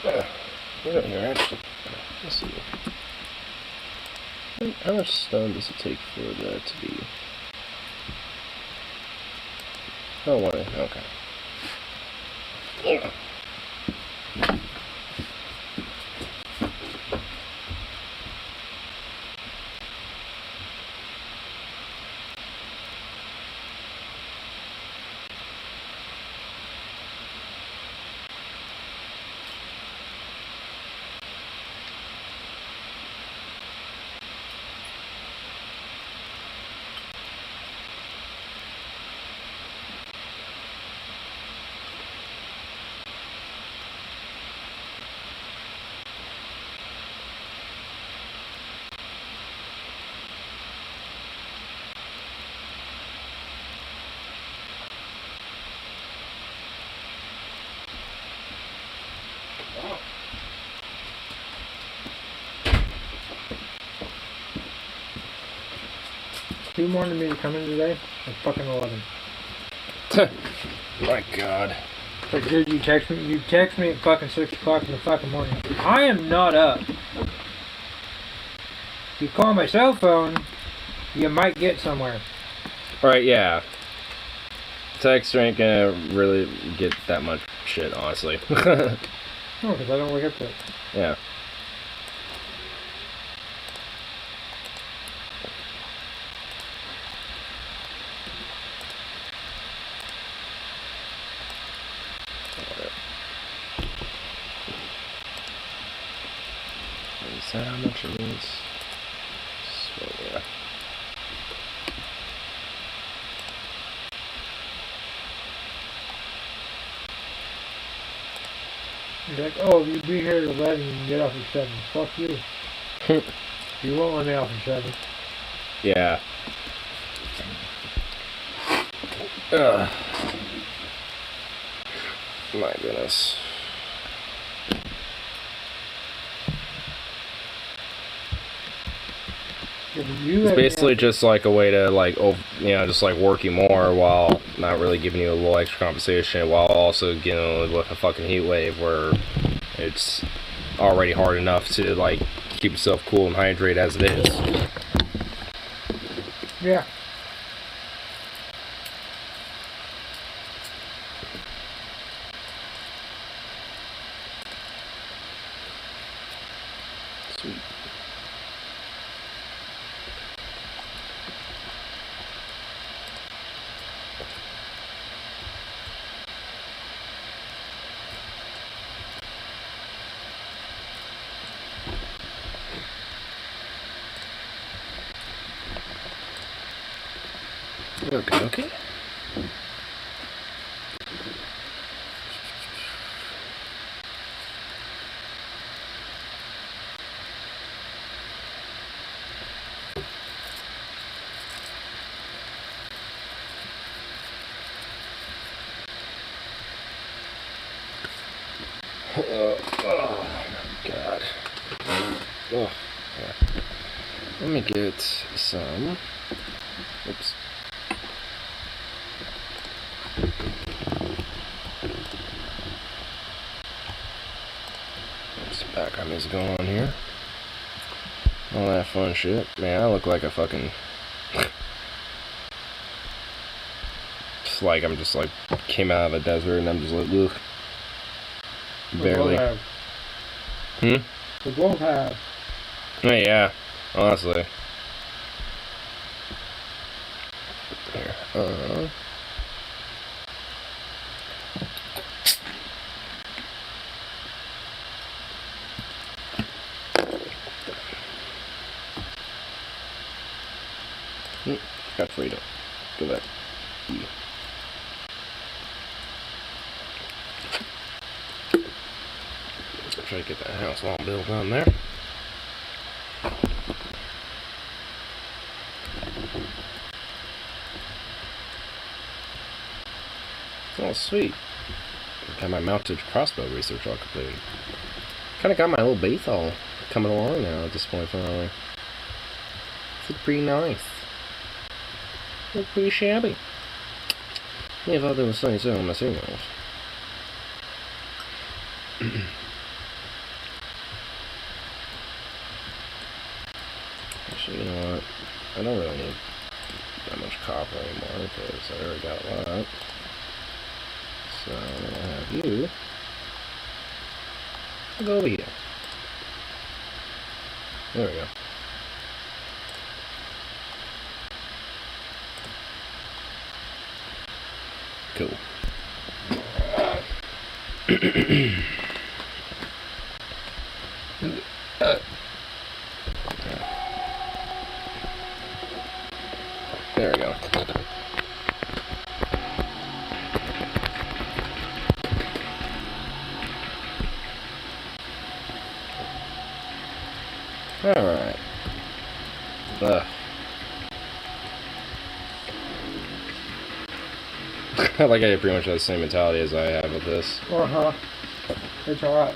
Get up here, actually. Let's see. How much stone does it take for that to be? Oh, one. Okay. Yeah. You wanted me to come in today at fucking 11. My God. But dude, you text me at fucking 6 o'clock in the fucking morning. I am not up. You call my cell phone, you might get somewhere. Right, yeah. Text ain't gonna really get that much shit, honestly. No, because I don't wake up to it. Yeah. Is that how much it is? So, yeah. He's like, oh, if you be here at 11, you can get off at 7. Fuck you. You won't let me off at 7. Yeah. Ugh. My goodness. It's basically just like a way to, like, just like work you more while not really giving you a little extra compensation, while also getting with a fucking heat wave where it's already hard enough to, like, keep yourself cool and hydrated as it is. Yeah. Sweet. Okay, okay. Oh my God. Oh, yeah. Let me get some. Oops. Oops, background music going on here. All that fun shit. Man, I look like a fucking. It's like I'm just like came out of a desert and I'm just like, ugh. Barely. We both have. Oh, yeah, honestly. Here. Got freedom. Go back. Try to get that house all built on there. Oh, sweet. Got my mounted crossbow research all completed. Kind of got my little base all coming along now at this point, finally. It's pretty nice. Look pretty shabby. Yeah, if I do the same thing on my signals. I don't really need that much copper anymore because I already got a lot. So I'm gonna have you go over here. There we go. Cool. There we go. Alright. I like how you pretty much have the same mentality as I have with this. Uh-huh. It's alright.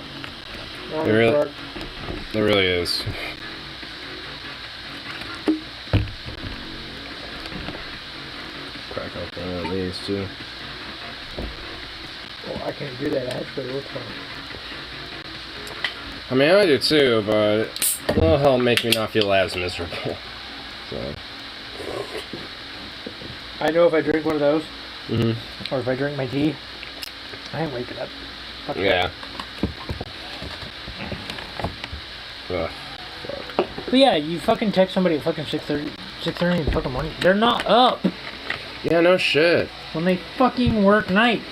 It really is. Crack open one of these too. Oh, I can't do that actually. What's fun? I mean, I do too, but it'll help make me not feel as miserable. So. I know if I drink one of those, Mm-hmm. or if I drink my tea, I ain't waking up. Fuck Yeah. Ugh, fuck. But yeah, you fucking text somebody at fucking 6:30 in the fucking morning. They're not up Yeah, no shit. when they fucking work nights.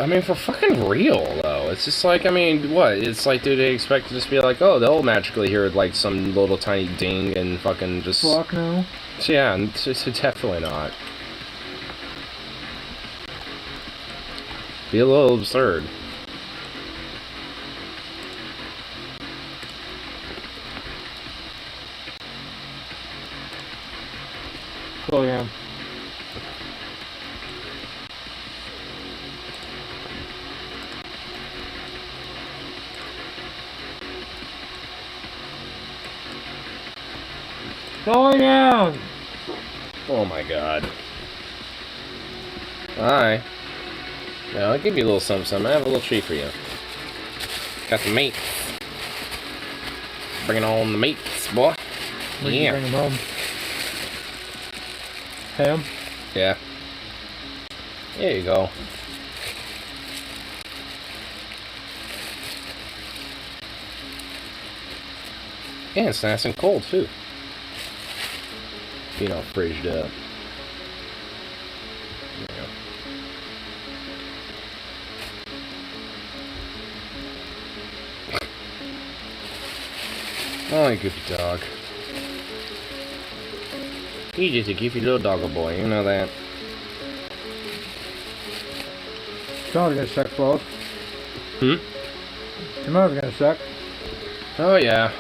I mean, for fucking real, though. It's just like, I mean, what? It's like, do they expect to just be like, oh, they'll magically hear, like, some little tiny ding and fucking just... Fuck no. Yeah, it's definitely not. Be a little absurd. Oh yeah. Slow down. Oh my god. Hi. Now, I'll give you a little something. I have a little treat for you. Got the meat. Bringing on the meats, boy. Bring Yeah. him home. Ham. Yeah. There you go. And it's nice and cold, too. You know, fridged up. Oh, you goofy dog. He's just a goofy little doggo boy, you know that. Tomorrow's gonna suck, balls. Tomorrow's gonna suck. Oh, yeah.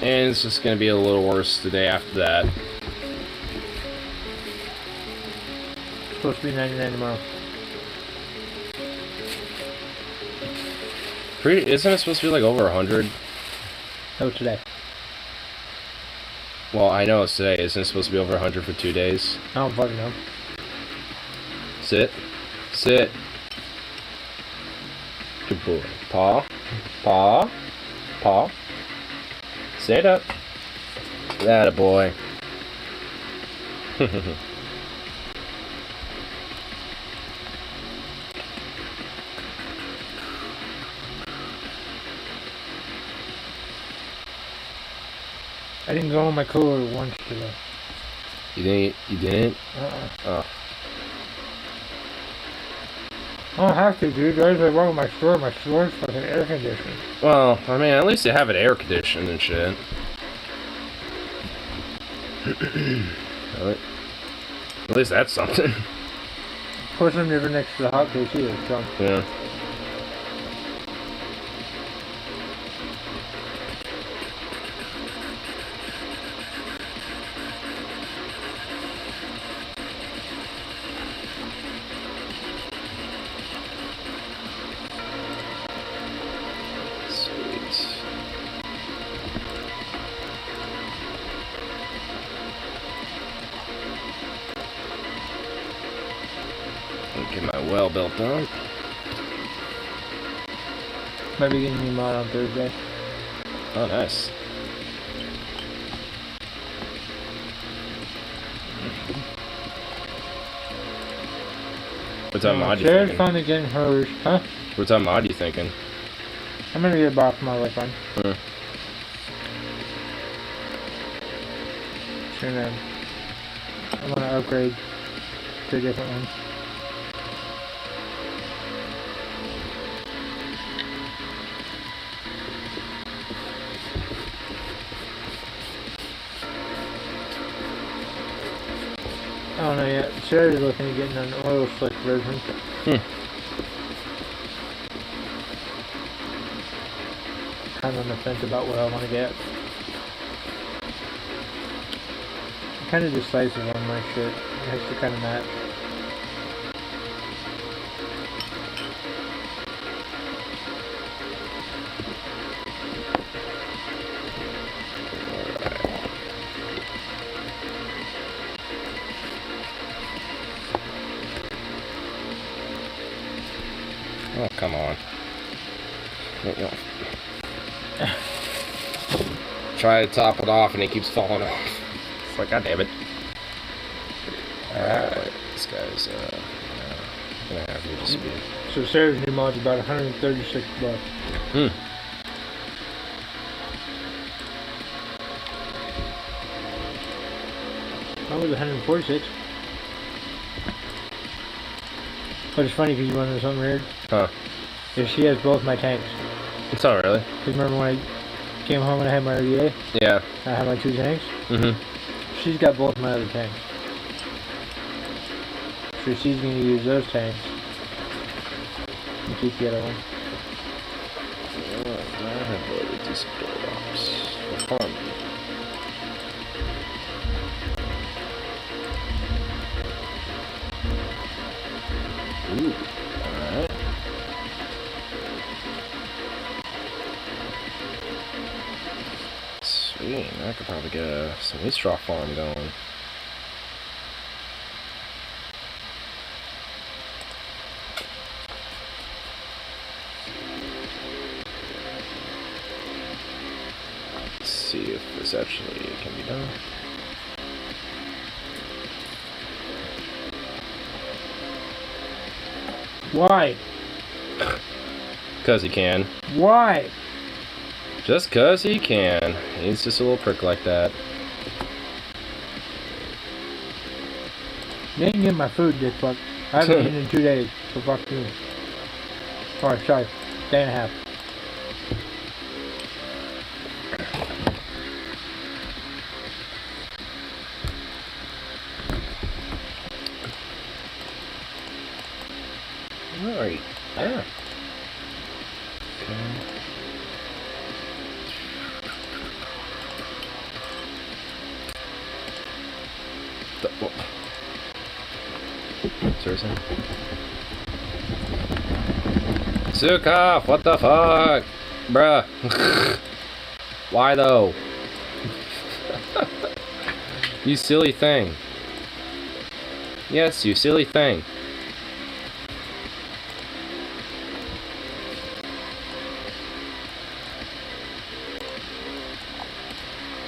And it's just gonna be a little worse the day after that. It's supposed to be 99 tomorrow. Isn't it supposed to be like over 100? That was today. Well, I know it's today. Isn't it supposed to be over 100 for 2 days? I don't fucking know. Sit. Sit. Good boy. Paw. Paw. Paw. Sit up. That a boy. I didn't go on my cooler once today. You didn't? Oh. I don't have to, dude. There's like wrong with my store. My store's fucking air conditioned. Well, I mean, at least they have it air conditioned and shit. At least that's something. Plus, I'm never next to the hot case either, so. Yeah. Get my well belt on. Might be getting me mod on Thursday. Oh, nice. type of mod you Sarah's thinking? finally getting hers. Huh? What type of mod you thinking? I'm gonna get a box for my life one. And then I'm gonna upgrade to a different one. I don't know yet. Sarah's looking at getting an oil slick version. Kind of on the fence about what I want to get. Kind of decisive on my shit. It has to kind of match. Oh, come on. Try to top it off and it keeps falling off. It's like, god damn it. Alright, this guy's gonna have me dispute. So Sarah's new mod's about 136 bucks. That was 146. But it's funny because you want to know something weird? Huh. If she has both my tanks. It's not really. Because remember when I came home and I had my RDA? Yeah. I had my 2 tanks? Mm-hmm. She's got both my other tanks. So she's going to use those tanks and keep the other one. I have loaded these door box for fun. Ooh, alright. Sweet, I could probably get some wheat straw farm going. Let's see if this actually can be done. Why? Cause he can. Why? Just cause he can. He's just a little prick like that. You ain't getting my food, dick fuck. I haven't eaten in 2 days, so fuck you. Or sorry, day and a half. Alright. Yeah. Okay. Seriously? Sukov, what the fuck? Bruh. Why though? You silly thing. Yes, you silly thing.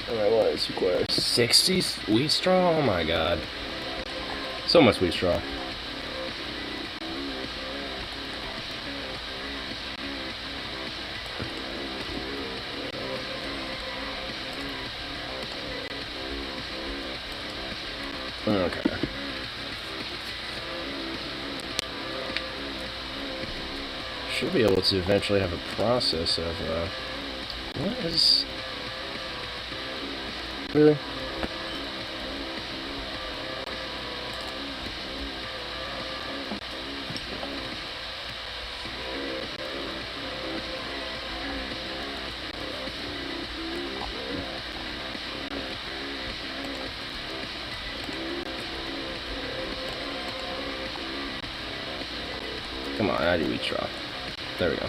Alright, what is required? 60 wheat straw? Oh my god. So much wheat straw. Okay. Should be able to eventually have a process of, what is... Really? Come on, how do we drop? There we go.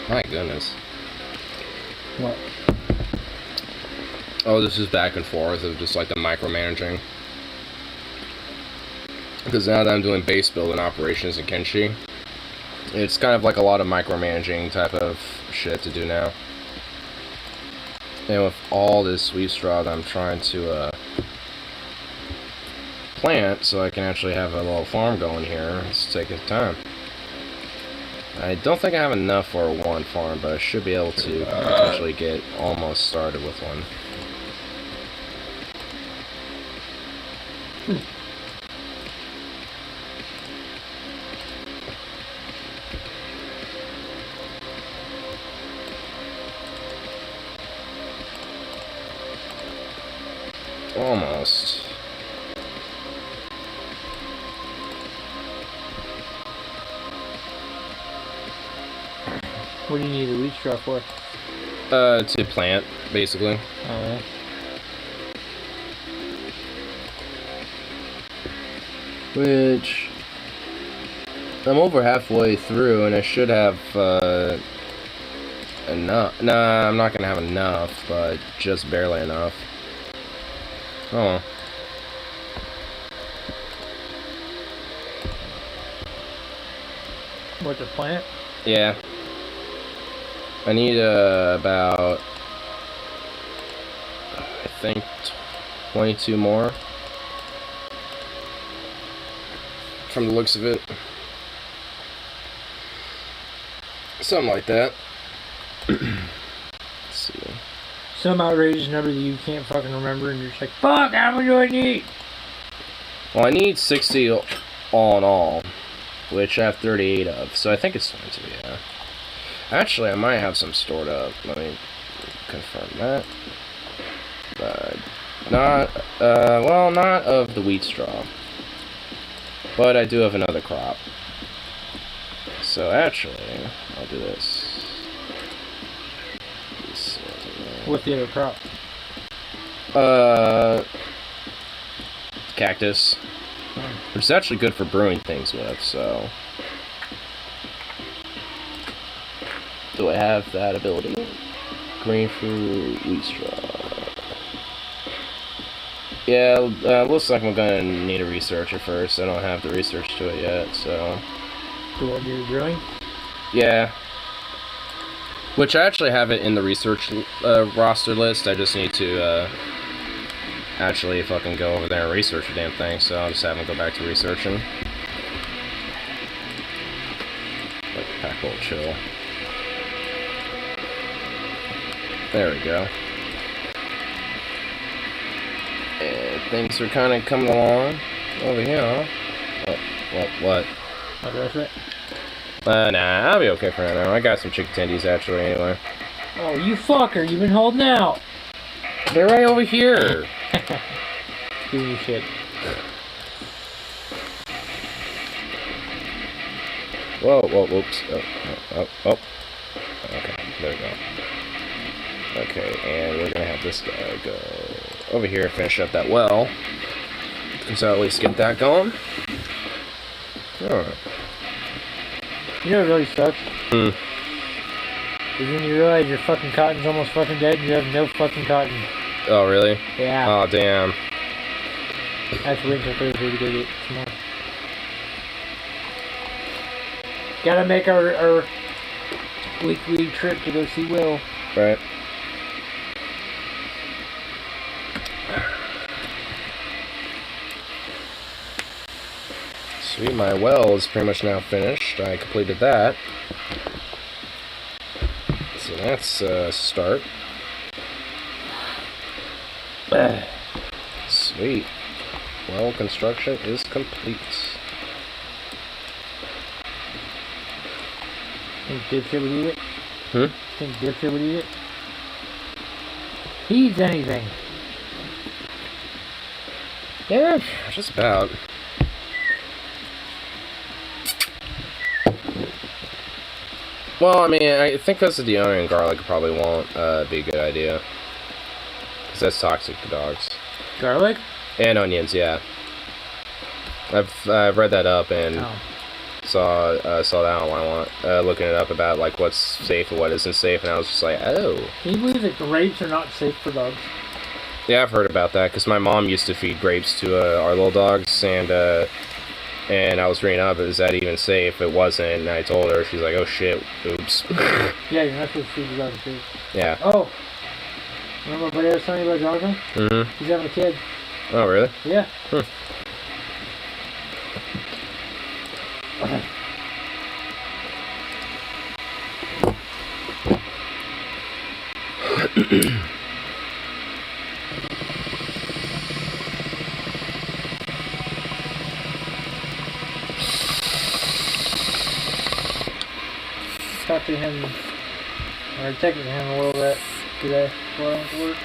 My goodness. What? Oh, this is back and forth of just like the micromanaging. Because now that I'm doing base building operations in Kenshi, It's kind of like a lot of micromanaging type of shit to do now. And with all this wheat straw that I'm trying to plant so I can actually have a little farm going here, it's taking time. I don't think I have enough for one farm, but I should be able to potentially get almost started with one. Almost. What do you need the wheat straw for? To plant, basically. Alright. Which I'm over halfway through, and I should have enough. Nah, I'm not gonna have enough, but just barely enough. Oh. What, to plant? Yeah. I need about, I think, 22 more. From the looks of it. Something like that. Let's see. Some outrageous number that you can't fucking remember, and you're just like, fuck, how much do I need? Well, I need 60 all in all, which I have 38 of, so I think it's 22, yeah. Actually, I might have some stored up. Let me confirm that. But well, not of the wheat straw. But I do have another crop. So actually, I'll do this. What's the other crop? Cactus. Which is actually good for brewing things with, so. Do I have that ability? Green fruit, wheat straw. Yeah, looks like I'm gonna need a researcher first. I don't have the research to it yet, so. Do what you're brewing? Yeah. Which I actually have it in the research roster list. I just need to actually fucking go over there and research the damn thing, so I'll just have them go back to researching. Like pack a little chill. There we go. And things are kind of coming along over here. What? I'll dress it. Nah, I'll be okay for now. I got some chicken tendies actually anyway. Oh, you fucker, you've been holding out. They're right over here. Give me shit. Whoa, whoops. Oh. Okay, there we go. Okay, and we're gonna have this guy go over here, finish up that well. So at least get that going. Alright. You know what really sucks? Is when you realize your fucking cotton's almost fucking dead and you have no fucking cotton. Oh, really? Yeah. Oh, damn. I have to wait until Thursday to go get some more. Gotta make our weekly trip to go see Will. Right. Sweet, my well is pretty much now finished. I completed that. So that's a start. Sweet. Well, construction is complete. Think Dipshit would eat it? Hmm? Think Dipshit would eat it? He eats anything. Yeah, just about. Well, I mean, I think because of the onion and garlic probably won't be a good idea. Because that's toxic to dogs. Garlic? And onions, yeah. I've read that up and saw that online, looking it up about like what's safe and what isn't safe, and I was just like, oh. Can you believe that grapes are not safe for dogs? Yeah, I've heard about that because my mom used to feed grapes to our little dogs, and And I was reading up, is that even safe? It wasn't, and I told her, she's like, oh shit, oops. Yeah, you're not supposed to feed your dog too. Yeah. Oh! Remember what I was telling you about Jonathan? Mm-hmm. He's having a kid. Oh, really? Yeah. Talked to him, or texted him a little bit today before I went to work.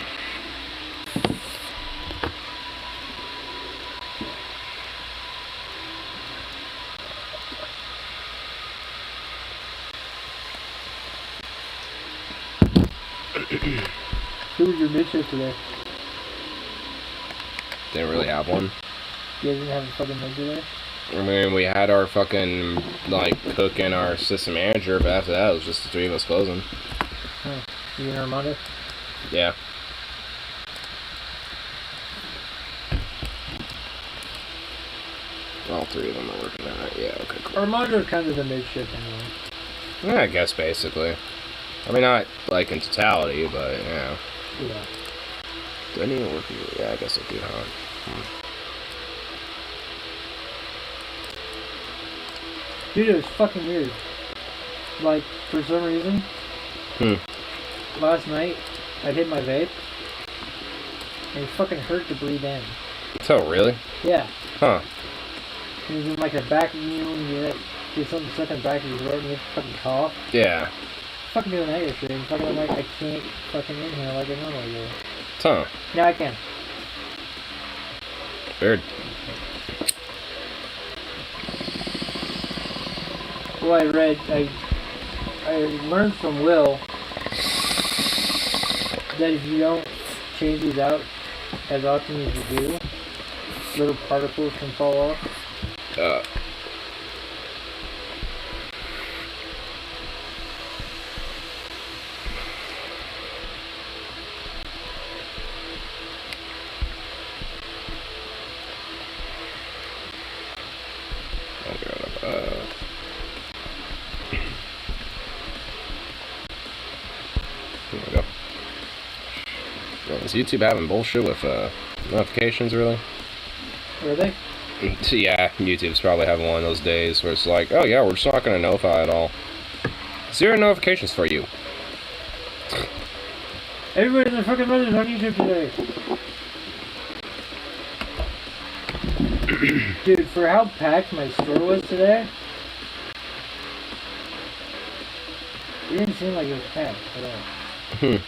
Who was your mid-shift today? Didn't really have one. You guys didn't have a fucking mid today? I mean, we had our fucking, like, cook and our assistant manager, but after that, it was just the three of us closing. Huh. You and Armando? Yeah. All three of them are working on it. Yeah, okay, cool. Armando's kind of the mid-shift anyway. Yeah, I guess, basically. I mean, not, like, in totality, but, yeah. Yeah. Do I need to work here? Yeah, I guess I do, huh? Dude, it was fucking weird. Like, for some reason, last night, I hit my vape, and it fucking hurt to breathe in. Oh, really? Yeah. Huh. It was in like a back, you know, you get something stuck in the back of your throat and you have to fucking cough. Yeah. Fucking doing that yesterday, and fucking like, I can't fucking inhale like I normally do. Huh. Now I can. Weird. Well, I learned from Will that if you don't change these out as often as you do, little particles can fall off. Here we go. Well, is YouTube having bullshit with notifications, really? Are they? Yeah, YouTube's probably having one of those days where it's like, oh yeah, we're just not going to notify at all. 0 notifications for you. Everybody's a fucking mother's on YouTube today. Dude, for how packed my store was today, it didn't seem like it was packed at all. It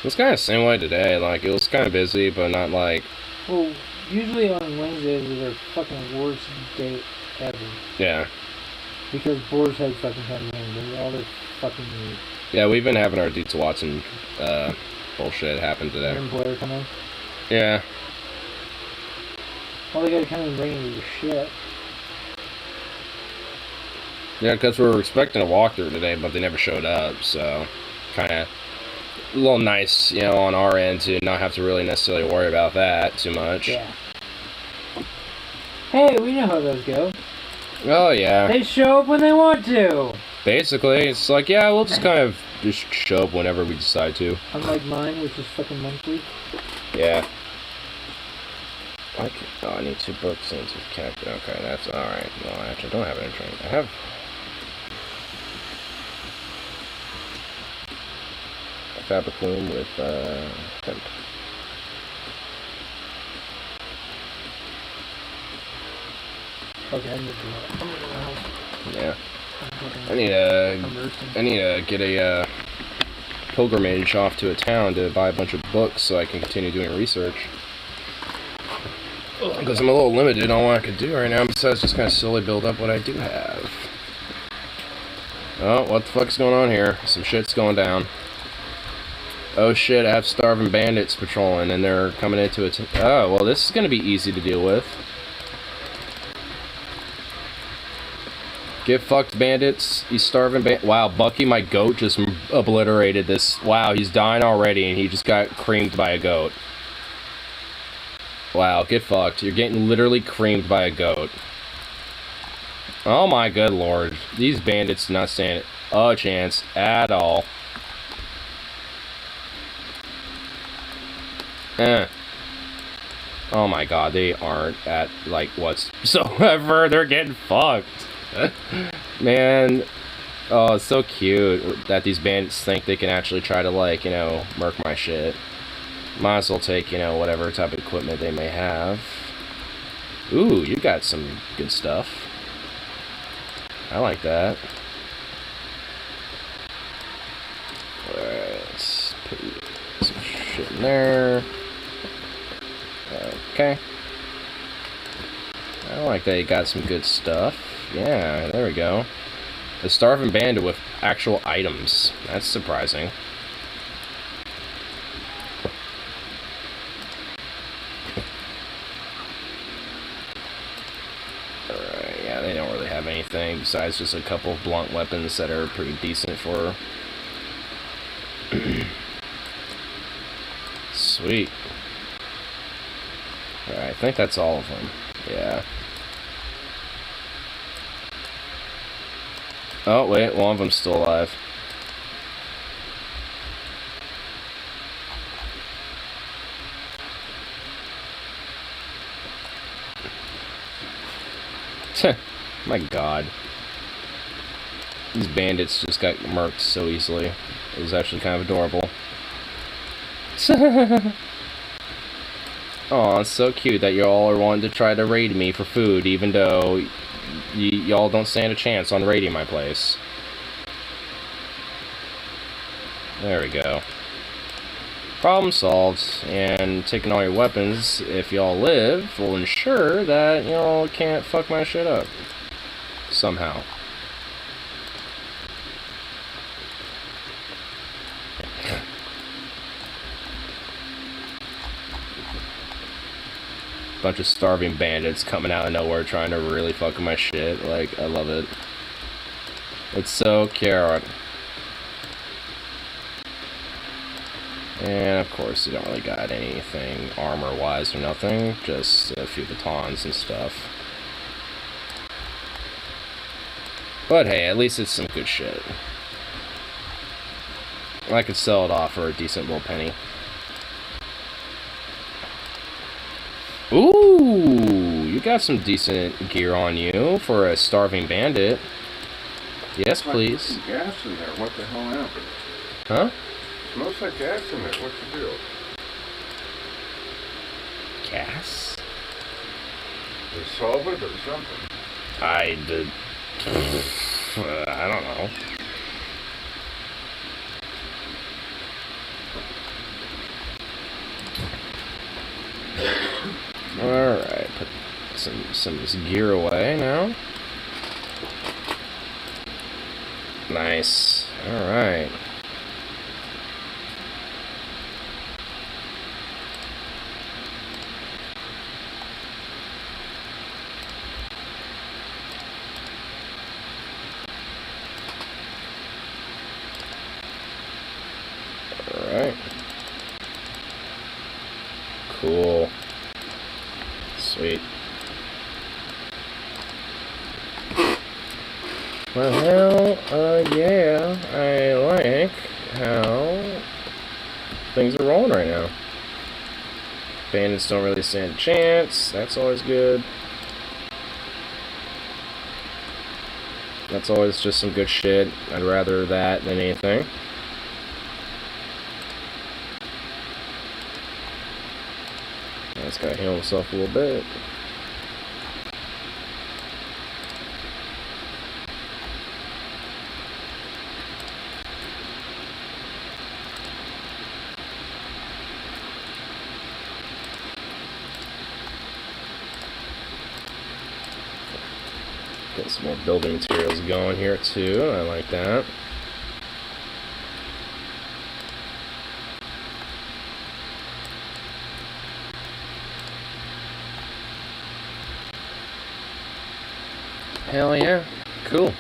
was kind of the same way today. Like, it was kind of busy, but not like... Well, usually on Wednesdays is our fucking worst day ever. Yeah. Because Boar's Head fucking comes in with all this fucking meat. Yeah, we've been having our Deets Watson bullshit happen today. Your employer come in. Yeah. All they gotta come and bring you your shit. Yeah, because we were expecting a walkthrough today, but they never showed up, so kind of a little nice, you know, on our end to not have to really necessarily worry about that too much. Yeah. Hey, we know how those go. Oh, yeah. They show up when they want to. Basically, it's like, yeah, we'll just kind of just show up whenever we decide to. Unlike mine, which is fucking monthly. Yeah. Oh, I need 2 books into character. Okay, that's alright. No, I actually don't have an intro. I have... a fabric loom with, hemp. Okay, I need to Yeah. I need to get a, pilgrimage off to a town to buy a bunch of books so I can continue doing research. Because I'm a little limited on what I could do right now, besides just kind of slowly build up what I do have. Oh, what the fuck's going on here? Some shit's going down. Oh shit, I have starving bandits patrolling, and they're coming into it. Oh, well, this is going to be easy to deal with. Get fucked, bandits. He's starving wow, Bucky, my goat, just obliterated this. Wow, he's dying already, and he just got creamed by a goat. Wow, get fucked. You're getting literally creamed by a goat. Oh my good lord. These bandits do not stand a chance at all. Oh my god, they aren't at, like, whatsoever. They're getting fucked. Man. Oh, it's so cute that these bandits think they can actually try to, like, you know, murk my shit. Might as well take, you know, whatever type of equipment they may have. Ooh, you got some good stuff. I like that. Alright, let's put some shit in there. Okay. I like that you got some good stuff. Yeah, there we go. A starving bandit with actual items. That's surprising. Alright, yeah, they don't really have anything besides just a couple of blunt weapons that are pretty decent for... Sweet. Alright, I think that's all of them. Yeah. Oh, wait, one of them's still alive. My god. These bandits just got murked so easily. It was actually kind of adorable. Aw, it's so cute that y'all are wanting to try to raid me for food, even though y'all don't stand a chance on raiding my place. There we go. Problem solved, and taking all your weapons, if y'all live, will ensure that y'all can't fuck my shit up. Somehow. Bunch of starving bandits coming out of nowhere trying to really fuck with my shit. Like, I love it. It's so cute. And of course, you don't really got anything armor-wise or nothing. Just a few batons and stuff. But hey, at least it's some good shit. I could sell it off for a decent little penny. Ooh, you got some decent gear on you for a starving bandit. Yes, please. Some gas in there. What the hell happened? Huh? Smells like gas in there. What's the deal? Gas? The solvent or something? I don't know. Alright, put some of this gear away now. Nice. Alright. Alright. Cool. Sweet. Well, yeah, I like how things are rolling right now. Bandits don't really stand a chance. That's always good. That's always just some good shit. I'd rather that than anything. This guy heal himself a little bit. Get some more building materials going here too. I like that. Hell yeah. Cool.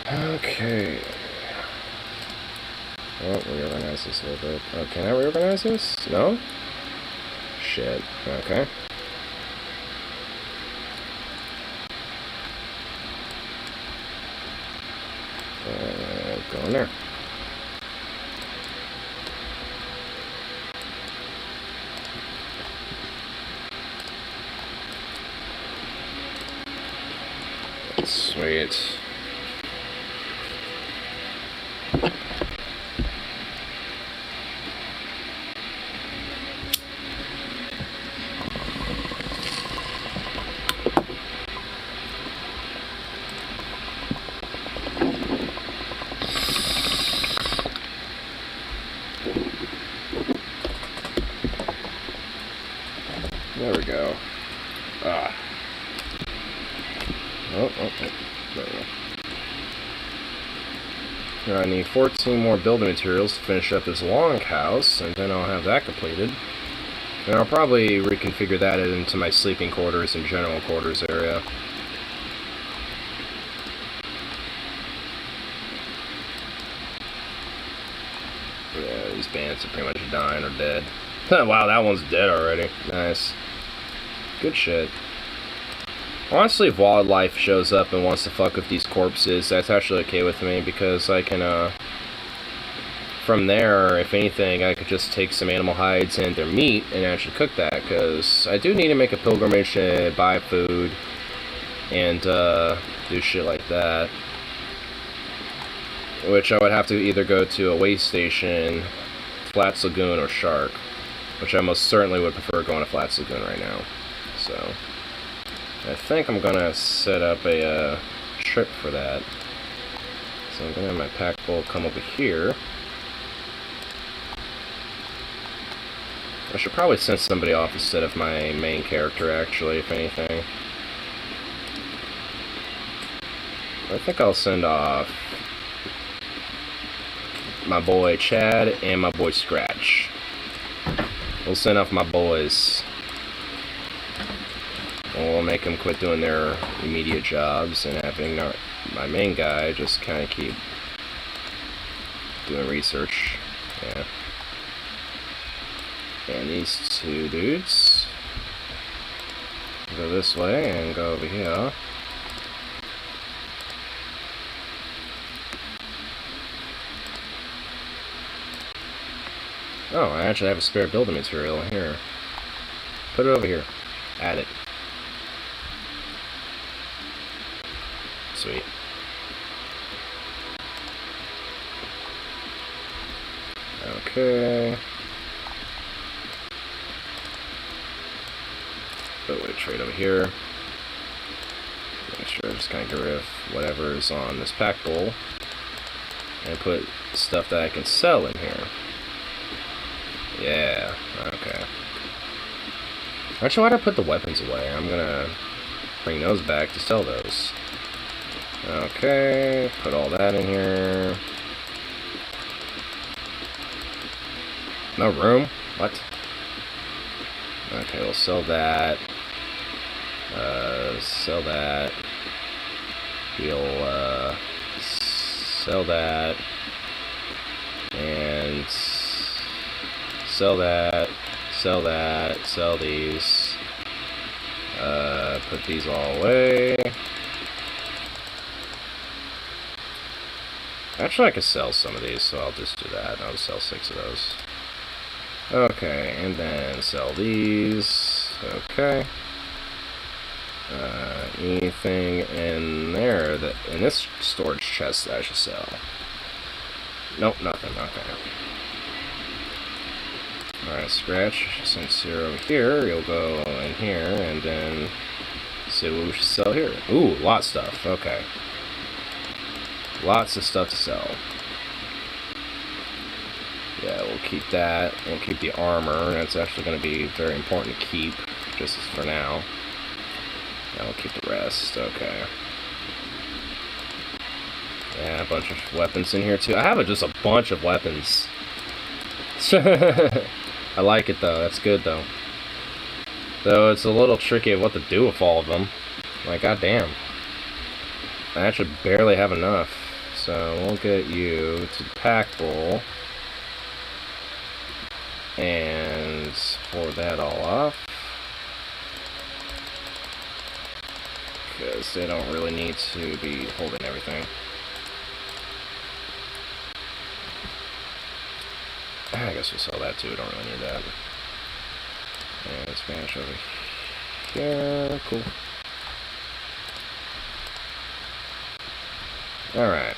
Okay. Oh, reorganize this a little bit. Oh, can I reorganize this? No? shit. Okay. Go in there. Sweet. There we go. Ah. Oh. There we go. I need 14 more building materials to finish up this longhouse, and then I'll have that completed. And I'll probably reconfigure that into my sleeping quarters and general quarters area. Yeah, these bandits are pretty much dying or dead. Wow, that one's dead already. Nice. Good shit. Honestly, if wildlife shows up and wants to fuck with these corpses, that's actually okay with me, because I can, from there, if anything, I could just take some animal hides and their meat and actually cook that, because I do need to make a pilgrimage to buy food and, do shit like that. Which I would have to either go to a way station, Flats Lagoon, or Shark. Which I most certainly would prefer going to Flats Lagoon right now. So, I think I'm gonna set up a trip for that. So I'm gonna have my pack bowl come over here. I should probably send somebody off instead of my main character, actually, if anything. I think I'll send off my boy Chad and my boy Scratch. We'll send off my boys. We'll make them quit doing their immediate jobs and having my main guy just kind of keep doing research. Yeah. And these two dudes go this way and go over here. Oh, I actually have a spare building material here. Put it over here. Add it. Sweet. Okay. Put away trade over here. Make sure I just kind of get rid of whatever's on this pack bowl. And put stuff that I can sell in here. Yeah, okay. Actually, why'd I put the weapons away? I'm gonna bring those back to sell those. Okay, put all that in here. No room? What? Okay, we'll sell that. Sell that. We'll, sell that. And sell that. Sell that. Sell these. Put these all away. Actually, I could sell some of these, so I'll just do that. I'll sell 6 of those. Okay, and then sell these. Okay. Anything in there that in this storage chest that I should sell? Nope, nothing. Okay. Alright, Scratch. Since you're over here, you'll go in here and then see what we should sell here. Ooh, lot of stuff. Okay. Lots of stuff to sell. Yeah, we'll keep that. We'll keep the armor. That's actually going to be very important to keep, just for now. Yeah, we'll keep the rest. Okay. Yeah, a bunch of weapons in here too. I have just a bunch of weapons. I like it though. That's good though. Though it's a little tricky of what to do with all of them. Like, goddamn. I actually barely have enough. So we'll get you to the pack bowl. And pour that all off. Because they don't really need to be holding everything. I guess we'll sell that too, don't really need that. And Spanish over here, cool. Alright.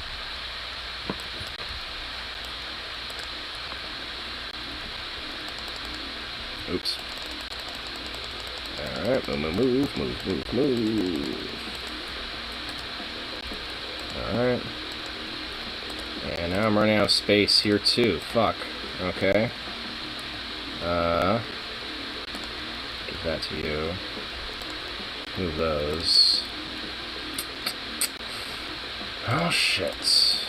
Oops. Alright, move. Alright. And now I'm running out of space here too. Fuck. Okay. Give that to you. Move those. Oh shit.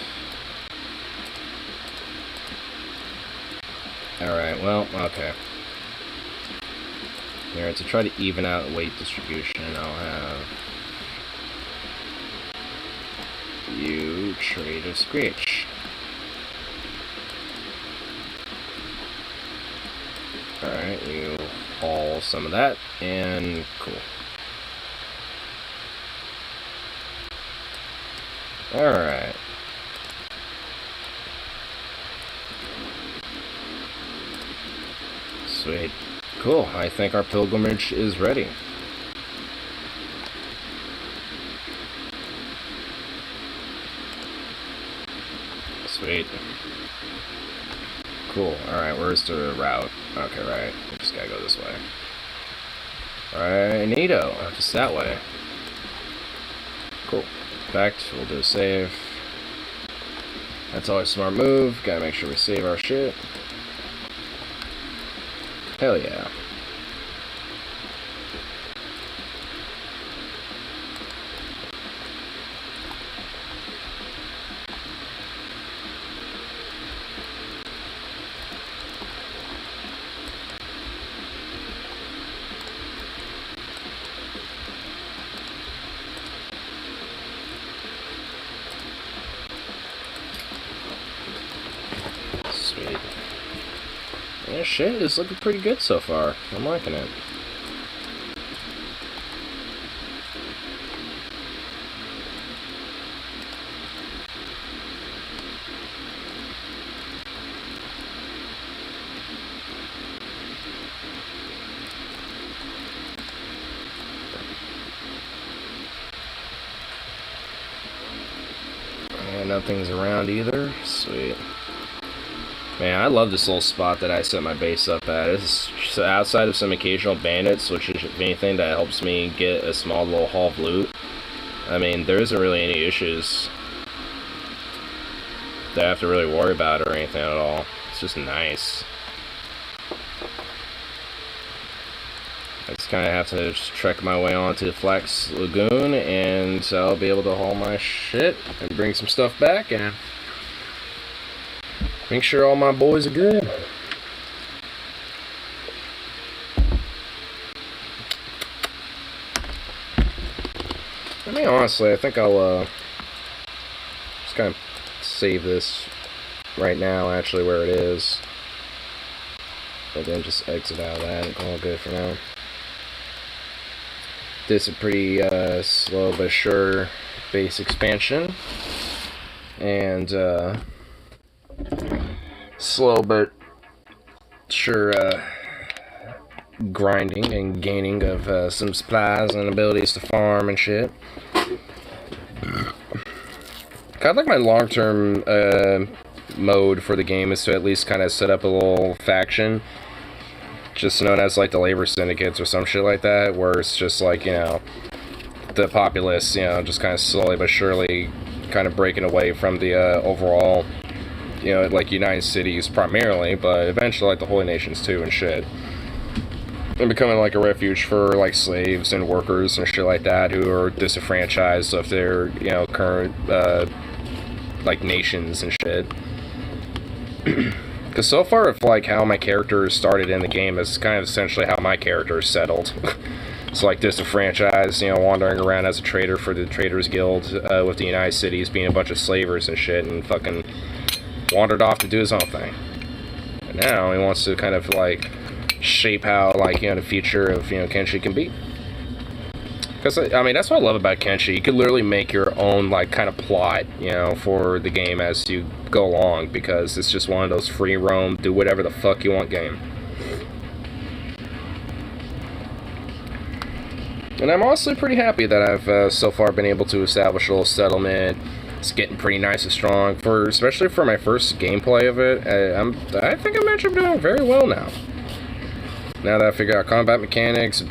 Alright, well, okay. Here, to try to even out weight distribution, I'll have you trade a Screech. Alright, you haul some of that, and cool. Alright. Sweet. Cool, I think our pilgrimage is ready. Sweet. Cool, alright, where's the route? Okay, right, we just gotta go this way. Alright, neato, just that way. Cool. In fact, we'll do a save. That's always a smart move, gotta make sure we save our shit. Hell yeah. Sweet. Yeah, shit is looking pretty good so far. I'm liking it. And nothing's around either. Sweet. Man, I love this little spot that I set my base up at. It's just outside of some occasional bandits, which is anything that helps me get a small little haul of loot. I mean, there isn't really any issues that I have to really worry about or anything at all. It's just nice. I just kind of have to just trek my way onto the Flex Lagoon, and I'll be able to haul my shit and bring some stuff back and make sure all my boys are good. I mean, honestly, I think I'll just kind of save this right now, actually, where it is. And then just exit out of that and call it good for now. This is a pretty slow but sure base expansion. And slow but sure grinding and gaining of some supplies and abilities to farm and shit. Kind of like my long-term mode for the game is to at least kind of set up a little faction, just known as like the labor syndicates or some shit like that, where it's just like, you know, the populace, you know, just kind of slowly but surely kind of breaking away from the overall, you know, like United Cities primarily, but eventually like the Holy Nations too and shit. And becoming like a refuge for like slaves and workers and shit like that who are disenfranchised of their, you know, current like nations and shit. Because so far, if like how my character started in the game is kind of essentially how my character is settled. So like disenfranchised, you know, wandering around as a trader for the Traders Guild with the United Cities being a bunch of slavers and shit, and fucking wandered off to do his own thing. And now he wants to kind of like shape how, like, you know, the future of, you know, Kenshi can be. Because, I mean, that's what I love about Kenshi. You could literally make your own, like, kind of plot, you know, for the game as you go along, because it's just one of those free roam, do whatever the fuck you want game. And I'm honestly pretty happy that I've so far been able to establish a little settlement. It's getting pretty nice and strong, especially for my first gameplay of it. I think I'm actually doing very well now. Now that I figured out combat mechanics,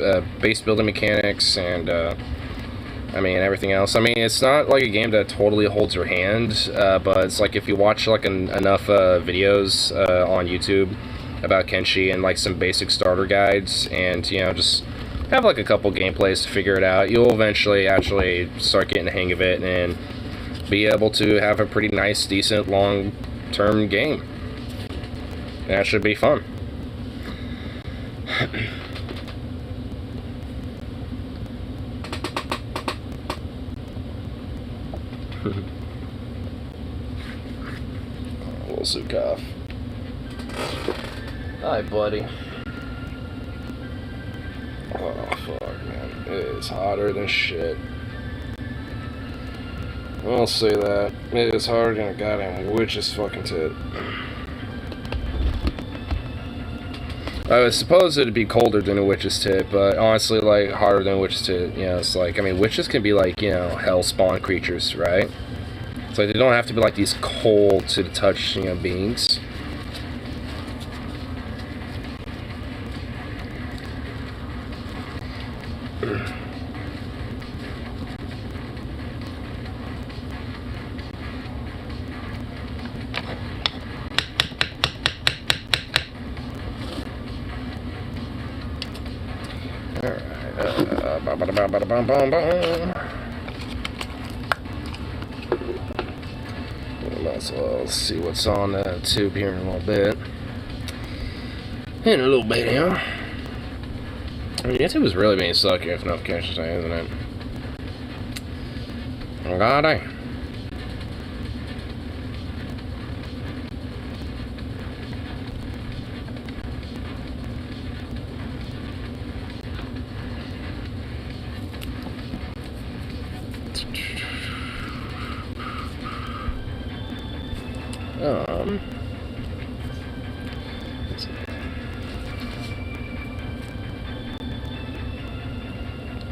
base building mechanics, and I mean everything else. I mean, it's not like a game that totally holds your hand, but it's like if you watch like enough videos on YouTube about Kenshi and like some basic starter guides, and you know, just have like a couple gameplays to figure it out, you'll eventually actually start getting the hang of it and be able to have a pretty nice, decent, long-term game. And that should be fun. Little Zukov. Hi, buddy. Oh, fuck, man. It is hotter than shit. I'll say that. It is hotter than a goddamn witch's fucking tit. I suppose it'd be colder than a witch's tit, but honestly, like, hotter than a witch's tit, you know, it's like, I mean, witches can be like, you know, hell spawn creatures, right? It's like, they don't have to be like these cold to the touch, you know, beings. Might as well see what's on the tube here in a little bit. In a little bit, yeah. I mean, YouTube is really being sucky if notifications are, isn't it? Oh, God, I. Let's see.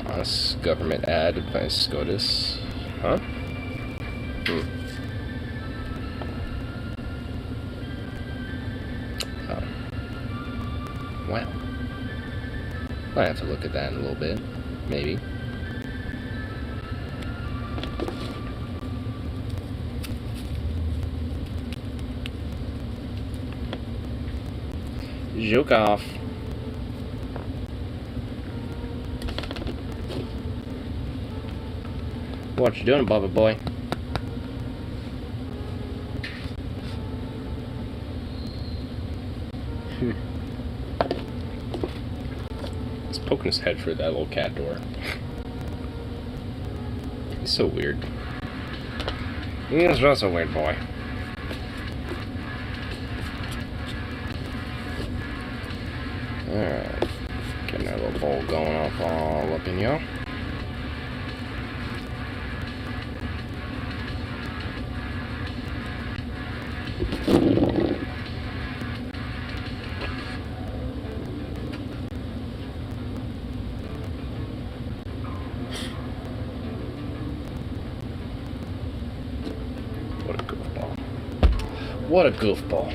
Honest government ad by SCOTUS. Huh? Oh. Wow. Might have to look at that in a little bit. Maybe. Joke off. What you doing, Bubba boy? He's poking his head through that little cat door. He's so weird. He's just a weird boy. Alright. Getting that little bowl going off all up in here. What a goofball. What a goofball.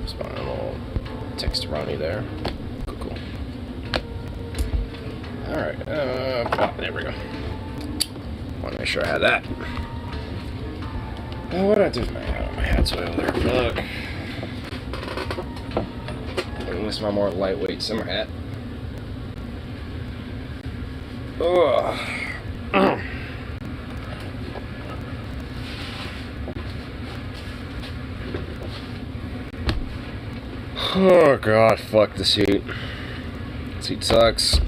Spawn a little text-roni there. Cool. Alright, there we go. Want to make sure I had that. Oh, what did I do with my hat? My hat's way over there. Fuck. This is my more lightweight summer hat. Ugh. Oh god, fuck the seat. Seat sucks.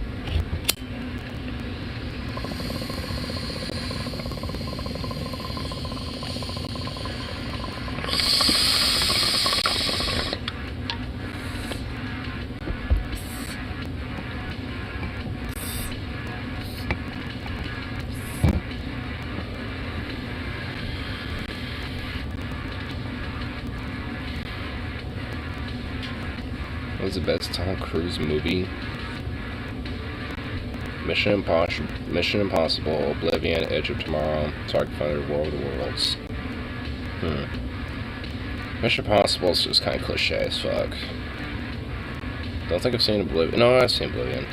What was the best Tom Cruise movie? Mission Impossible, Oblivion, Edge of Tomorrow, Target Fighter, War of the Worlds. Mission Impossible is just kind of cliche as fuck. Don't think I've seen Oblivion. No, I've seen Oblivion.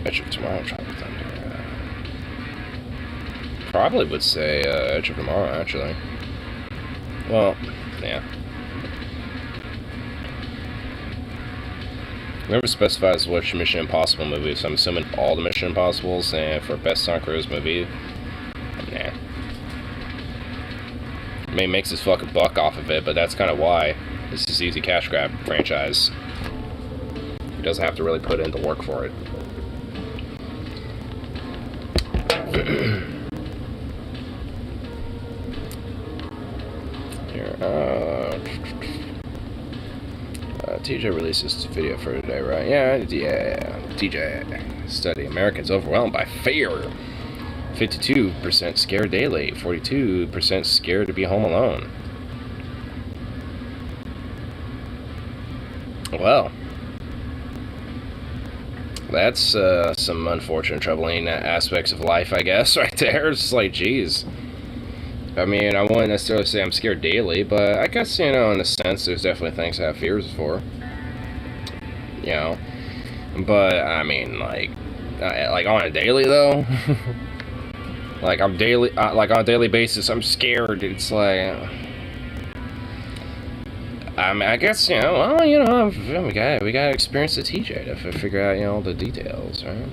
Edge of Tomorrow, Tropic Thunder. Probably would say Edge of Tomorrow, actually. Well, yeah. Never specifies which Mission Impossible movie, so I'm assuming all the Mission Impossibles, and for best Tom Cruise movie, nah. I mean, makes his fucking buck off of it, but that's kind of why. This is easy cash grab franchise. He doesn't have to really put in the work for it. Here, TJ releases this video for today, right? Yeah. TJ study. Americans overwhelmed by fear. 52% scared daily. 42% scared to be home alone. Well, that's some unfortunate, troubling aspects of life, I guess, right there. It's like, geez. I mean, I wouldn't necessarily say I'm scared daily, but I guess, you know, in a sense, there's definitely things to have fears for. You know? But, I mean, like on a daily, though? like, on a daily basis, I'm scared. It's like... I mean, I guess, you know, well, you know, we gotta experience the TJ to figure out, you know, the details, right?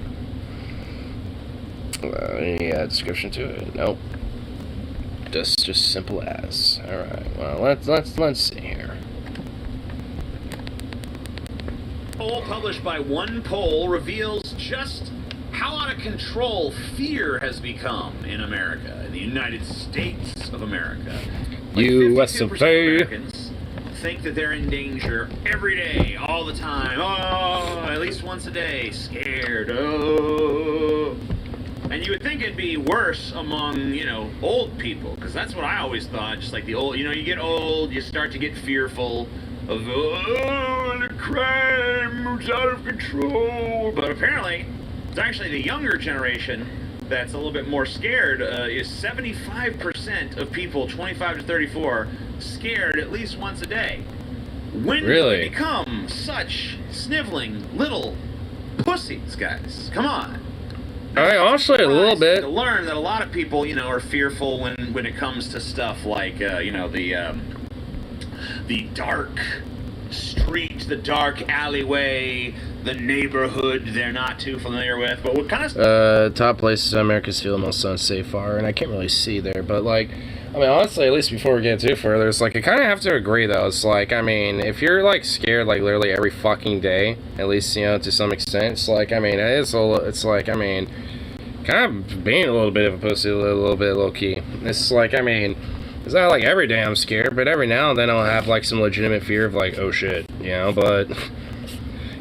Any description to it? Nope. Just simple as. All right. Well, let's see here. A poll published by One Poll reveals just how out of control fear has become in America, in the United States of America. Like USA. 52% of Americans think that they're in danger every day, all the time. Oh, at least once a day, scared. Oh. And you would think it'd be worse among, you know, old people, because that's what I always thought. Just like the old, you know, you get old, you start to get fearful of, oh, the crime is out of control. But apparently, it's actually the younger generation that's a little bit more scared. Is 75% of people 25 to 34 scared at least once a day. When really? do we become such sniveling little pussies, guys? Come on. I honestly a little bit. To learn that a lot of people, you know, are fearful when it comes to stuff like, you know, the dark street, the dark alleyway, the neighborhood they're not too familiar with. But what kind of top places Americans feel most unsafe are, and I can't really see there, but like, I mean, honestly, at least before we get too further, it's like, I kind of have to agree, though. It's like, I mean, if you're, like, scared, like, literally every fucking day, at least, you know, to some extent, it's like, I mean, it's like, I mean, kind of being a little bit of a pussy, a little bit low-key. It's like, I mean, it's not like every day I'm scared, but every now and then I'll have, like, some legitimate fear of, like, oh, shit, you know, but...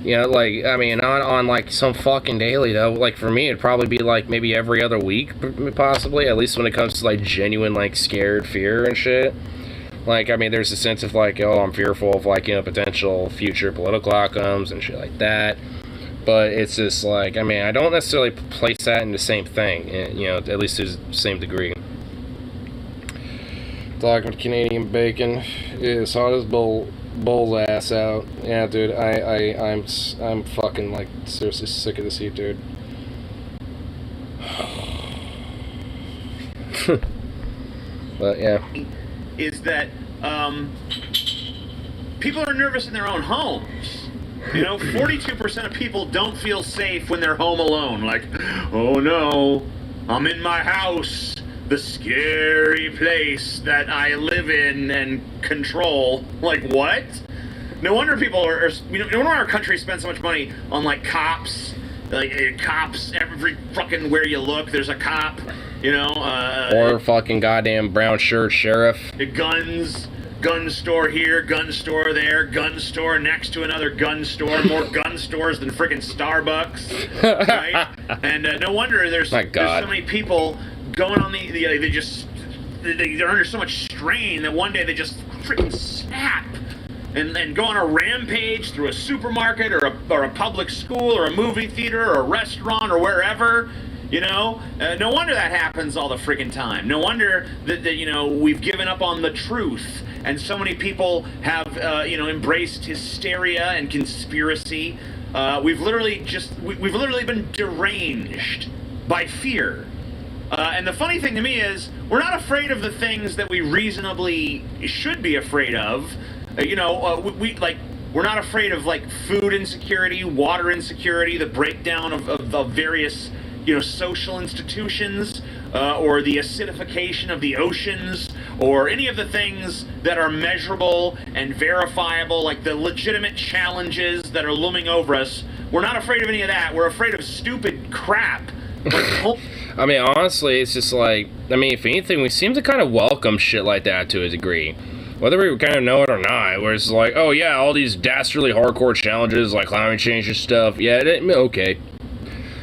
You know, like, I mean, on like, some fucking daily, though, like, for me, it'd probably be, like, maybe every other week, possibly, at least when it comes to, like, genuine, like, scared fear and shit. Like, I mean, there's a sense of, like, oh, I'm fearful of, like, you know, potential future political outcomes and shit like that. But it's just, like, I mean, I don't necessarily place that in the same thing, you know, at least to the same degree. Dog with Canadian bacon is hot as bull's ass out. Yeah, dude, I'm fucking, like, seriously sick of this heat, dude. But yeah. is that people are nervous in their own homes. 42% of people don't feel safe when they're home alone. Like, oh no, I'm in my house, the scary place that I live in and control. Like, what? No wonder people are no wonder our country spends so much money on, like, cops. Like, cops, every fucking where you look, there's a cop, or fucking goddamn brown shirt sheriff. Guns. Gun store here, gun store there, gun store next to another gun store, more gun stores than freaking Starbucks, right? And no wonder there's so many people going on they're under so much strain that one day they just freaking snap and go on a rampage through a supermarket or a public school or a movie theater or a restaurant or wherever. No wonder that happens all the freaking time. No wonder that we've given up on the truth, and so many people have embraced hysteria and conspiracy. We've literally been deranged by fear. And the funny thing to me is, we're not afraid of the things that we reasonably should be afraid of. We're not afraid of, like, food insecurity, water insecurity, the breakdown of various social institutions, or the acidification of the oceans, or any of the things that are measurable and verifiable, like the legitimate challenges that are looming over us. We're not afraid of any of that. We're afraid of stupid crap. I mean, honestly, it's just like, if anything, we seem to kind of welcome shit like that to a degree. Whether we kind of know it or not, where it's like, oh yeah, all these dastardly hardcore challenges, like climate change and stuff, yeah, okay.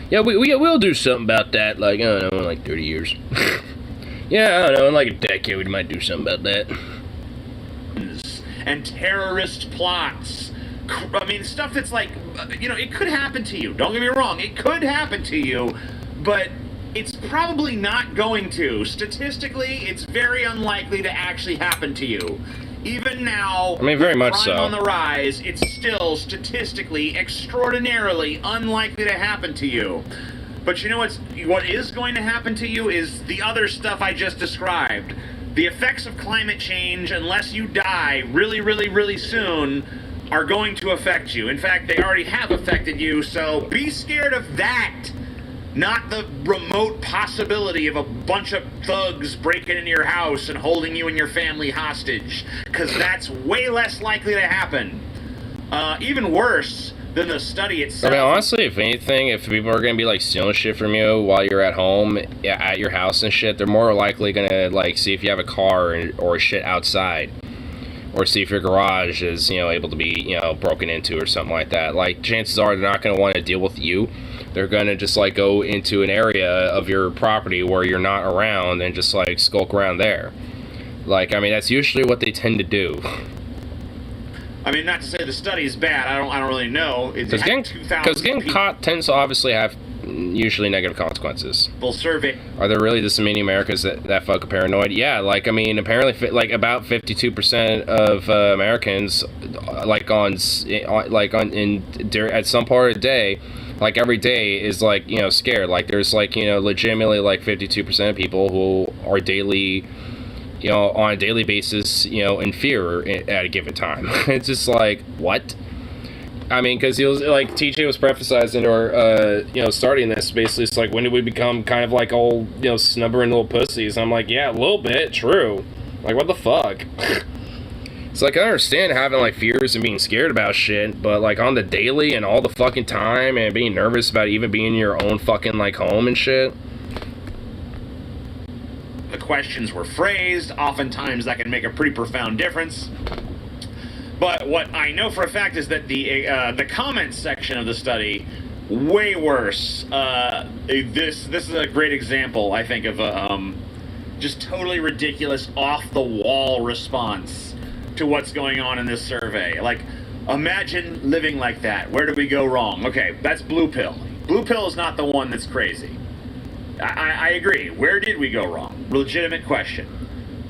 Yeah, we'll do something about that, like, I don't know, in like 30 years. Yeah, I don't know, in like a decade we might do something about that. And terrorist plots. Stuff that's like, it could happen to you. Don't get me wrong, it could happen to you, but it's probably not going to. Statistically, it's very unlikely to actually happen to you. Even now, very much so. On the rise, it's still statistically extraordinarily unlikely to happen to you. But what is going to happen to you is the other stuff I just described. The effects of climate change, unless you die really, really, really soon, are going to affect you. In fact, they already have affected you, so be scared of that. Not the remote possibility of a bunch of thugs breaking into your house and holding you and your family hostage, because that's way less likely to happen. Even worse than the study itself. Honestly, if anything, if people are going to be, like, stealing shit from you while you're at home, at your house and shit, they're more likely going to, like, see if you have a car or shit outside. Or see if your garage is, able to be, broken into or something like that. Like, chances are they're not going to want to deal with you. They're going to just, like, go into an area of your property where you're not around and just, like, skulk around there. Like, that's usually what they tend to do. Not to say the study is bad. I don't really know. Because getting caught tends to obviously have usually negative consequences. Full survey. Are there really this many Americans that fucking paranoid? Yeah, apparently, at 52% of Americans, at some part of the day, like, every day is, like, scared. Like, there's, like, legitimately, like, 52% of people who are daily, on a daily basis, in fear at a given time. It's just like, what? Because he was, like, TJ was prefacing or, starting this, basically, it's like, when did we become kind of like old, snubbering little pussies? I'm like, yeah, a little bit, true. Like, what the fuck? It's like, I understand having, like, fears and being scared about shit, but, like, on the daily and all the fucking time and being nervous about even being in your own fucking, like, home and shit. The questions were phrased. Oftentimes that can make a pretty profound difference. But what I know for a fact is that the comments section of the study, way worse. This is a great example, I think, of a just totally ridiculous, off-the-wall response to what's going on in this survey. Like, imagine living like that. Where do we go wrong? Okay, that's Blue Pill. Blue Pill is not the one that's crazy. I agree. Where did we go wrong? Legitimate question.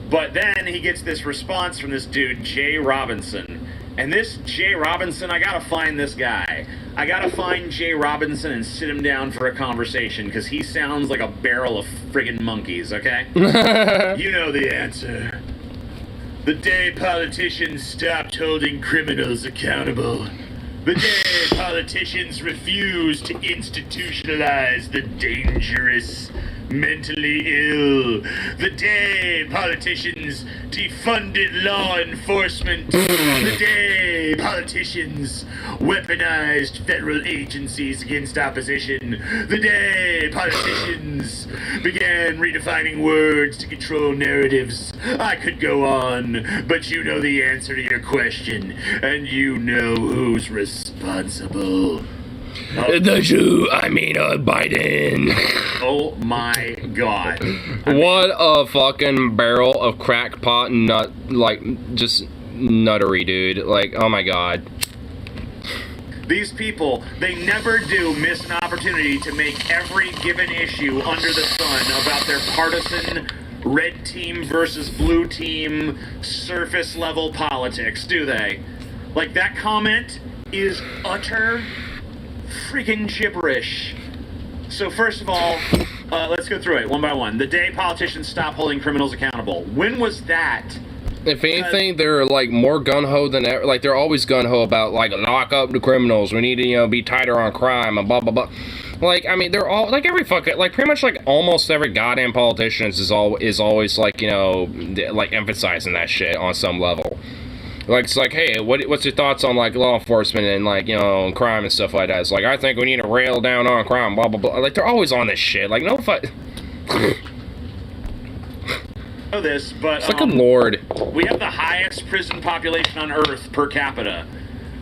But then he gets this response from this dude, Jay Robinson. And this Jay Robinson, I gotta find this guy. I gotta find Jay Robinson and sit him down for a conversation, because he sounds like a barrel of friggin' monkeys, okay? You know the answer. The day politicians stopped holding criminals accountable. The day politicians refused to institutionalize the dangerous, mentally ill. The day politicians defunded law enforcement. The day politicians weaponized federal agencies against opposition. The day politicians began redefining words to control narratives. I could go on, but you know the answer to your question, and you know who's responsible. The Jew, Biden. Oh my god. What a fucking barrel of crackpot nut, like, just nuttery, dude. Like, oh my god. These people, they never do miss an opportunity to make every given issue under the sun about their partisan red team versus blue team surface level politics, do they? Like, that comment is utter freaking gibberish. So first of all, let's go through it one by one. The day politicians stop holding criminals accountable. When was that? If anything, they're like more gun-ho than ever. Like, they're always gun-ho about, like, lock up the criminals. We need to, be tighter on crime and blah, blah, blah. Like, I mean, they're all, like, every fucking, like, pretty much, like, almost every goddamn politician is always, like, like, emphasizing that shit on some level. Like, it's like, hey, what's your thoughts on, like, law enforcement and, like, crime and stuff like that? It's like, I think we need to rail down on crime, blah, blah, blah. Like, they're always on this shit. Like, no fuck. Know this, but it's like a lord. We have the highest prison population on Earth per capita.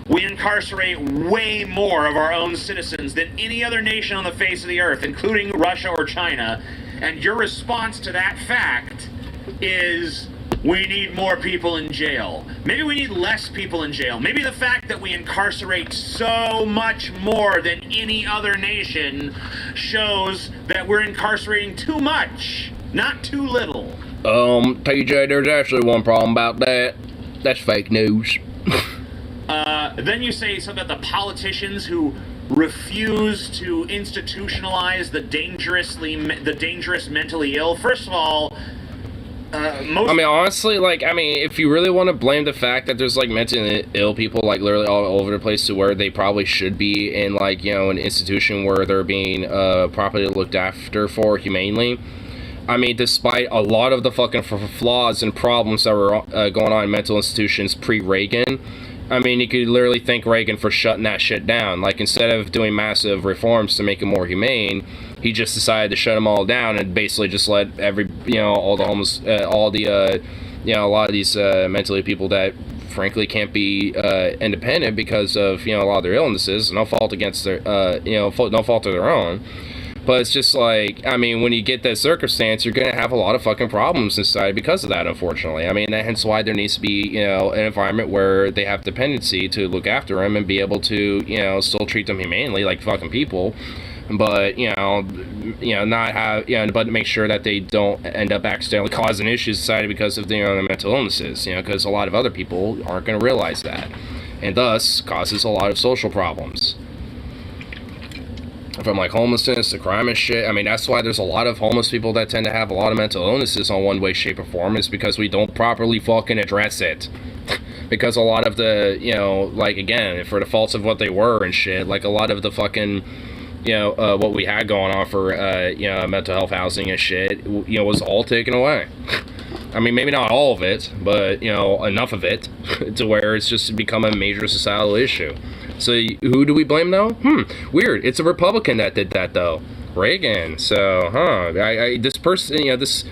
We incarcerate way more of our own citizens than any other nation on the face of the earth, including Russia or China. And your response to that fact is, we need more people in jail. Maybe we need less people in jail. Maybe the fact that we incarcerate so much more than any other nation shows that we're incarcerating too much, not too little. TJ, there's actually one problem about that. That's fake news. Then you say something about the politicians who refuse to institutionalize the dangerous mentally ill. First of all, honestly, like, if you really want to blame the fact that there's, like, mentally ill people, like, literally all over the place to where they probably should be in, like, an institution where they're being properly looked after for humanely. Despite a lot of the fucking flaws and problems that were going on in mental institutions pre-Reagan, you could literally thank Reagan for shutting that shit down. Like, instead of doing massive reforms to make it more humane, he just decided to shut them all down and basically just let all the homeless, a lot of these mentally people that frankly can't be independent because of, a lot of their illnesses, no fault against their, no fault of their own. But it's just like, when you get that circumstance, you're going to have a lot of fucking problems in society because of that, unfortunately. Hence why there needs to be, an environment where they have dependency to look after them and be able to, still treat them humanely like fucking people. But, not have, but make sure that they don't end up accidentally causing issues in society because of, their mental illnesses, because a lot of other people aren't going to realize that. And thus causes a lot of social problems. From, like, homelessness to crime and shit. That's why there's a lot of homeless people that tend to have a lot of mental illnesses on one way, shape, or form, is because we don't properly fucking address it. Because a lot of the, like, again, for the faults of what they were and shit, like, a lot of the fucking, what we had going on for, mental health housing and shit, was all taken away. Maybe not all of it, but, enough of it to where it's just become a major societal issue. So who do we blame, though? Weird. It's a Republican that did that, though. Reagan. So, this person, this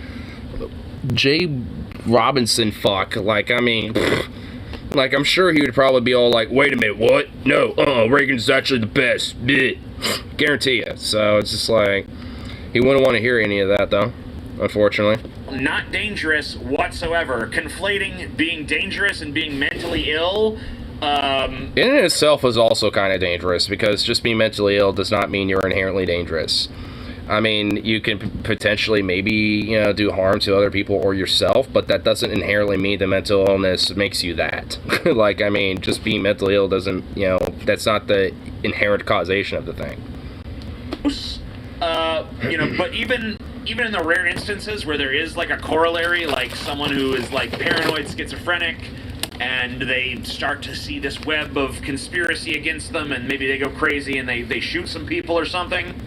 Jay Robinson fuck, like, like, I'm sure he would probably be all like, wait a minute, what? No, Reagan's actually the best. Bleh. Guarantee you. So it's just like, he wouldn't want to hear any of that, though, unfortunately. Not dangerous whatsoever. Conflating being dangerous and being mentally ill, in itself is also kind of dangerous, because just being mentally ill does not mean you're inherently dangerous. You can potentially maybe, do harm to other people or yourself, but that doesn't inherently mean the mental illness makes you that. Like, just being mentally ill doesn't, that's not the inherent causation of the thing. But even in the rare instances where there is like a corollary, like someone who is like paranoid schizophrenic, and they start to see this web of conspiracy against them, and maybe they go crazy and they shoot some people or something.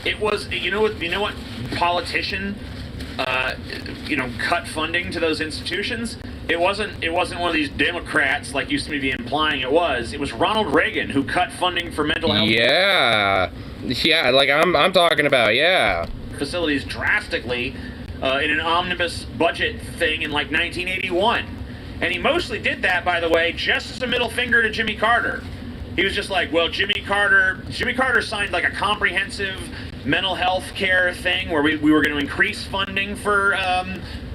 It was, you know what politician, cut funding to those institutions? It wasn't one of these Democrats like you seem to be implying it was. It was Ronald Reagan who cut funding for mental health. Yeah, like I'm talking about, yeah. Facilities drastically in an omnibus budget thing in like 1981. And he mostly did that, by the way, just as a middle finger to Jimmy Carter. He was just like, well, Jimmy Carter signed like a comprehensive mental health care thing where we were going to increase funding for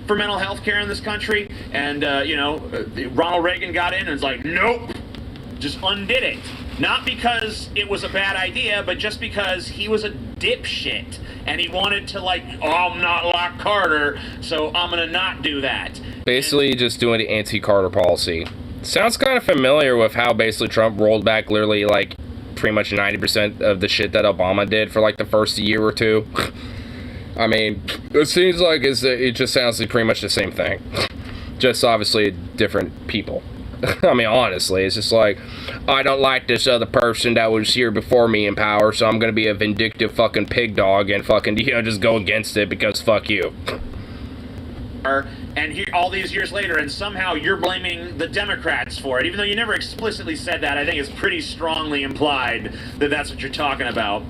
mental health care in this country. And, Ronald Reagan got in and was like, nope, just undid it. Not because it was a bad idea, but just because he was a dipshit. And he wanted to I'm not like Carter, so I'm going to not do that. Basically just doing the anti-Carter policy. Sounds kind of familiar with how basically Trump rolled back literally like pretty much 90% of the shit that Obama did for like the first year or two. I mean, it seems like it just sounds like pretty much the same thing. Just obviously different people. I mean, honestly, it's just like, I don't like this other person that was here before me in power, so I'm gonna be a vindictive fucking pig dog and fucking, just go against it because fuck you. And here, all these years later, and somehow you're blaming the Democrats for it, even though you never explicitly said that. I think it's pretty strongly implied that that's what you're talking about.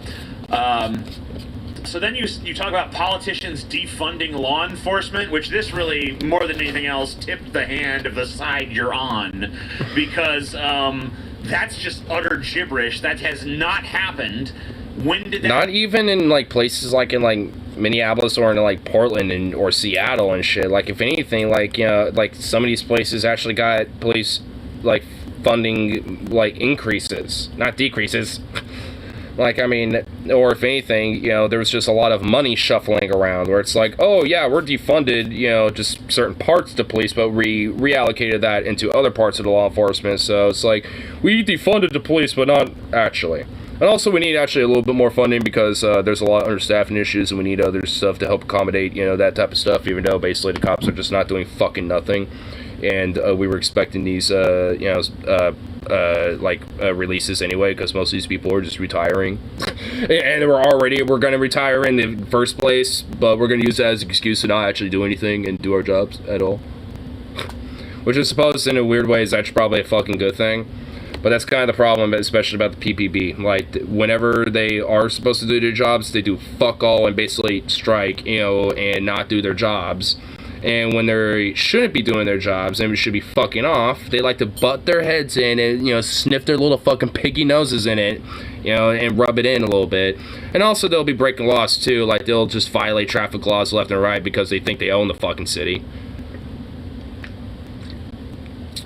So then you talk about politicians defunding law enforcement, which this really, more than anything else, tipped the hand of the side you're on, because that's just utter gibberish. That has not happened. When did that? Not even in like places like in like Minneapolis or in like Portland or Seattle and shit. Like if anything, like like some of these places actually got police like funding like increases, not decreases. Like, I mean, or if anything, there was just a lot of money shuffling around where it's like, oh, yeah, we're defunded, just certain parts of the police, but reallocated that into other parts of the law enforcement. So it's like, we defunded the police, but not actually. And also, we need actually a little bit more funding because there's a lot of understaffing issues and we need other stuff to help accommodate, that type of stuff, even though basically the cops are just not doing fucking nothing. And we were expecting these, releases anyway, because most of these people are just retiring. And we're going to retire in the first place, but we're going to use that as an excuse to not actually do anything and do our jobs at all. Which I suppose, in a weird way, is actually probably a fucking good thing. But that's kind of the problem, especially about the PPB. Like, whenever they are supposed to do their jobs, they do fuck all and basically strike, and not do their jobs. And when they shouldn't be doing their jobs and should be fucking off, they like to butt their heads in and, sniff their little fucking piggy noses in it, and rub it in a little bit. And also they'll be breaking laws too, like they'll just violate traffic laws left and right because they think they own the fucking city.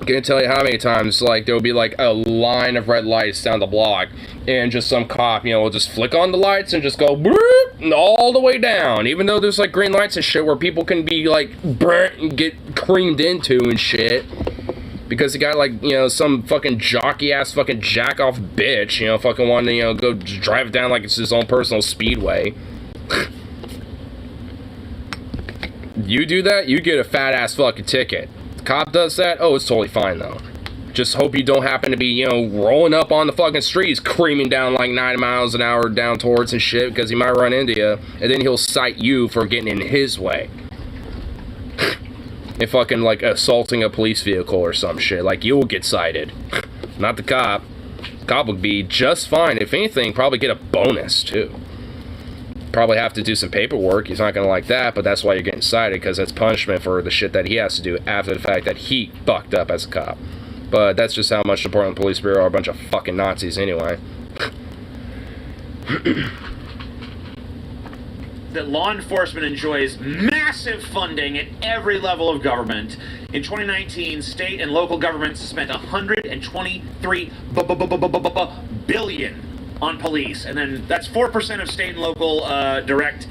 I can't tell you how many times, like, there'll be, like, a line of red lights down the block, and just some cop, will just flick on the lights and just go, bloop, all the way down, even though there's, like, green lights and shit where people can be, like, burnt and get creamed into and shit, because he got, like, some fucking jockey-ass fucking jack-off bitch, fucking wanting to, go drive it down like it's his own personal speedway. You do that, you get a fat-ass fucking ticket. Cop does that, oh, it's totally fine though. Just hope you don't happen to be, rolling up on the fucking streets, creaming down like 90 miles an hour down towards and shit, because he might run into you, and then he'll cite you for getting in his way. And fucking, like, assaulting a police vehicle or some shit. Like, you'll get cited. Not the cop. Cop would be just fine. If anything, probably get a bonus, too. Probably have to do some paperwork. He's not gonna like that, but that's why you're getting cited, because that's punishment for the shit that he has to do after the fact that he fucked up as a cop. But that's just how much the Portland Police Bureau are a bunch of fucking Nazis anyway. That law enforcement enjoys massive funding at every level of government. In 2019, state and local governments spent $123 billion on police, and then that's 4% of state and local direct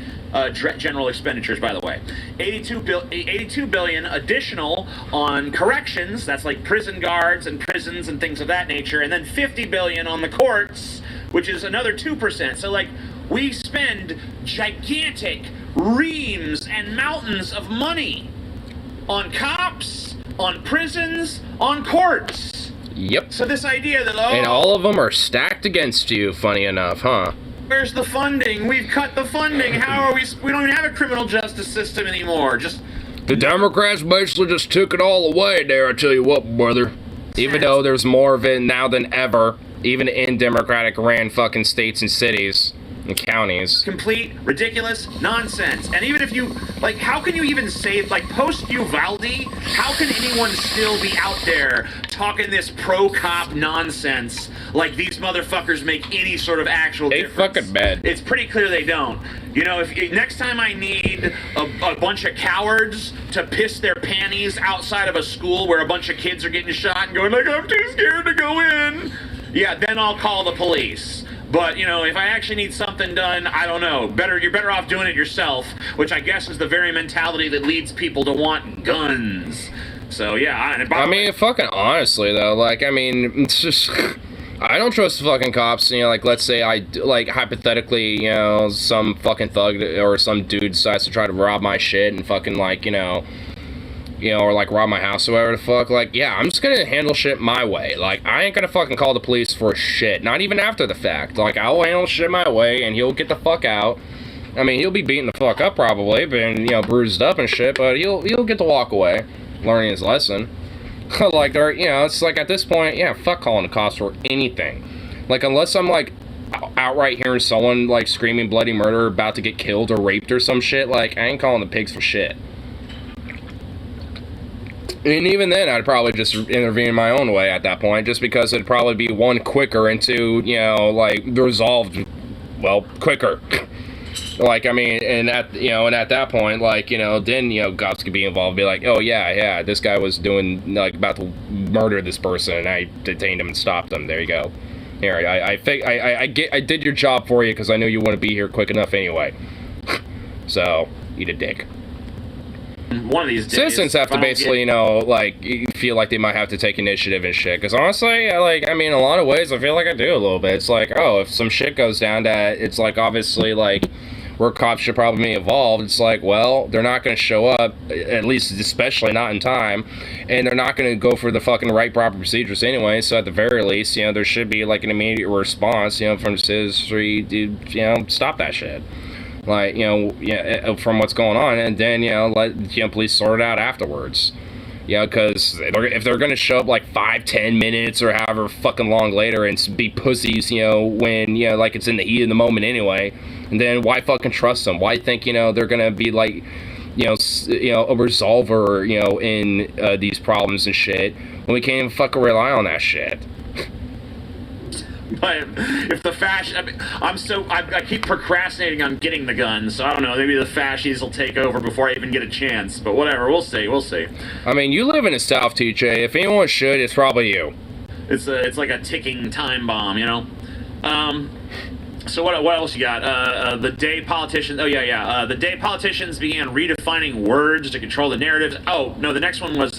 general expenditures, by the way. 82 billion additional on corrections, that's like prison guards and prisons and things of that nature, and then 50 billion on the courts, which is another 2%. So like, we spend gigantic reams and mountains of money on cops, on prisons, on courts. Yep. So this idea that, and all of them are stacked against you, funny enough, huh? Where's the funding? We've cut the funding. How are we don't even have a criminal justice system anymore. Just the Democrats basically just took it all away there, I tell you what, brother. Even though there's more of it now than ever, even in Democratic ran fucking states and cities and counties. Complete, ridiculous nonsense. And even if you, like, how can you even say, like, post-Uvalde, how can anyone still be out there talking this pro-cop nonsense like these motherfuckers make any sort of actual difference? They fucking bad. It's pretty clear they don't. You know, if next time I need a bunch of cowards to piss their panties outside of a school where a bunch of kids are getting shot and going like, I'm too scared to go in, yeah, then I'll call the police. But, you know, if I actually need something done, I don't know. You're better off doing it yourself, which I guess is the very mentality that leads people to want guns. So, yeah. I mean, fucking honestly, though, like, I mean, it's just... I don't trust the fucking cops, you know, like, let's say like, hypothetically, you know, some fucking thug or some dude decides to try to rob my shit and fucking, like, you know, or, like, rob my house or whatever the fuck, like, yeah, I'm just gonna handle shit my way. Like, I ain't gonna fucking call the police for shit, not even after the fact. Like, I'll handle shit my way, and he'll get the fuck out. I mean, he'll be beaten the fuck up, probably, and, you know, bruised up and shit, but he'll get to walk away, learning his lesson. Like, they're, you know, it's like, at this point, yeah, fuck calling the cops for anything. Like, unless I'm, like, outright hearing someone, like, screaming bloody murder, about to get killed or raped or some shit, like, I ain't calling the pigs for shit. And even then, I'd probably just intervene my own way at that point, just because it'd probably be one quicker and two, you know, like, resolved, well, quicker. Like, I mean, and at that point, like, you know, then, you know, cops could be involved, be like, oh, yeah, this guy was doing, like, about to murder this person, and I detained him and stopped him. There you go. Here, I did your job for you, because I knew you wouldn't be here quick enough anyway. So, eat a dick. One of these days, citizens have to basically, you know, like, feel like they might have to take initiative and shit. Because honestly, like, I mean, in a lot of ways, I feel like I do a little bit. It's like, oh, if some shit goes down that, it's like, obviously, like, where cops should probably be involved, it's like, well, they're not going to show up, at least especially not in time, and they're not going to go for the fucking right proper procedures anyway, so at the very least, you know, there should be, like, an immediate response, you know, from citizenry to, you know, stop that shit. Like, you know, yeah, from what's going on, and then, you know, let, you know, police sort it out afterwards. You know, because if they're going to show up, like, 5-10 minutes or however fucking long later and be pussies, you know, when, you know, like, it's in the heat of the moment anyway, and then why fucking trust them? Why think, you know, they're going to be, like, you know, a resolver, you know, in these problems and shit, when we can't even fucking rely on that shit? But if the I keep procrastinating on getting the gun, so I don't know, maybe the fascists will take over before I even get a chance, but whatever, we'll see. I mean, you live in the South, TJ. If anyone should, it's probably you. It's like a ticking time bomb, you know? So what else you got? The day politicians, the day politicians began redefining words to control the narratives. Oh, no, the next one was,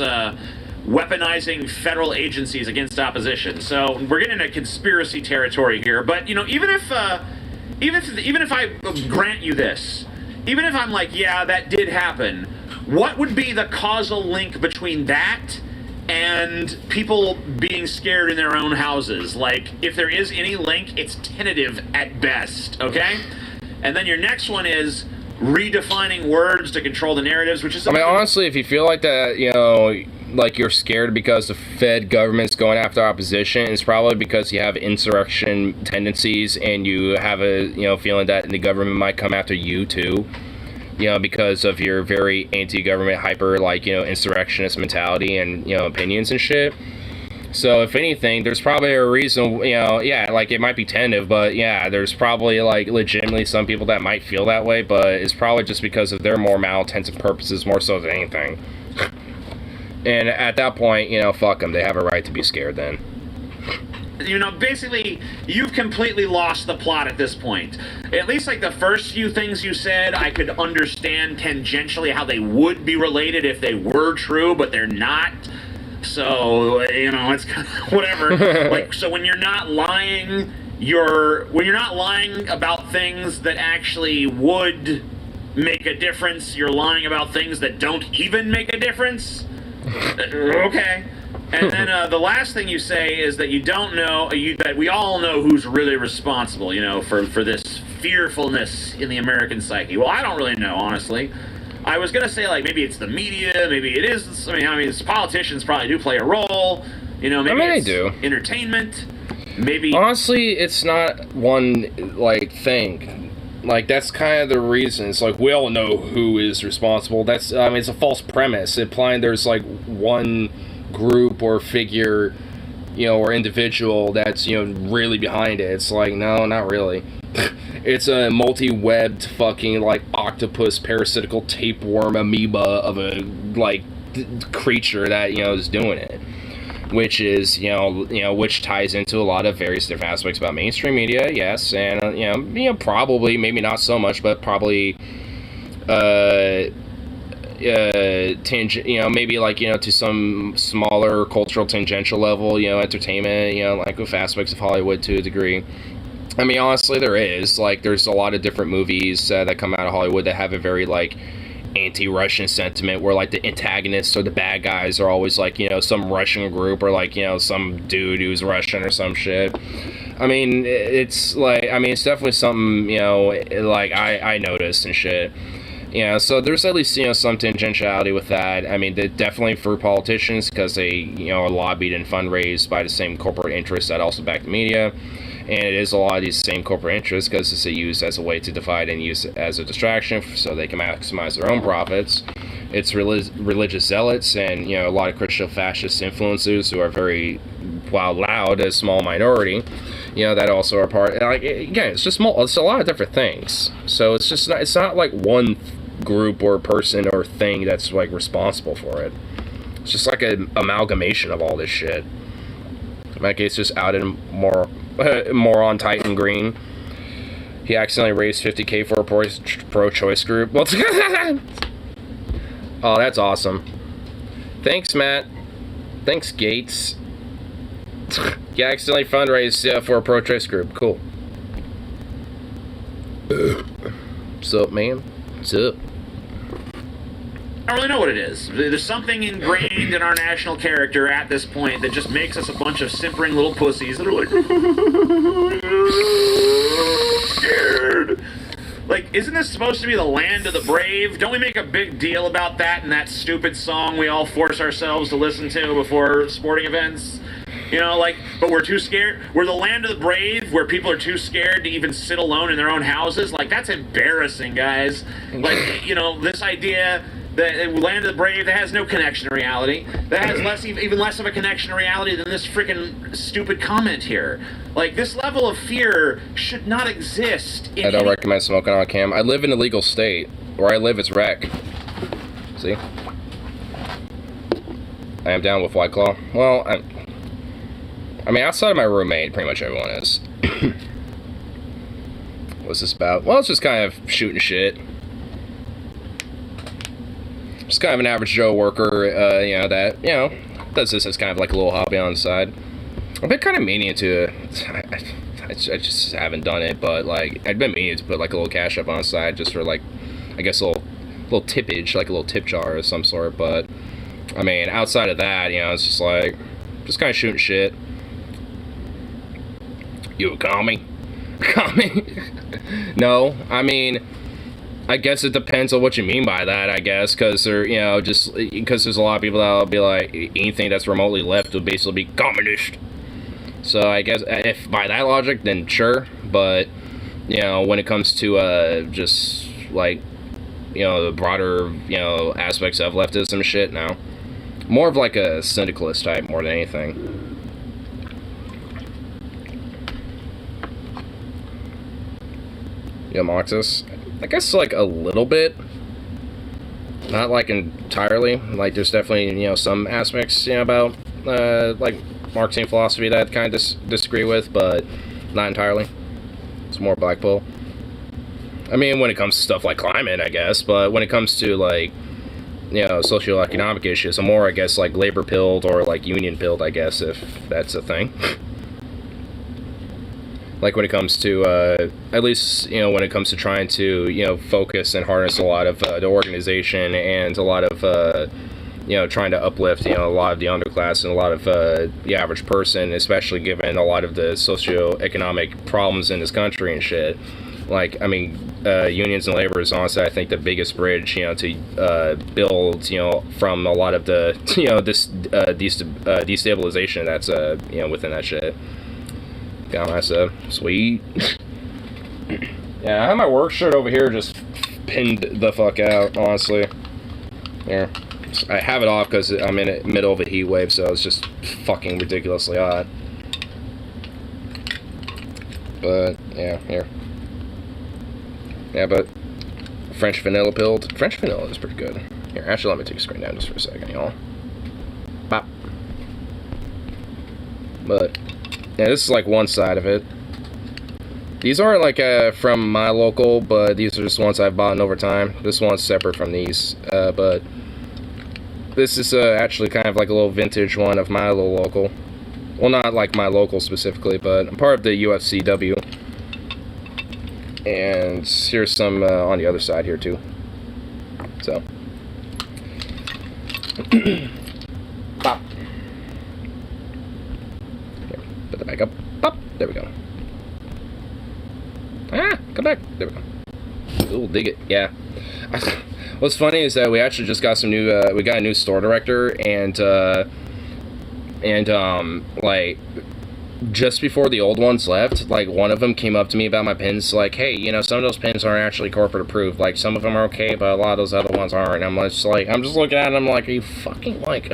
weaponizing federal agencies against opposition. So we're getting into conspiracy territory here. But you know, even if I grant you this, even if I'm like, yeah, that did happen, what would be the causal link between that and people being scared in their own houses? Like, if there is any link, it's tentative at best. Okay, and then your next one is redefining words to control the narratives, which is. I mean, honestly, if you feel like that, you know, like you're scared because the Fed government's going after opposition, it's probably because you have insurrection tendencies and you have a, you know, feeling that the government might come after you too, you know, because of your very anti-government hyper, like, you know, insurrectionist mentality and, you know, opinions and shit. So if anything, there's probably a reason, you know, yeah, like it might be tentative, but yeah, there's probably like legitimately some people that might feel that way, but it's probably just because of their more malintensive purposes more so than anything. And at that point, you know, fuck them. They have a right to be scared then. basically, you've completely lost the plot at this point. At least, like, the first few things you said, I could understand tangentially how they would be related if they were true, but they're not. So, it's kind of whatever. Like, so when you're not lying, when you're not lying about things that actually would make a difference, you're lying about things that don't even make a difference. Okay. And then the last thing you say is that you don't know, that we all know who's really responsible, for this fearfulness in the American psyche. Well, I don't really know, honestly. I was going to say, like, maybe it's the media, maybe it is, politicians probably do play a role, maybe they it's do. Entertainment, maybe... Honestly, it's not one, like, thing. Like, that's kind of the reason. It's like, we all know who is responsible. It's a false premise, implying there's, like, one group or figure, or individual that's, really behind it. It's like, no, not really. It's a multi-webbed fucking, like, octopus, parasitical tapeworm amoeba of a, like, creature that, is doing it. Which is, which ties into a lot of various different aspects about mainstream media, yes, and, probably, maybe not so much, but probably, maybe, like, to some smaller cultural tangential level, entertainment, like, with aspects of Hollywood to a degree. I mean, honestly, there is, like, there's a lot of different movies that come out of Hollywood that have a very, like, anti-Russian sentiment where, like, the antagonists or the bad guys are always, like, some Russian group or, like, some dude who's Russian or some shit. I mean, it's, like, it's definitely something, like, I noticed and shit. So there's at least, some tangentiality with that. I mean, definitely for politicians, because they, are lobbied and fundraised by the same corporate interests that also back the media. And it is a lot of these same corporate interests because it's used as a way to divide and use it as a distraction so they can maximize their own profits. It's religious zealots and, a lot of Christian fascist influencers who are very, while loud, a small minority, that also are part. Like, again, it's just it's a lot of different things. So it's not like one group or person or thing that's, like, responsible for it. It's just like an amalgamation of all this shit. In my case, just outed moron Titan Green. He accidentally raised $50K for a pro-choice group. Well, oh, that's awesome. Thanks, Matt. Thanks, Gates. You accidentally fundraised for a pro-choice group. Cool. What's up, man? What's up? I don't really know what it is. There's something ingrained in our national character at this point that just makes us a bunch of simpering little pussies that are like, scared. Like, isn't this supposed to be the land of the brave? Don't we make a big deal about that in that stupid song we all force ourselves to listen to before sporting events? But we're too scared. We're the land of the brave, where people are too scared to even sit alone in their own houses. Like, that's embarrassing, guys. Like, this idea... The land of the brave, that has no connection to reality. That has even less of a connection to reality than this freaking stupid comment here. Like, this level of fear should not exist. I don't recommend smoking on cam. I live in a legal state. Where I live, it's rec. See? I am down with White Claw. Well, I mean, outside of my roommate, pretty much everyone is. What's this about? Well, it's just kind of shooting shit. Just kind of an average Joe worker, that, does this as kind of like a little hobby on the side. I've been kind of meaning to, I just haven't done it, but, like, I've been meaning to put, like, a little cash up on the side just for, like, I guess a little tippage, like a little tip jar of some sort, but, I mean, outside of that, it's just, like, just kind of shooting shit. You would call me? Call me? No, I mean... I guess it depends on what you mean by that, I guess, because because there's a lot of people that'll be like, anything that's remotely left would basically be communist. So I guess, if by that logic, then sure, but, when it comes to, just, like, the broader, aspects of leftism and shit, no. More of, like, a syndicalist type more than anything. Marxist? I guess, like, a little bit. Not, like, entirely. Like, there's definitely, some aspects, about, like, marketing philosophy that I kind of disagree with, but not entirely. It's more black pill. I mean, when it comes to stuff like climate, I guess, but when it comes to, like, you know, socioeconomic issues, I'm more, I guess, like, labor pilled or, like, union pilled, I guess, if that's a thing. Like, when it comes to, at least, you know, when it comes to trying to, you know, focus and harness a lot of the organization and a lot of, you know, trying to uplift, you know, a lot of the underclass and a lot of the average person, especially given a lot of the socioeconomic problems in this country and shit. Like, I mean, unions and labor is honestly, I think, the biggest bridge, you know, to build, you know, from a lot of the, you know, this destabilization that's, you know, within that shit. Got my stuff. Sweet. Yeah, I have my work shirt over here just pinned the fuck out, honestly. Yeah. I have it off because I'm in the middle of a heat wave, so it's just fucking ridiculously hot. But, yeah, here. Yeah, but French vanilla pilled. French vanilla is pretty good. Here, actually, let me take a screen down just for a second, y'all. Pop. But, yeah, this is like one side of it. These aren't like from my local, but these are just ones I've bought over time. This one's separate from these, but this is actually kind of like a little vintage one of my little local. Well, not like my local specifically, but I'm part of the UFCW. And here's some on the other side here too. So, pop. Here, put the back up. Pop. There we go. Ah, come back. There we go. Ooh, dig it. Yeah. What's funny is that we actually just got some new. We got a new store director, and like, just before the old ones left, like, one of them came up to me about my pins, like, hey, you know, some of those pins aren't actually corporate approved. Like, some of them are okay, but a lot of those other ones aren't. And I'm just looking at it, I'm like, are you fucking, like,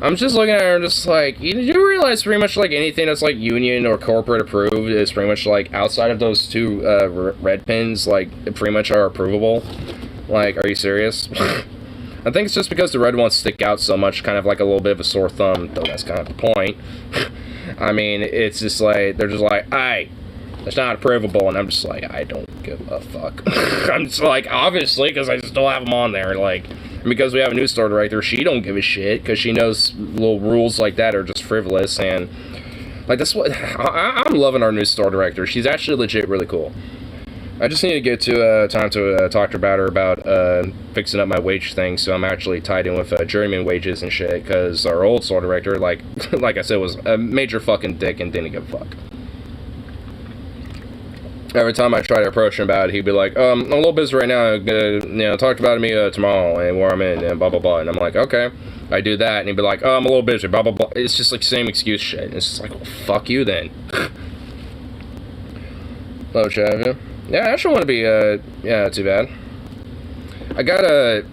I'm just looking at her, I'm just like, you realize pretty much, like, anything that's, like, union or corporate approved is pretty much, like, outside of those two red pins, like, pretty much are approvable. Like, are you serious? I think it's just because the red ones stick out so much, kind of like a little bit of a sore thumb, though that's kind of the point. I mean, it's just like, they're just like, aye, it's not approvable, and I'm just like, I don't give a fuck. I'm just like, obviously, because I still have them on there, like, because we have a new store director, she don't give a shit, because she knows little rules like that are just frivolous, and, like, that's what, I'm loving our new store director. She's actually legit really cool. I just need to get to time to talk to her about fixing up my wage thing, so I'm actually tied in with journeyman wages and shit, because our old store director, like I said, was a major fucking dick and didn't give a fuck. Every time I try to approach him about it, he'd be like, I'm a little busy right now, talk about me tomorrow and where I'm in and blah blah blah, and I'm like, okay. I do that, and he'd be like, I'm a little busy, blah blah blah. It's just like same excuse shit. It's just like, well, fuck you then. Hello, Trav. Yeah, I actually want to be, yeah, not too bad.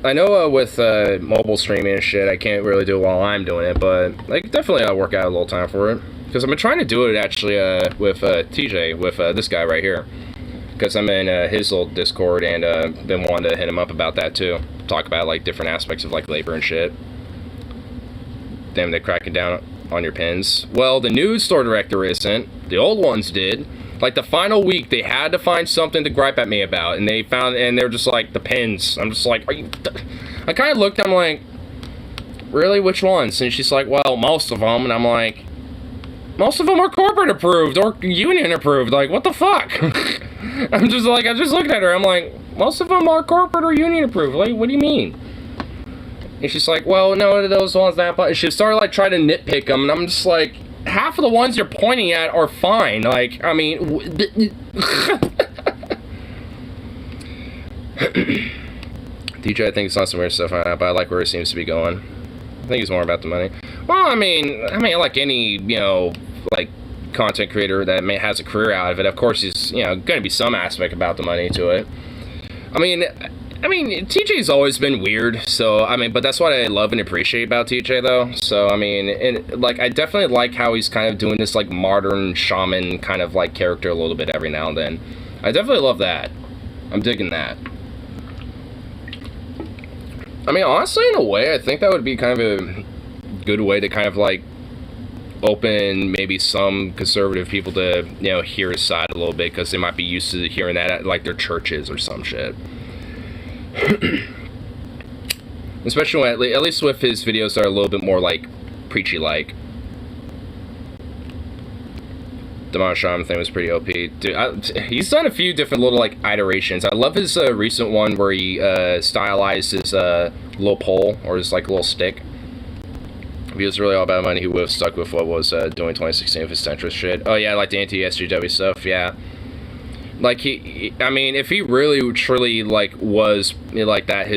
I know with mobile streaming and shit, I can't really do it while I'm doing it, but like, definitely I'll work out a little time for it. Because I've been trying to do it actually with TJ, with this guy right here. Because I'm in his little Discord and been wanting to hit him up about that too. Talk about like different aspects of like labor and shit. Damn, they're cracking down on your pins. Well, the new store director isn't. The old ones did. Like, the final week, they had to find something to gripe at me about, and they're just like, the pins. I'm just like, are you... I kind of looked, I'm like, really, which ones? And she's like, well, most of them, and I'm like, most of them are corporate approved, or union approved, like, what the fuck? I'm just like, I just looked at her, I'm like, most of them are corporate or union approved, like, what do you mean? And she's like, well, no, those ones that, she started, like, trying to nitpick them, and I'm just like, half of the ones you're pointing at are fine. Like, I mean... DJ, I think it's not some weird stuff right now, but I like where it seems to be going. I think it's more about the money. Well, I mean, like any, you know, like, content creator that has a career out of it, of course he's, you know, going to be some aspect about the money to it. I mean, TJ's always been weird, so, I mean, but that's what I love and appreciate about TJ, though. So, I mean, and, like, I definitely like how he's kind of doing this, like, modern shaman kind of, like, character a little bit every now and then. I definitely love that. I'm digging that. I mean, honestly, in a way, I think that would be kind of a good way to kind of, like, open maybe some conservative people to, you know, hear his side a little bit, because they might be used to hearing that at, like, their churches or some shit. Especially when, at least with his videos that are a little bit more, like, preachy-like. Demon Shaman thing was pretty OP. Dude, he's done a few different little, like, iterations. I love his recent one where he stylized his little pole, or his, like, little stick. If he was really all about money, he would have stuck with what was doing 2016 with his centrist shit. Oh, yeah, like the anti-SJW stuff, yeah. Like, I mean, if he really, truly, like, was, like, that,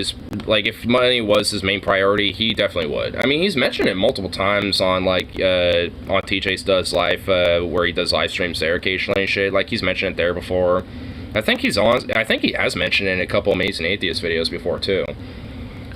like, if money was his main priority, he definitely would. I mean, he's mentioned it multiple times on, like, on TJ's Does Life, where he does live streams there occasionally and shit. Like, he's mentioned it there before. I think he has mentioned it in a couple Amazing Atheist videos before, too.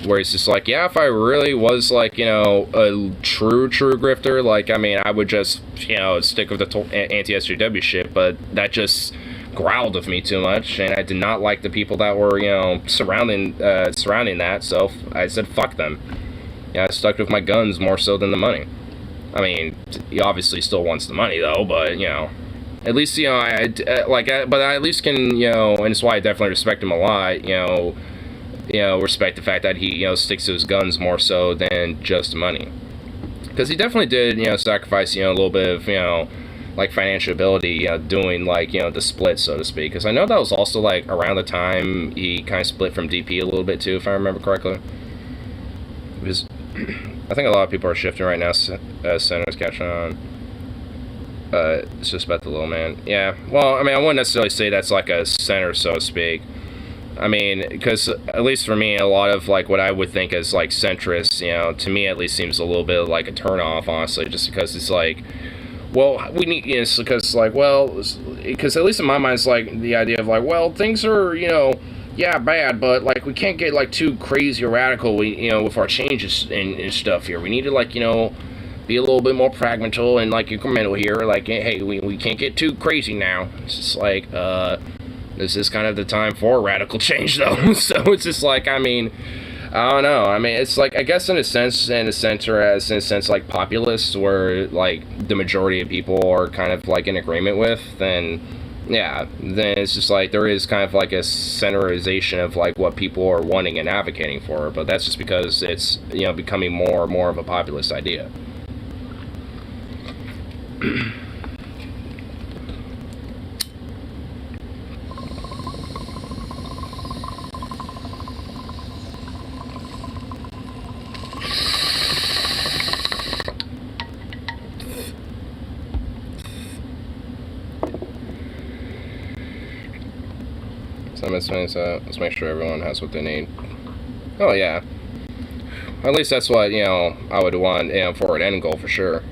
Where he's just like, yeah, if I really was, like, you know, a true grifter, like, I mean, I would just, you know, stick with the anti-SJW shit, but that just growled with me too much, and I did not like the people that were, you know, surrounding that, so I said fuck them. Yeah, I stuck with my guns more so than the money. I mean, he obviously still wants the money though, but, you know, at least, you know, but I at least can, you know, and it's why I definitely respect him a lot, you know, respect the fact that he, you know, sticks to his guns more so than just money. Because he definitely did, you know, sacrifice, you know, a little bit of, you know, like, financial ability, doing, like, you know, the split, so to speak. Because I know that was also, like, around the time he kind of split from DP a little bit, too, if I remember correctly. Because I think a lot of people are shifting right now, Center's catching on. It's just about the little man. Yeah, well, I mean, I wouldn't necessarily say that's, like, a center, so to speak. I mean, because, at least for me, a lot of, like, what I would think as, like, centrist, you know, to me at least seems a little bit like a turnoff, honestly, just because it's like, well, we need, you know, because, like, well, because at least in my mind, it's like the idea of, like, well, things are, you know, yeah, bad, but, like, we can't get, like, too crazy or radical, you know, with our changes and stuff here. We need to, like, you know, be a little bit more pragmatical and, like, incremental here. Like, hey, we can't get too crazy now. It's just like, this is kind of the time for radical change, though. So it's just like, I mean, I don't know. I mean, it's like, I guess in a sense, in a sense, like, populists, where, like, the majority of people are kind of, like, in agreement with, then, yeah, then it's just like, there is kind of, like, a centerization of, like, what people are wanting and advocating for, but that's just because it's, you know, becoming more and more of a populist idea. So let's make sure everyone has what they need. Oh yeah, at least that's what, you know, I would want, you know, for an end goal for sure.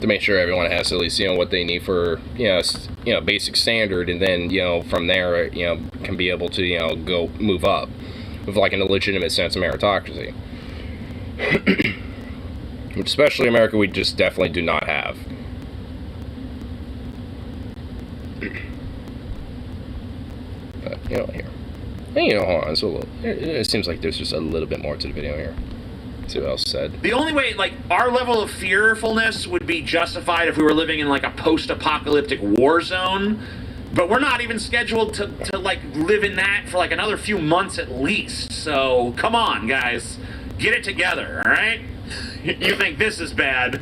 To make sure everyone has at least, you know, what they need for, you know, basic standard, and then, you know, from there, you know, can be able to, you know, move up with, like, in a legitimate sense of meritocracy. Which, especially in America, we just definitely do not have. But, you know, here. And, you know, hold on, so it seems like there's just a little bit more to the video here. Let's see what else said. The only way, like, our level of fearfulness would be justified if we were living in, like, a post-apocalyptic war zone. But we're not even scheduled to like, live in that for, like, another few months at least. So, come on, guys. Get it together, all right? You think this is bad.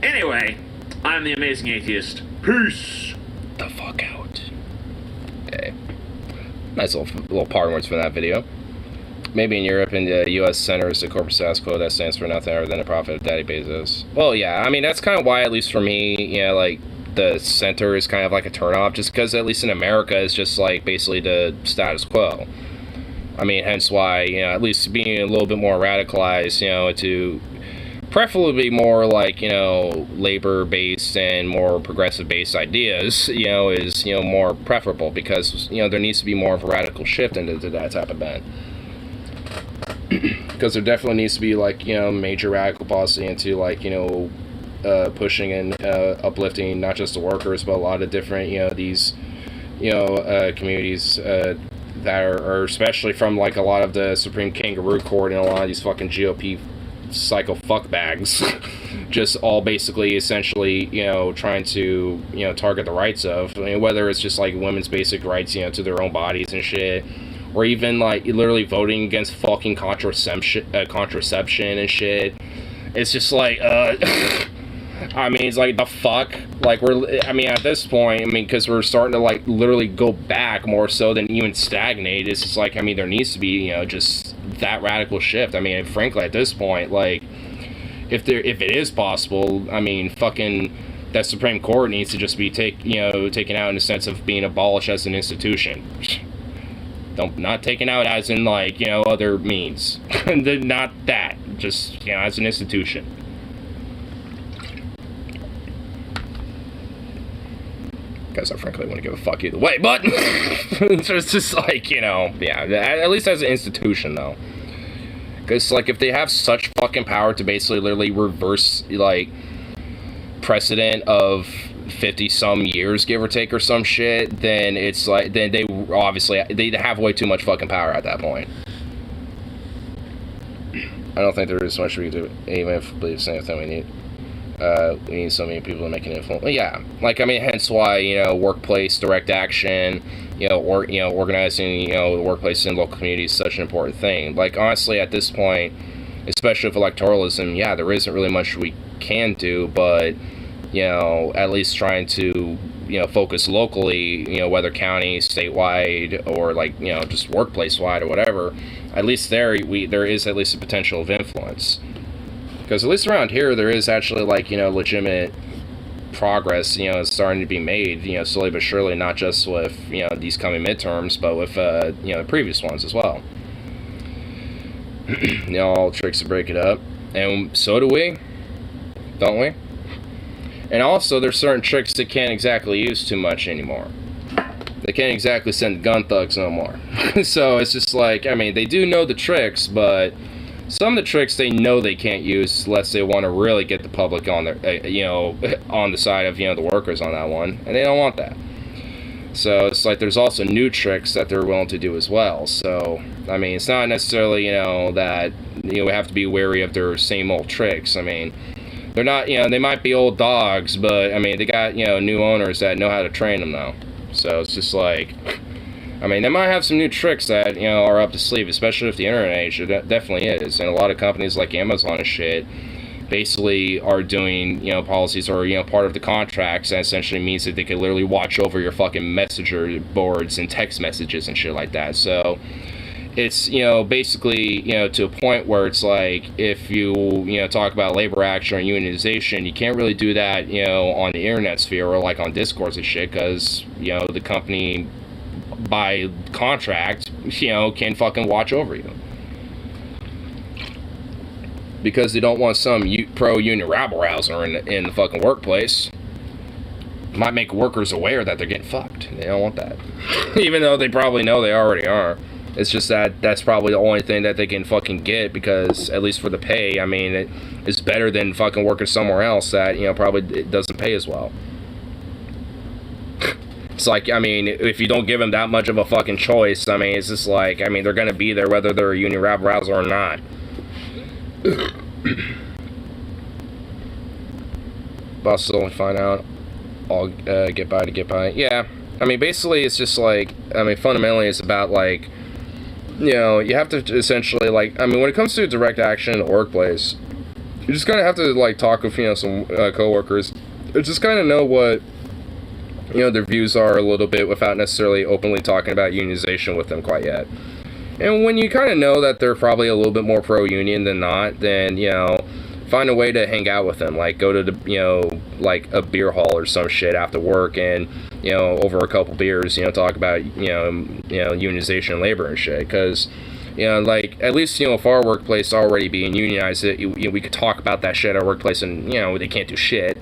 Anyway, I'm the Amazing Atheist. Peace. The fuck out. Okay. Nice little parting words from that video. Maybe in Europe and the U.S. centers the corporate status quo that stands for nothing other than the profit of Daddy Bezos. Well, yeah, I mean, that's kind of why, at least for me, you know, like, the center is kind of like a turnoff, just because, at least in America, it's just, like, basically the status quo. I mean, hence why, you know, at least being a little bit more radicalized, you know, to preferably more, like, you know, labor-based and more progressive-based ideas, you know, is, you know, more preferable, because, you know, there needs to be more of a radical shift into that type of bent. Because there definitely needs to be, like, you know, major radical policy into, like, you know, pushing and uplifting not just the workers, but a lot of different, you know, these, you know, communities that are especially from, like, a lot of the Supreme Kangaroo Court and a lot of these fucking GOP psycho fuckbags, just all basically, essentially, trying to, target the rights of, I mean, whether it's just like women's basic rights, to their own bodies and shit, or even like literally voting against fucking contraception and shit. It's just like, I mean, it's like, the fuck? Like, at this point, because we're starting to, like, literally go back more so than even stagnate. It's just like, there needs to be, just that radical shift. I mean, frankly, at this point, like, if it is possible, fucking that Supreme Court needs to just be taken out in the sense of being abolished as an institution. Not taken out as in, like, other means. Not that. Just, as an institution. Because I frankly wouldn't give a fuck either way, but it's just like, at least as an institution, though. Because, like, if they have such fucking power to basically literally reverse, like, precedent of 50-some years, give or take, or some shit, then it's like, then they have way too much fucking power at that point. I don't think there is much we can do, even if we believe the same thing we need. We need so many people to make an influence. Yeah, like, hence why, workplace direct action, organizing, the workplace in local communities is such an important thing. Like, honestly, at this point, especially with electoralism, yeah, there isn't really much we can do, but, at least trying to, focus locally, whether county, statewide, or, like, just workplace-wide or whatever, at least there is at least a potential of influence. Because at least around here, there is actually, like, legitimate progress, starting to be made, slowly but surely, not just with, these coming midterms, but with, the previous ones as well. All tricks to break it up. And so do we, don't we? And also, there's certain tricks that can't exactly use too much anymore. They can't exactly send gun thugs no more. So it's just like, they do know the tricks, but some of the tricks they know they can't use unless they want to really get the public on their, on the side of, the workers on that one, and they don't want that. So it's like there's also new tricks that they're willing to do as well. So, it's not necessarily, that, we have to be wary of their same old tricks. They're not, they might be old dogs, but, they got, new owners that know how to train them, though. So it's just like, they might have some new tricks that, are up the sleeve, especially with the internet age. It definitely is. And a lot of companies like Amazon and shit basically are doing, policies or, part of the contracts that essentially means that they can literally watch over your fucking messenger boards and text messages and shit like that. So it's, basically, to a point where it's like, if you, talk about labor action or unionization, you can't really do that, on the internet sphere or like on Discourse and shit, because, the company by contract, can fucking watch over you. Because they don't want some pro-union rabble-rouser in the fucking workplace. Might make workers aware that they're getting fucked. They don't want that. Even though they probably know they already are. It's just that that's probably the only thing that they can fucking get, because, at least for the pay, it's better than fucking working somewhere else that, probably it doesn't pay as well. It's like, if you don't give them that much of a fucking choice, it's just like, they're gonna be there whether they're a union rabble-rouser or not. Bosses only find out, all get by. Yeah, basically it's just like, fundamentally it's about, like, you have to essentially, like, when it comes to direct action in the workplace, you just kind of have to, like, talk with, some coworkers, just kind of know what, their views are a little bit without necessarily openly talking about unionization with them quite yet. And when you kind of know that they're probably a little bit more pro-union than not, then, find a way to hang out with them. Like, go to the, like a beer hall or some shit after work and, over a couple beers, talk about, unionization and labor and shit. Because, like, at least, if our workplace already being unionized, we could talk about that shit at our workplace and, they can't do shit.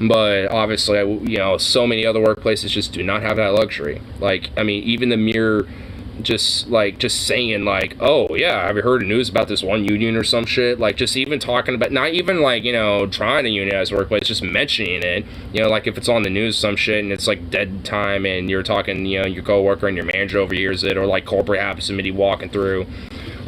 But obviously, so many other workplaces just do not have that luxury. Like, even the mere just saying, like, oh yeah, have you heard the news about this one union or some shit? Like, just even talking about, not even like, trying to unionize the workplace, just mentioning it, like if it's on the news, some shit, and it's like dead time, and you're talking, your coworker and your manager overhears it, or like corporate happens to be walking through,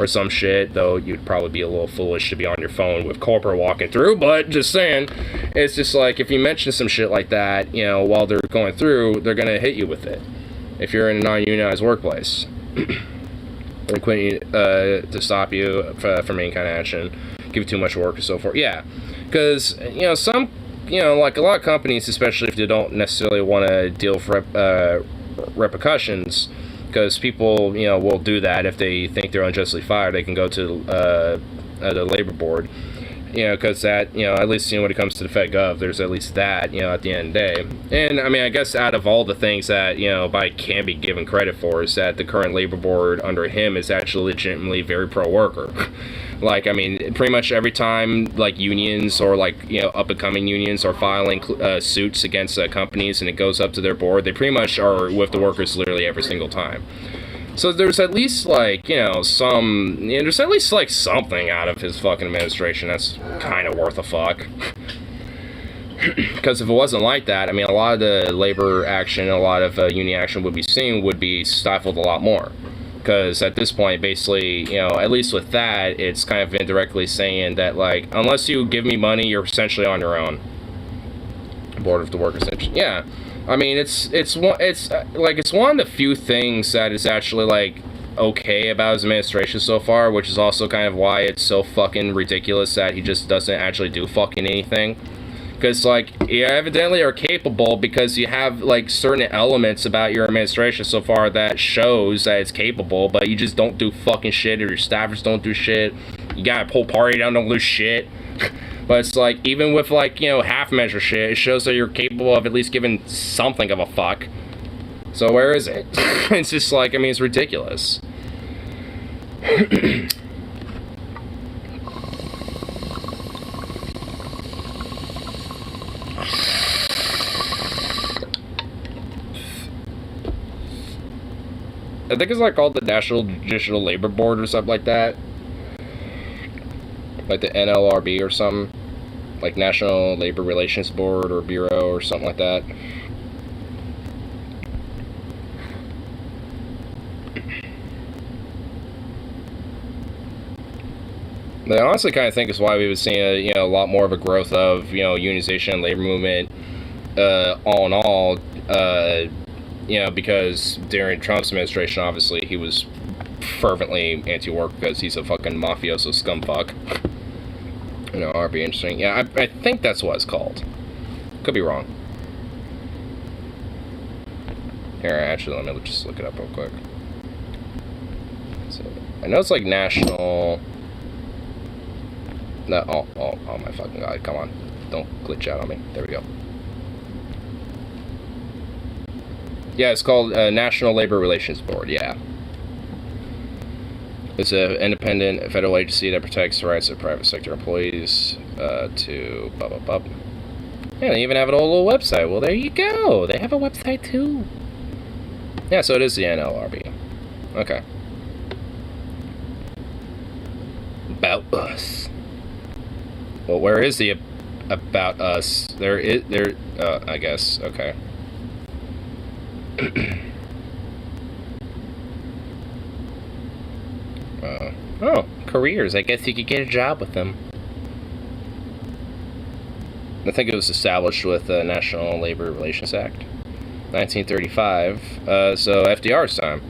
or some shit, though you'd probably be a little foolish to be on your phone with corporate walking through, but just saying, it's just like, if you mention some shit like that, you know, while they're going through, they're gonna hit you with it. If you're in a non-unionized workplace. They're quitting to stop you from any kind of action, give you too much work or so forth. Yeah, because, you know, some, you know, like a lot of companies, especially if they don't necessarily want to deal with repercussions, because people, you know, will do that if they think they're unjustly fired. They can go to the labor board, you know, because that, you know, at least, you know, when it comes to the Fed Gov, there's at least that, you know, at the end of the day. And I mean, I guess out of all the things that, you know, Biden can be given credit for, is that the current labor board under him is actually legitimately very pro-worker. Like, I mean, pretty much every time, like, unions or, like, you know, up-and-coming unions are filing suits against companies and it goes up to their board, they pretty much are with the workers literally every single time. So there's at least, like, you know, some, you know, there's at least, like, something out of his fucking administration that's kind of worth a fuck. Because if it wasn't like that, I mean, a lot of the labor action, a lot of union action would be stifled a lot more. Because at this point, basically, you know, at least with that, it's kind of indirectly saying that, like, unless you give me money, you're essentially on your own. Board of the workers. Yeah. I mean, it's one of the few things that is actually, like, okay about his administration so far, which is also kind of why it's so fucking ridiculous that he just doesn't actually do fucking anything. Because, like, you evidently are capable because you have, like, certain elements about your administration so far that shows that it's capable, but you just don't do fucking shit, or your staffers don't do shit. You got a whole party down, don't do shit. But it's like, even with, like, you know, half-measure shit, it shows that you're capable of at least giving something of a fuck. So where is it? It's just like, I mean, it's ridiculous. I think it's like called the National Judicial Labor Board or something like that. Like the NLRB or something. Like National Labor Relations Board or Bureau or something like that. But I honestly kind of think it's why we would see a lot more of a growth of, you know, unionization and labor movement, all in all, you know, because during Trump's administration, obviously, he was fervently anti-work because he's a fucking mafioso scumfuck. You know, that'd be interesting. Yeah, I think that's what it's called. Could be wrong. Here, actually, let me just look it up real quick. So, I know it's like national... No, oh my fucking god, come on. Don't glitch out on me. There we go. Yeah, it's called National Labor Relations Board, yeah. It's an independent federal agency that protects the rights of private sector employees to blah, blah, blah. Yeah, they even have an old little website. Well, there you go. They have a website, too. Yeah, so it is the NLRB. Okay. About us. Well, where is the about us? There, I guess. Okay. Oh, careers. I guess you could get a job with them. I think it was established with the National Labor Relations Act, 1935. So FDR's time,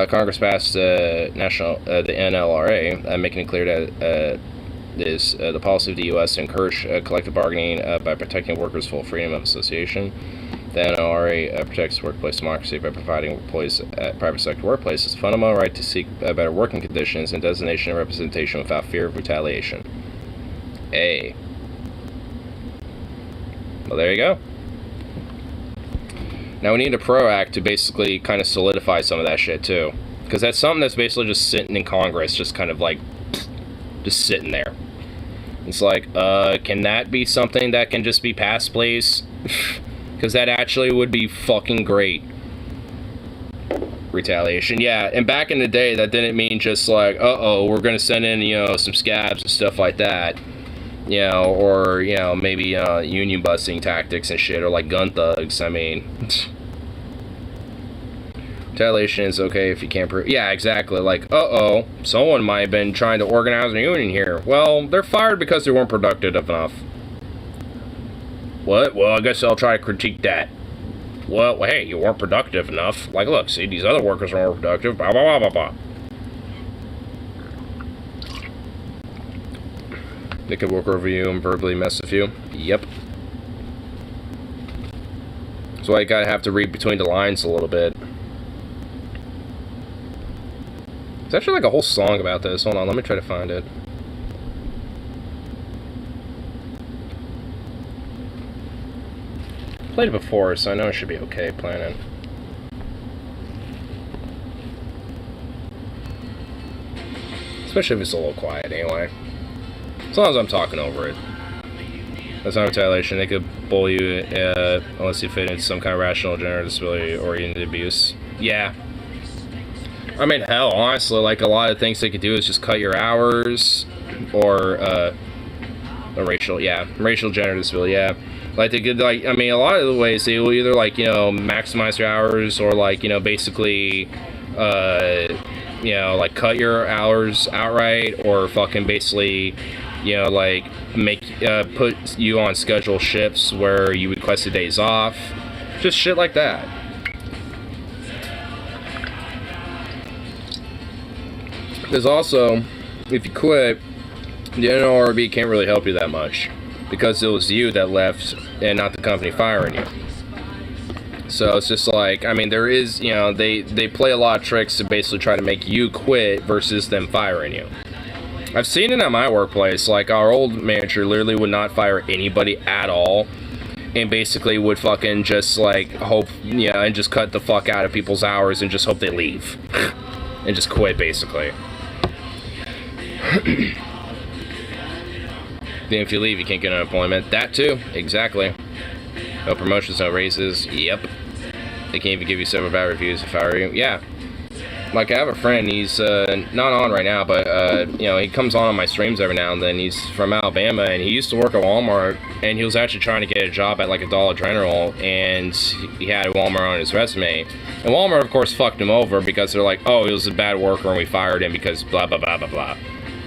Congress passed the NLRA, making it clear that is the policy of the U.S. to encourage collective bargaining by protecting workers' full freedom of association. The NLRA protects workplace democracy by providing employees at private sector workplaces a fundamental right to seek better working conditions and designation and representation without fear of retaliation. Well, there you go. Now we need a PRO Act to basically kind of solidify some of that shit too. Because that's something that's basically just sitting in Congress, just kind of like, just sitting there. It's like, can that be something that can just be passed, please? Because that actually would be fucking great. Retaliation, yeah. And back in the day, that didn't mean just like, uh-oh, we're going to send in, you know, some scabs and stuff like that. You know, or, you know, maybe union busting tactics and shit, or like gun thugs. I mean, Retaliation is okay if you can't prove. Yeah, exactly. Like, uh-oh, someone might have been trying to organize a union here. Well, they're fired because they weren't productive enough. What? Well, I guess I'll try to critique that. Well, hey, you weren't productive enough. Like, look, see, these other workers are more productive. Blah, blah, blah, blah, blah. They could work over you and verbally mess with you. Yep. So I gotta have to read between the lines a little bit. There's actually like a whole song about this. Hold on, let me try to find it. Played it before, so I know it should be okay playing it. Especially if it's a little quiet anyway. As long as I'm talking over it. That's not retaliation. They could bully you unless you fit into some kind of rational gender disability-oriented abuse. Yeah. I mean, hell, honestly, like, a lot of things they could do is just cut your hours, or, racial gender disability, yeah. Like, they could, like, I mean, a lot of the ways, they will either, like, you know, maximize your hours, or, like, you know, basically, you know, like, cut your hours outright, or fucking basically, you know, like, put you on scheduled shifts where you requested days off. Just shit like that. Because also, if you quit, the NLRB can't really help you that much. Because it was you that left and not the company firing you. So it's just like, I mean, there is, you know, they play a lot of tricks to basically try to make you quit versus them firing you. I've seen it at my workplace. Like, our old manager literally would not fire anybody at all. And basically would fucking just, like, hope, you know, and just cut the fuck out of people's hours and just hope they leave. And just quit, basically. Then if you leave, you can't get unemployment. That too, exactly. No promotions, no raises. Yep. They can't even give you several bad reviews if fire you. Yeah. Like, I have a friend, he's not on right now, but, you know, he comes on my streams every now and then. He's from Alabama, and he used to work at Walmart, and he was actually trying to get a job at, like, a Dollar General, and he had Walmart on his resume. And Walmart, of course, fucked him over because they're like, oh, he was a bad worker, and we fired him because blah, blah, blah, blah, blah.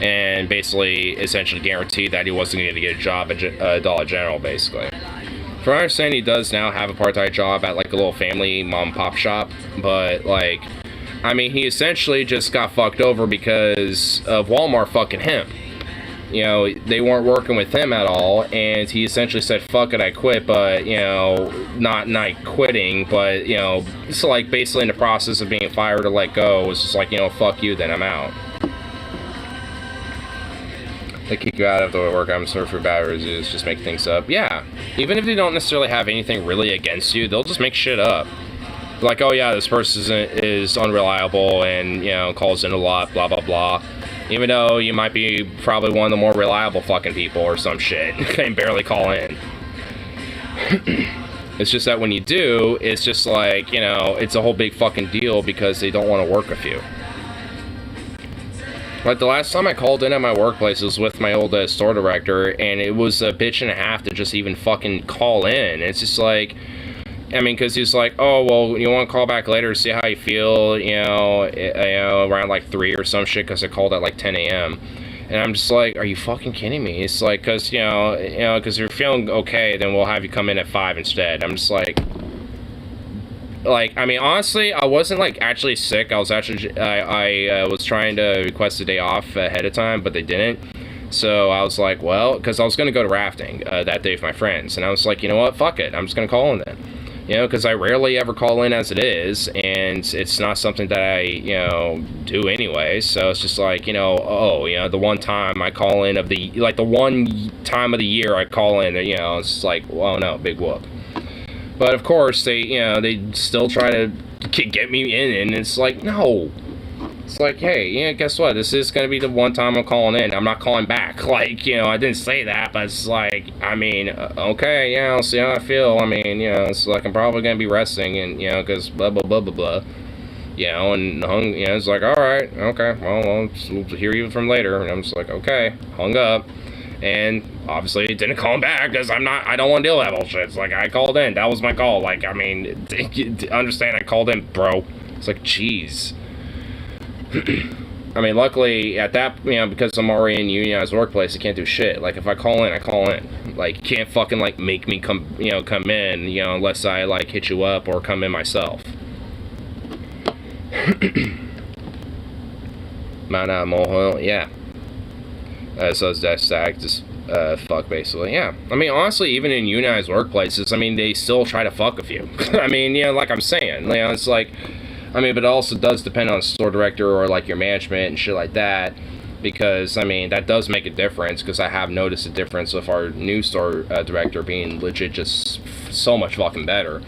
And basically, essentially guaranteed that he wasn't going to get a job at Dollar General, basically. From what I understand, he does now have a part-time job at, like, a little family mom-and-pop shop, but, like, I mean, he essentially just got fucked over because of Walmart fucking him. You know, they weren't working with him at all, and he essentially said, fuck it, I quit, but, you know, not quitting, but, you know, it's like basically in the process of being fired or let go, it's just like, you know, fuck you, then I'm out. They kick you out of the work, I'm sorry for bad reviews, just make things up. Yeah, even if they don't necessarily have anything really against you, they'll just make shit up. Like, oh yeah, this person is unreliable and, you know, calls in a lot, blah, blah, blah. Even though you might be probably one of the more reliable fucking people or some shit. Can barely call in. It's just that when you do, it's just like, you know, it's a whole big fucking deal because they don't want to work with you. Like, the last time I called in at my workplace was with my old store director, and it was a bitch and a half to just even fucking call in. It's just like, I mean, because he's like, oh, well, you want to call back later to see how you feel, you know, around like 3 or some shit, because I called at like 10 a.m. And I'm just like, are you fucking kidding me? It's like, because, you know, because you're feeling okay, then we'll have you come in at 5 instead. I'm just like, I mean, honestly, I wasn't, like, actually sick. I was actually, I was trying to request a day off ahead of time, but they didn't. So I was like, well, because I was going to go to rafting that day with my friends. And I was like, you know what, fuck it. I'm just going to call in then. You know, because I rarely ever call in as it is, and it's not something that I, you know, do anyway. So it's just like, you know, oh, you know, the one time I call in of the, like, the one time of the year I call in, you know, it's like, well, no, big whoop. But of course, they, you know, they still try to get me in, and it's like, no. It's like, hey, yeah, guess what? This is going to be the one time I'm calling in. I'm not calling back. Like, you know, I didn't say that, but it's like, I mean, okay, yeah, I'll see how I feel. I mean, you know, it's like I'm probably going to be resting, and, you know, because blah, blah, blah, blah, blah. You know, and you know, it's like, all right, okay, well, we'll hear you from later. And I'm just like, okay, hung up. And obviously didn't call him back because I don't want to deal with that bullshit. It's like, I called in. That was my call. Like, I mean, understand I called in, bro. It's like, jeez. I mean, luckily at that, because I'm already in a unionized workplace, I can't do shit. Like, if I call in, I call in. Like, you can't fucking, like, make me come in, unless I, like, hit you up or come in myself. Mount out molehill, yeah. So that's stacked, just, fuck, basically, yeah. I mean, honestly, even in unionized workplaces, I mean, they still try to fuck with you. I mean, like I'm saying, it's like... I mean, but it also does depend on store director or, like, your management and shit like that. Because, I mean, that does make a difference. Because I have noticed a difference with our new store director being legit just so much fucking better.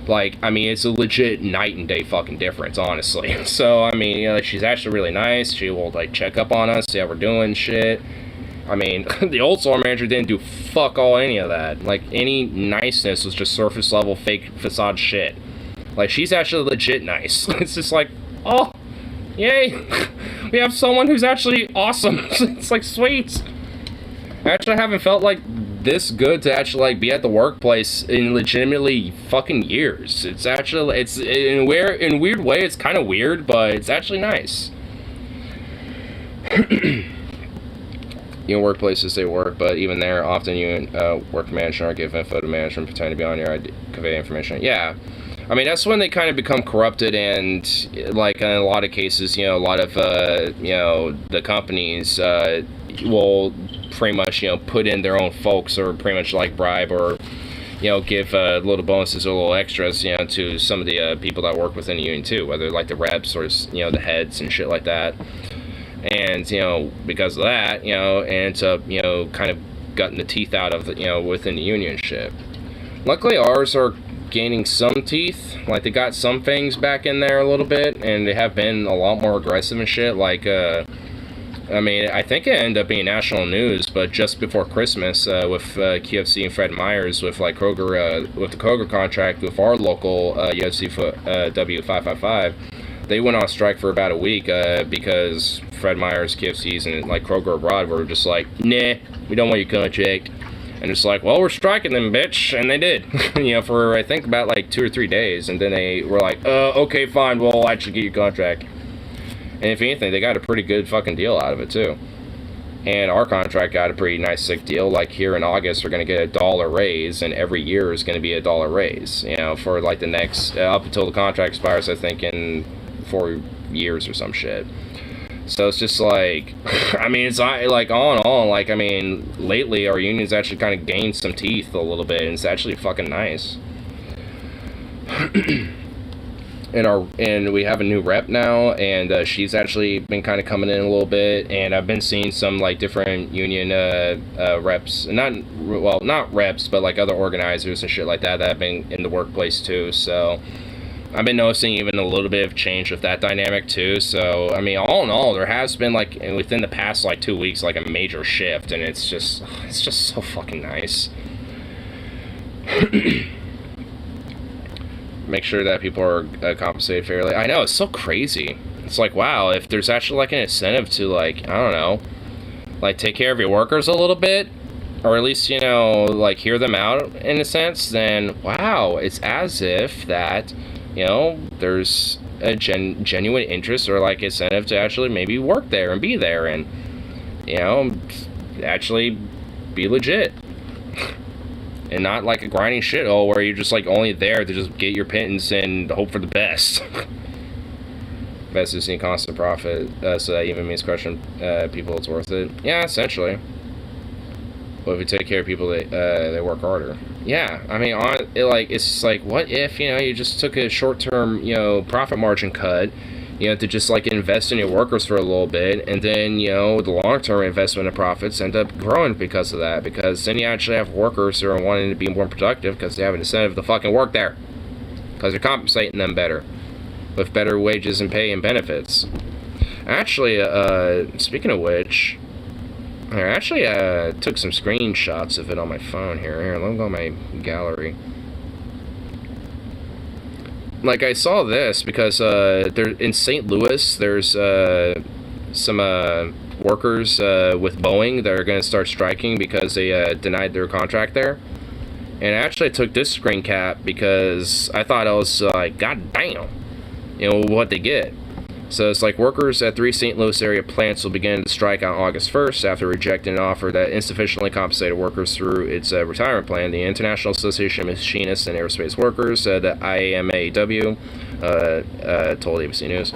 Like, I mean, it's a legit night and day fucking difference, honestly. So, I mean, she's actually really nice. She will, like, check up on us, see how we're doing, shit. I mean, the old store manager didn't do fuck all any of that. Like, any niceness was just surface level fake facade shit. Like, she's actually legit nice. It's just like, oh, yay. We have someone who's actually awesome. It's like, sweet. Actually, I haven't felt like this good to actually, like, be at the workplace in legitimately fucking years. It's actually, it's in a weird way, it's kind of weird, but it's actually nice. Workplaces they work, but even there, often work management or give info to management, pretend to be on your ID, convey information. Yeah. I mean, that's when they kind of become corrupted, and, like, in a lot of cases, a lot of, the companies will pretty much, put in their own folks or pretty much, like, bribe or, give little bonuses or little extras, to some of the people that work within the union, too, whether, like, the reps or, the heads and shit like that. And, because of that, it ends up, kind of gutting the teeth out of, within the union shit. Luckily, ours are gaining some teeth. Like, they got some things back in there a little bit, and they have been a lot more aggressive and shit. Like, I mean, I think it ended up being national news, but just before Christmas, with QFC and Fred Meyers, with, like, Kroger, with the Kroger contract with our local UFC W555, they went on strike for about a week, because Fred Meyers, QFCs, and, like, Kroger abroad were just like, nah, we don't want your contract. And it's like, well, we're striking them, bitch. And they did, for, I think, about, like, 2 or 3 days. And then they were like, okay, fine, we'll actually get your contract. And if anything, they got a pretty good fucking deal out of it, too. And our contract got a pretty nice, sick deal. Like, here in August, we're going to get $1 raise. And every year is going to be $1 raise, for, like, the next, up until the contract expires, I think, in 4 years or some shit. So it's just like, I mean, it's like all in all, like, I mean, lately our union's actually kind of gained some teeth a little bit, and it's actually fucking nice. And we have a new rep now, and she's actually been kind of coming in a little bit, and I've been seeing some, like, different union reps, not reps, but, like, other organizers and shit like that have been in the workplace too. So I've been noticing even a little bit of change with that dynamic too. So, I mean, all in all, there has been, like, within the past, like, 2 weeks, like, a major shift, and it's just so fucking nice. Make sure that people are compensated fairly. I know, it's so crazy. It's like, wow, if there's actually, like, an incentive to, like, I don't know, like, take care of your workers a little bit, or at least, like, hear them out in a sense, then, wow, it's as if that, there's a genuine interest or, like, incentive to actually maybe work there and be there and, actually be legit. And not like a grinding shithole where you're just, like, only there to just get your pittance and hope for the best. Best is seeing constant profit, so that even means crushing people, it's worth it. Yeah, essentially. But if you take care of people, they work harder. Yeah, I mean, it's just like, what if, you just took a short-term, profit margin cut, to just, like, invest in your workers for a little bit, and then, the long-term investment of profits end up growing because of that, because then you actually have workers who are wanting to be more productive because they have an incentive to fucking work there, because they're compensating them better, with better wages and pay and benefits. Actually, speaking of which, I actually took some screenshots of it on my phone here. Here, let me go to my gallery. Like, I saw this because there in St. Louis, there's some workers with Boeing that are going to start striking because they denied their contract there. And actually, I took this screen cap because I thought I was like, God damn. what they get. So it's like workers at 3 St. Louis area plants will begin to strike on August 1st after rejecting an offer that insufficiently compensated workers through its retirement plan. The International Association of Machinists and Aerospace Workers, the IMAW, told ABC News.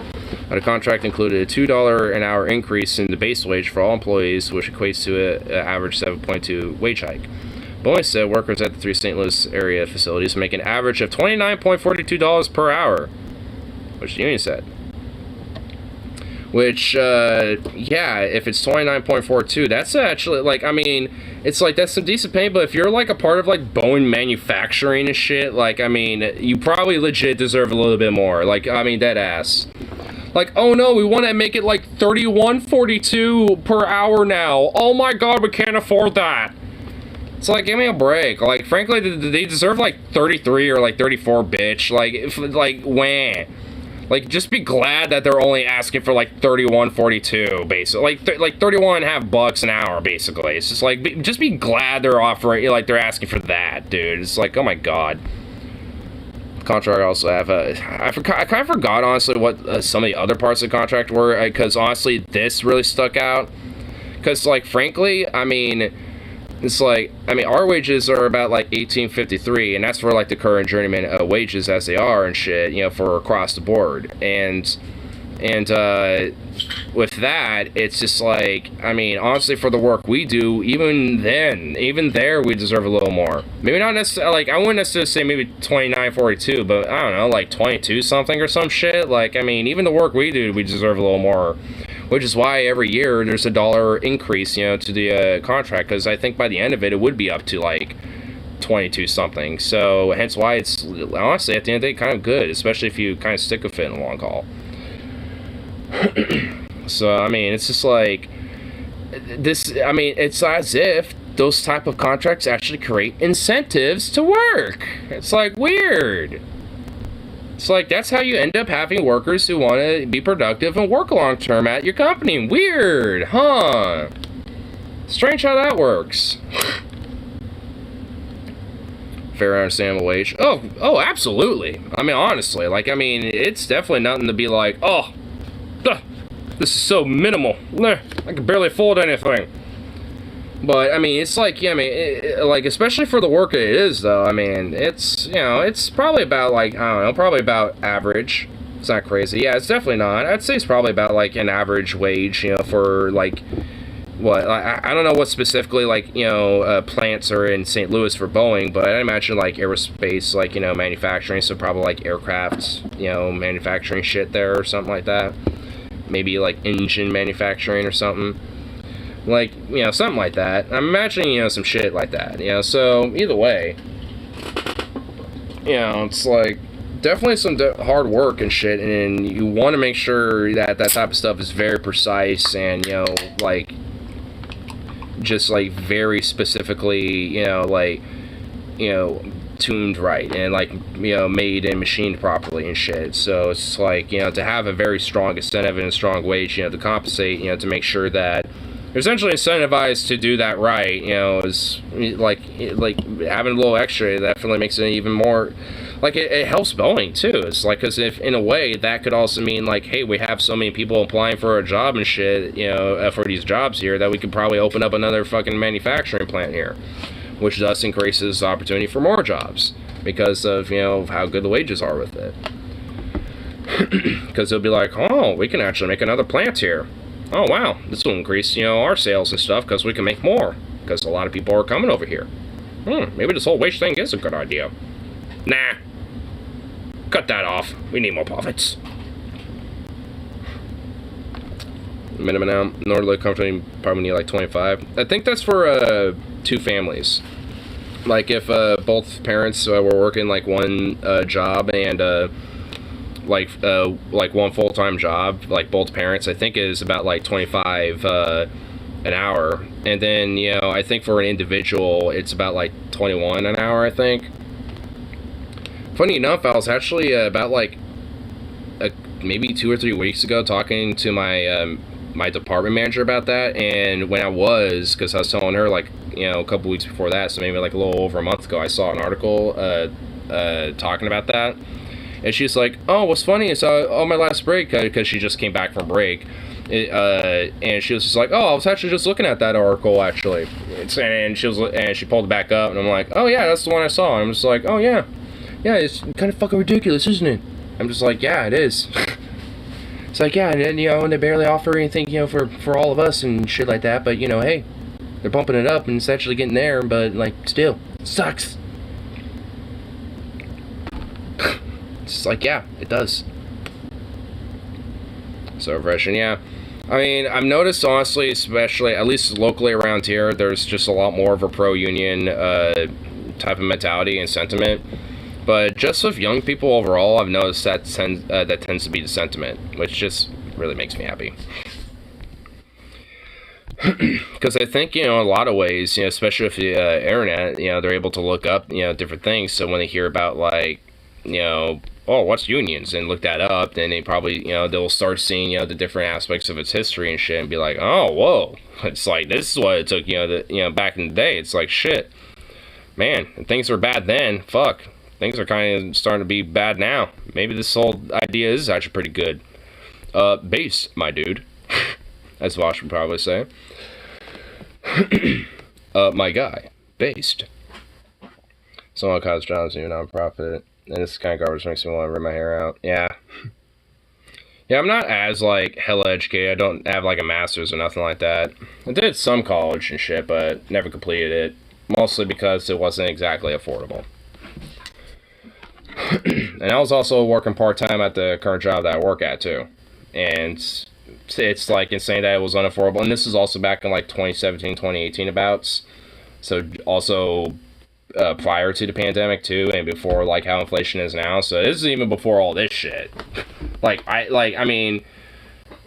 The contract included a $2 an hour increase in the base wage for all employees, which equates to an average 7.2 wage hike. Boeing said workers at the 3 St. Louis area facilities make an average of $29.42 per hour, which the union said. Which, yeah, if it's 29.42, that's actually, like, I mean, it's like, that's some decent pay, but if you're, like, a part of, like, Boeing manufacturing and shit, like, I mean, you probably legit deserve a little bit more. Like, I mean, dead ass. Like, oh no, we want to make it, like, $31.42 per hour now. Oh my god, we can't afford that. It's like, give me a break. Like, frankly, they deserve, like, 33 or, like, 34, bitch. Like, if, like, wah. Like, just be glad that they're only asking for, like, $31.42, basically. Like 31.5 bucks an hour, basically. It's just, like, just be glad they're offering, like, they're asking for that, dude. It's like, oh my god. Contract also have, I kind of forgot, honestly, what some of the other parts of the contract were, because, honestly, this really stuck out. Because, like, frankly, I mean... It's like, I mean, our wages are about like $18.53, and that's for like the current journeyman wages as they are and shit, for across the board. And with that, it's just like, I mean, honestly, for the work we do, even there, we deserve a little more. Maybe not necessarily, like, I wouldn't necessarily say maybe $29.42, but I don't know, like 22 something or some shit. Like, I mean, even the work we do, we deserve a little more. Which is why every year there's a $1 increase, to the contract, because I think by the end of it, it would be up to like 22 something. So hence why it's honestly at the end of the day kind of good, especially if you kind of stick with it in the long haul. So I mean, it's just like this. I mean, it's as if those type of contracts actually create incentives to work. It's like weird. It's like, that's how you end up having workers who want to be productive and work long term at your company. Weird, huh? Strange how that works. Fair understandable wage. Oh, absolutely. I mean, honestly, like, I mean, it's definitely nothing to be like, oh, this is so minimal. I can barely afford anything. But, I mean, it's like, yeah, I mean, like, especially for the work it is, though, I mean, it's, it's probably about, like, I don't know, probably about average. It's not crazy. Yeah, it's definitely not. I'd say it's probably about, like, an average wage, for, like, what, I don't know what specifically, like, plants are in St. Louis for Boeing, but I'd imagine, like, aerospace, like, manufacturing, so probably, like, aircraft, manufacturing shit there or something like that. Maybe, like, engine manufacturing or something. Like, something like that. I'm imagining, some shit like that, so either way, it's like, definitely some hard work and shit, and you want to make sure that that type of stuff is very precise and, like, just, like, very specifically, tuned right, and, like, made and machined properly and shit. So it's like, to have a very strong incentive and a strong wage, to compensate, to make sure that essentially incentivized to do that right, is like having a little extra definitely makes it even more, like, it helps Boeing too. It's like, because if in a way that could also mean like, hey, we have so many people applying for a job and shit, for these jobs here, that we could probably open up another fucking manufacturing plant here, which thus increases opportunity for more jobs because of, how good the wages are with it. Because they'll be like, oh, we can actually make another plant here. Oh wow, this will increase, our sales and stuff because we can make more because a lot of people are coming over here. Maybe this whole wage thing is a good idea. Nah. Cut that off. We need more profits. Minimum now, in order to live comfortably, probably need like 25. I think that's for 2 families. Like if both parents were working like one job and like one full-time job, like both parents, I think is about like 25 an hour, and then I think for an individual it's about like 21 an hour, I think. Funny enough, I was actually about like maybe 2 or 3 weeks ago talking to my my department manager about that, and when I was, because I was telling her like a couple weeks before that, so maybe like a little over a month ago, I saw an article talking about that. And she's like, oh, what's funny is on my last break, because she just came back from break, and she was just like, oh, I was actually just looking at that article, actually. And she pulled it back up, and I'm like, oh, yeah, that's the one I saw. And I'm just like, oh, yeah. Yeah, it's kind of fucking ridiculous, isn't it? I'm just like, yeah, it is. It's like, yeah, and they barely offer anything, for all of us and shit like that, but, hey, they're bumping it up, and it's actually getting there, but, like, still, it sucks. It's like, yeah, it does. So refreshing, yeah. I mean, I've noticed, honestly, especially, at least locally around here, there's just a lot more of a pro-union type of mentality and sentiment. But just with young people overall, I've noticed that tends to be the sentiment, which just really makes me happy. Because I think, in a lot of ways, especially with the internet, they're able to look up, different things. So when they hear about, like, oh, what's unions, and look that up, then they probably, they'll start seeing, the different aspects of its history and shit, and be like, oh, whoa, it's like, this is what it took, back in the day. It's like, shit, man, things were bad then, fuck. Things are kind of starting to be bad now. Maybe this whole idea is actually pretty good. Base, my dude. As Vosh would probably say. My guy. Based. Someone calls John's new nonprofit. And this kind of garbage makes me want to rip my hair out. Yeah. Yeah, I'm not as, like, hella educated. I don't have, like, a master's or nothing like that. I did some college and shit, but never completed it. Mostly because it wasn't exactly affordable. And I was also working part-time at the current job that I work at, too. And it's, like, insane that it was unaffordable. And this is also back in, like, 2017, 2018 abouts. So, also prior to the pandemic, too, and before, like, how inflation is now. So, this is even before all this shit. I mean,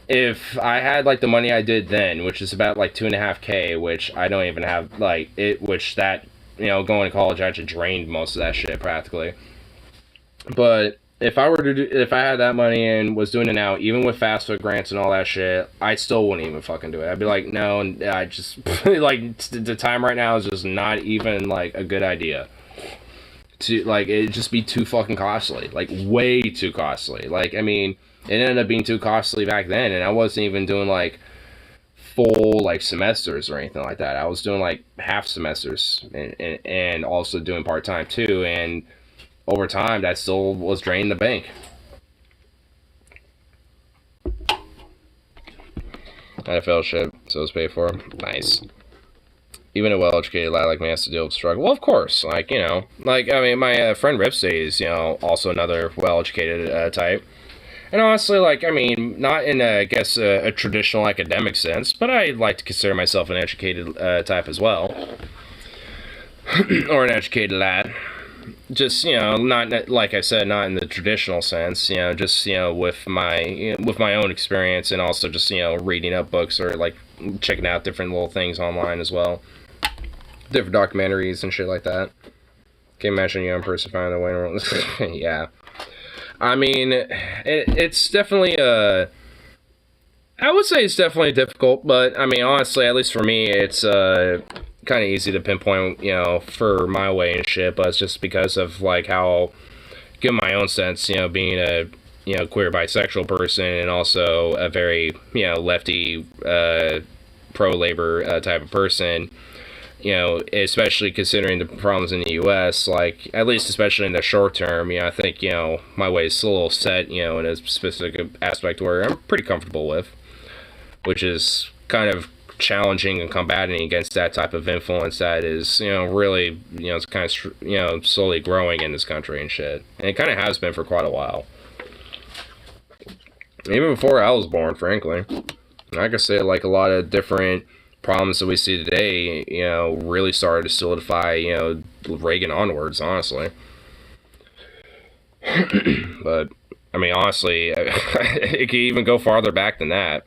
if I had, like, the money I did then, which is about, like, $2.5K, which I don't even have, like, going to college actually drained most of that shit, practically. But if I had that money and was doing it now, even with fast food grants and all that shit, I still wouldn't even fucking do it. I'd be like, no, and I just, like, the time right now is just not even, like, a good idea. It'd just be too fucking costly. Like, way too costly. Like, I mean, it ended up being too costly back then, and I wasn't even doing, like, full, like, semesters or anything like that. I was doing, like, half semesters, and also doing part-time, too, and over time, that still was draining the bank. NFL shit, so it's paid for. Nice. Even a well-educated lad like me has to deal with struggle. Well, of course. Like, I mean, my friend Ripsey is, also another well-educated type. And honestly, like, I mean, not in, I guess, a traditional academic sense, but I like to consider myself an educated type as well. Or an educated lad. Just, not, like I said, not in the traditional sense, just, with my own experience, and also just, reading up books or, like, checking out different little things online as well. Different documentaries and shit like that. Can't imagine a young person finding their way in. Yeah. I mean, it's definitely, I would say it's definitely difficult, but, I mean, honestly, at least for me, it's, kind of easy to pinpoint, for my way and shit, but it's just because of, like, how, given my own sense, being a, queer bisexual person, and also a very, lefty, pro-labor type of person, especially considering the problems in the U.S., like, at least especially in the short term, I think, my way is still a little set, in a specific aspect where I'm pretty comfortable with, which is kind of challenging and combating against that type of influence that is, really, it's kind of, slowly growing in this country and shit. And it kind of has been for quite a while. Even before I was born, frankly. Like I said, like, a lot of different problems that we see today, really started to solidify, Reagan onwards, honestly. But, I mean, honestly, it could even go farther back than that.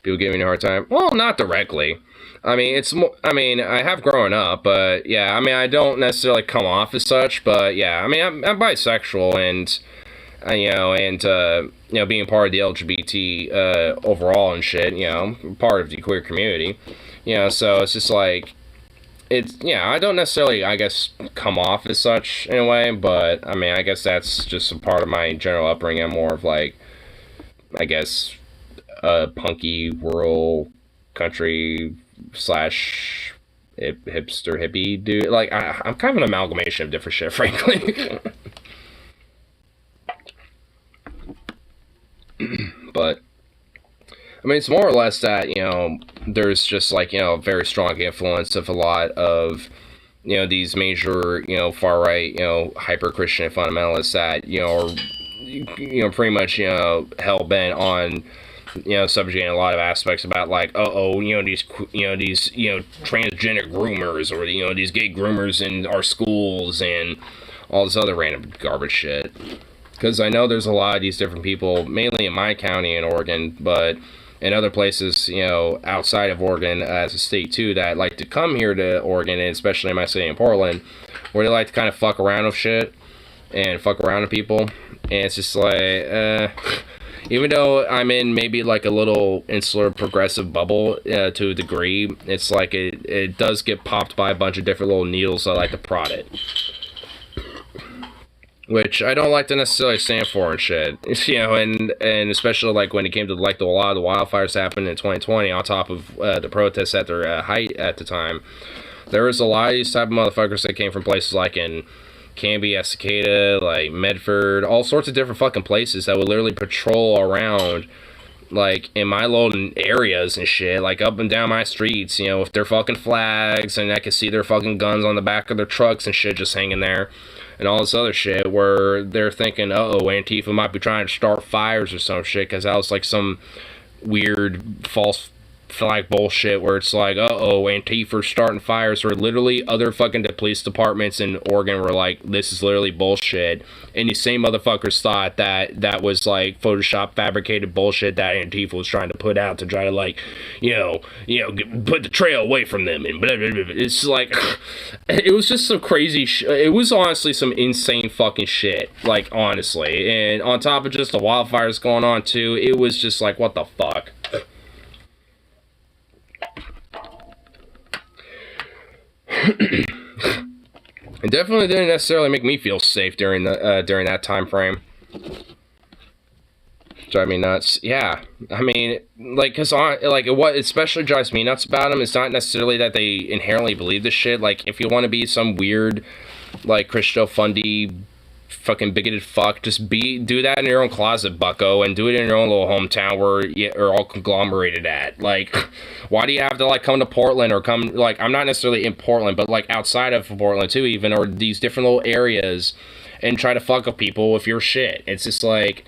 People giving me a hard time? Well, not directly. I mean, it's more, I mean, I have grown up, but yeah, I mean, I don't necessarily come off as such, but yeah, I mean, I'm bisexual, and, being part of the LGBT, overall and shit, part of the queer community, so it's just like, it's, yeah, I don't necessarily, I guess, come off as such in a way, but, I mean, I guess that's just a part of my general upbringing. I'm more of, like, I guess, a punky, rural, country, slash, hipster, hippie dude. Like, I'm kind of an amalgamation of different shit, frankly. But, I mean, it's more or less that, you know, there's just, like, you know, a very strong influence of a lot of, you know, these major, you know, far-right, you know, hyper-Christian fundamentalists that, you know, are, you know, pretty much, you know, hell-bent on, you know, subjugating a lot of aspects about, like, you know, these transgender groomers, or, you know, these gay groomers in our schools, and all this other random garbage shit. Because I know there's a lot of these different people, mainly in my county in Oregon, but in other places, you know, outside of Oregon as a state too, that like to come here to Oregon, and especially in my city in Portland, where they like to kind of fuck around with shit and fuck around with people. And it's just like, even though I'm in maybe like a little insular progressive bubble to a degree, it's like it does get popped by a bunch of different little needles that like to prod it. Which I don't like to necessarily stand for and shit, you know, and especially like when it came to like a lot of the wildfires happened in 2020, on top of the protests at their height at the time, there was a lot of these type of motherfuckers that came from places like in Canby, Estacada, like Medford, all sorts of different fucking places that would literally patrol around, like, in my little areas and shit, like, up and down my streets, you know, with their fucking flags, and I could see their fucking guns on the back of their trucks and shit just hanging there. And all this other shit where they're thinking, Antifa might be trying to start fires or some shit, because that was like some weird false flag bullshit where it's like, Antifa's starting fires, where literally other fucking police departments in Oregon were like, this is literally bullshit. And these same motherfuckers thought that was like Photoshop fabricated bullshit that Antifa was trying to put out to try to, like, you know, put the trail away from them, and blah, blah, blah. It's like, it was just some crazy it was honestly some insane fucking shit, like, honestly. And on top of just the wildfires going on too, it was just like, what the fuck. It definitely didn't necessarily make me feel safe during that time frame. Drive me nuts. Yeah, I mean, like, cause what especially drives me nuts about them is not necessarily that they inherently believe this shit. Like, if you want to be some weird, like, Christo-fundy, fucking bigoted fuck, just do that in your own closet, bucko, and do it in your own little hometown where you're all conglomerated at. Like, why do you have to, like, come to Portland, or come, like, I'm not necessarily in Portland, but, like, outside of Portland too, even, or these different little areas, and try to fuck with people with your shit. It's just like,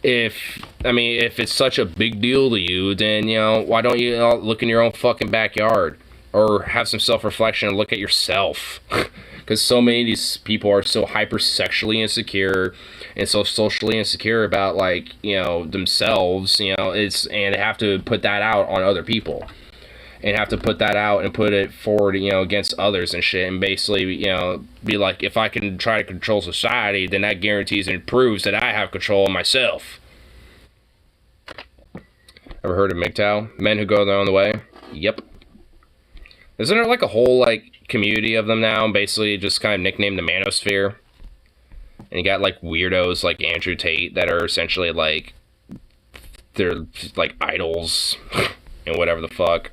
if it's such a big deal to you, then, you know, why don't you look in your own fucking backyard, or have some self-reflection and look at yourself? Because so many of these people are so hyper-sexually insecure and so socially insecure about, like, you know, themselves, you know, and have to put that out on other people. And have to put that out and put it forward, you know, against others and shit. And basically, you know, be like, if I can try to control society, then that guarantees and proves that I have control of myself. Ever heard of MGTOW? Men who go their own way? Yep. Isn't there, like, a whole, like, community of them now, basically just kind of nicknamed the Manosphere? And you got, like, weirdos like Andrew Tate that are essentially, like, they're, like, idols and whatever the fuck.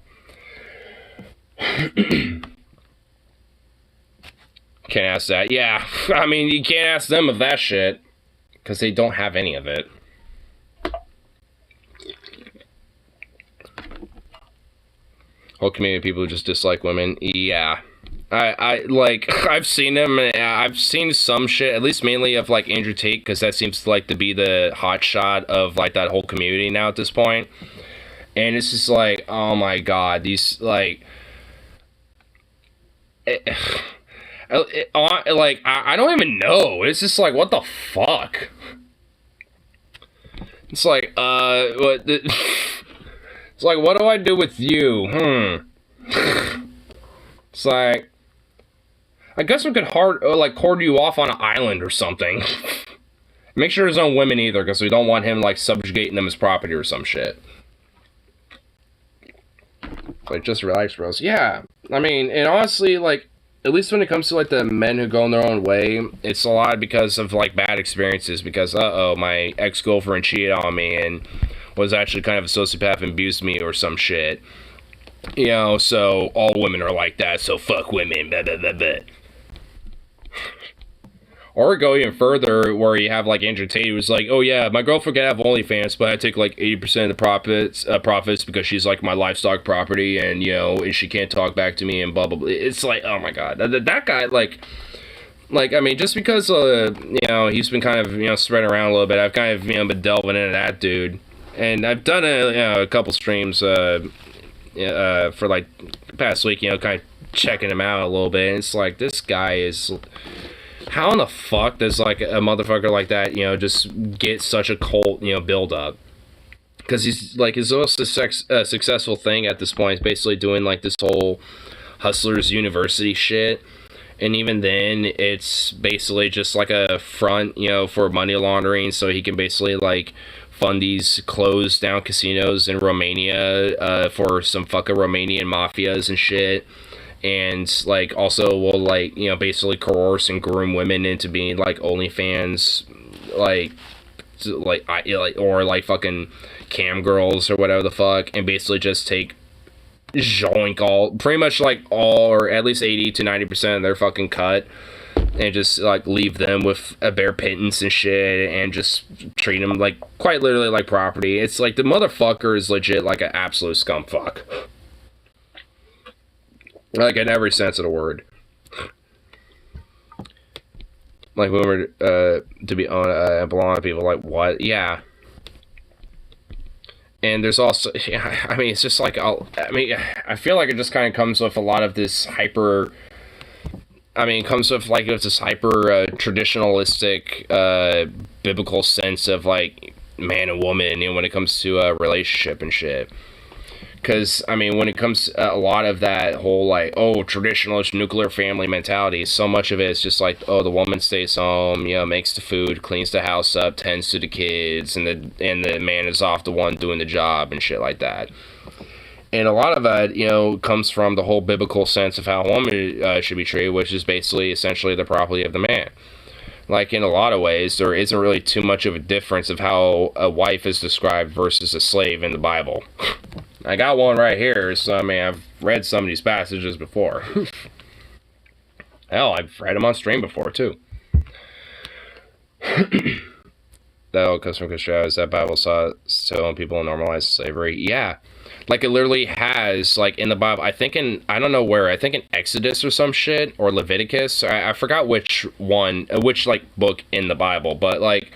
Can't ask that. Yeah, I mean, you can't ask them of that shit, because they don't have any of it. Whole community of people who just dislike women. Yeah. I've seen them, and I've seen some shit, at least mainly of, like, Andrew Tate, because that seems like to be the hot shot of, like, that whole community now at this point. And it's just like, oh my god, these, like, I don't even know. It's just like, what the fuck? It's like, what? It's like, what do I do with you? It's like, I guess we could cordon you off on an island or something. Make sure there's no women either, because we don't want him, like, subjugating them as property or some shit. Like, just relax, bros. Yeah. I mean, and honestly, like, at least when it comes to, like, the men who go in their own way, it's a lot because of, like, bad experiences. Because, my ex-girlfriend cheated on me and was actually kind of a sociopath and abused me or some shit. You know, so all women are like that, so fuck women, blah, blah, blah, blah. Or go even further, where you have, like, Andrew Tate, who's like, oh yeah, my girlfriend can have OnlyFans, but I take, like, 80% of the profits because she's, like, my livestock property, and, you know, and she can't talk back to me, and blah, blah, blah. It's like, oh my god, that guy, like, I mean, just because, you know, he's been kind of, you know, spreading around a little bit, I've kind of, you know, been delving into that dude, and I've done a couple streams, for, like, the past week, you know, kind of checking him out a little bit, and it's like, this guy is... How in the fuck does, like, a motherfucker like that, you know, just get such a cult, you know, build up? Because he's, like, his most successful thing at this point is basically doing, like, this whole Hustlers University shit. And even then, it's basically just, like, a front, you know, for money laundering, so he can basically, like, fund these closed down casinos in Romania, for some fucking Romanian mafias and shit. And, like, also will, like, you know, basically coerce and groom women into being, like, OnlyFans, or, like, fucking cam girls or whatever the fuck, and basically just take pretty much, like, all, or at least 80 to 90% of their fucking cut, and just, like, leave them with a bare pittance and shit, and just treat them, like, quite literally like property. It's, like, the motherfucker is legit, like, an absolute scumfuck. Like, in every sense of the word. Like, when we're, to be on, belong to people, like, what? Yeah. And there's also, yeah, I mean, it's just like, I feel like it just kind of comes with a lot of this hyper, it comes with, like, this hyper, traditionalistic, biblical sense of, like, man and woman, you know, when it comes to a relationship and shit. Because, I mean, when it comes to a lot of that whole, like, traditionalist nuclear family mentality, so much of it is just like, the woman stays home, you know, makes the food, cleans the house up, tends to the kids, and the man is off the one doing the job and shit like that. And a lot of that, you know, comes from the whole biblical sense of how a woman should be treated, which is basically, essentially, the property of the man. Like, in a lot of ways, there isn't really too much of a difference of how a wife is described versus a slave in the Bible. I got one right here, so, I mean, I've read some of these passages before. Hell, I've read them on stream before, too. That all comes from Christianity, that Bible saw telling people normalize slavery. Yeah. Like, it literally has, like, in the Bible, I think in Exodus or some shit, or Leviticus, I forgot which one, which, like, book in the Bible, but, like,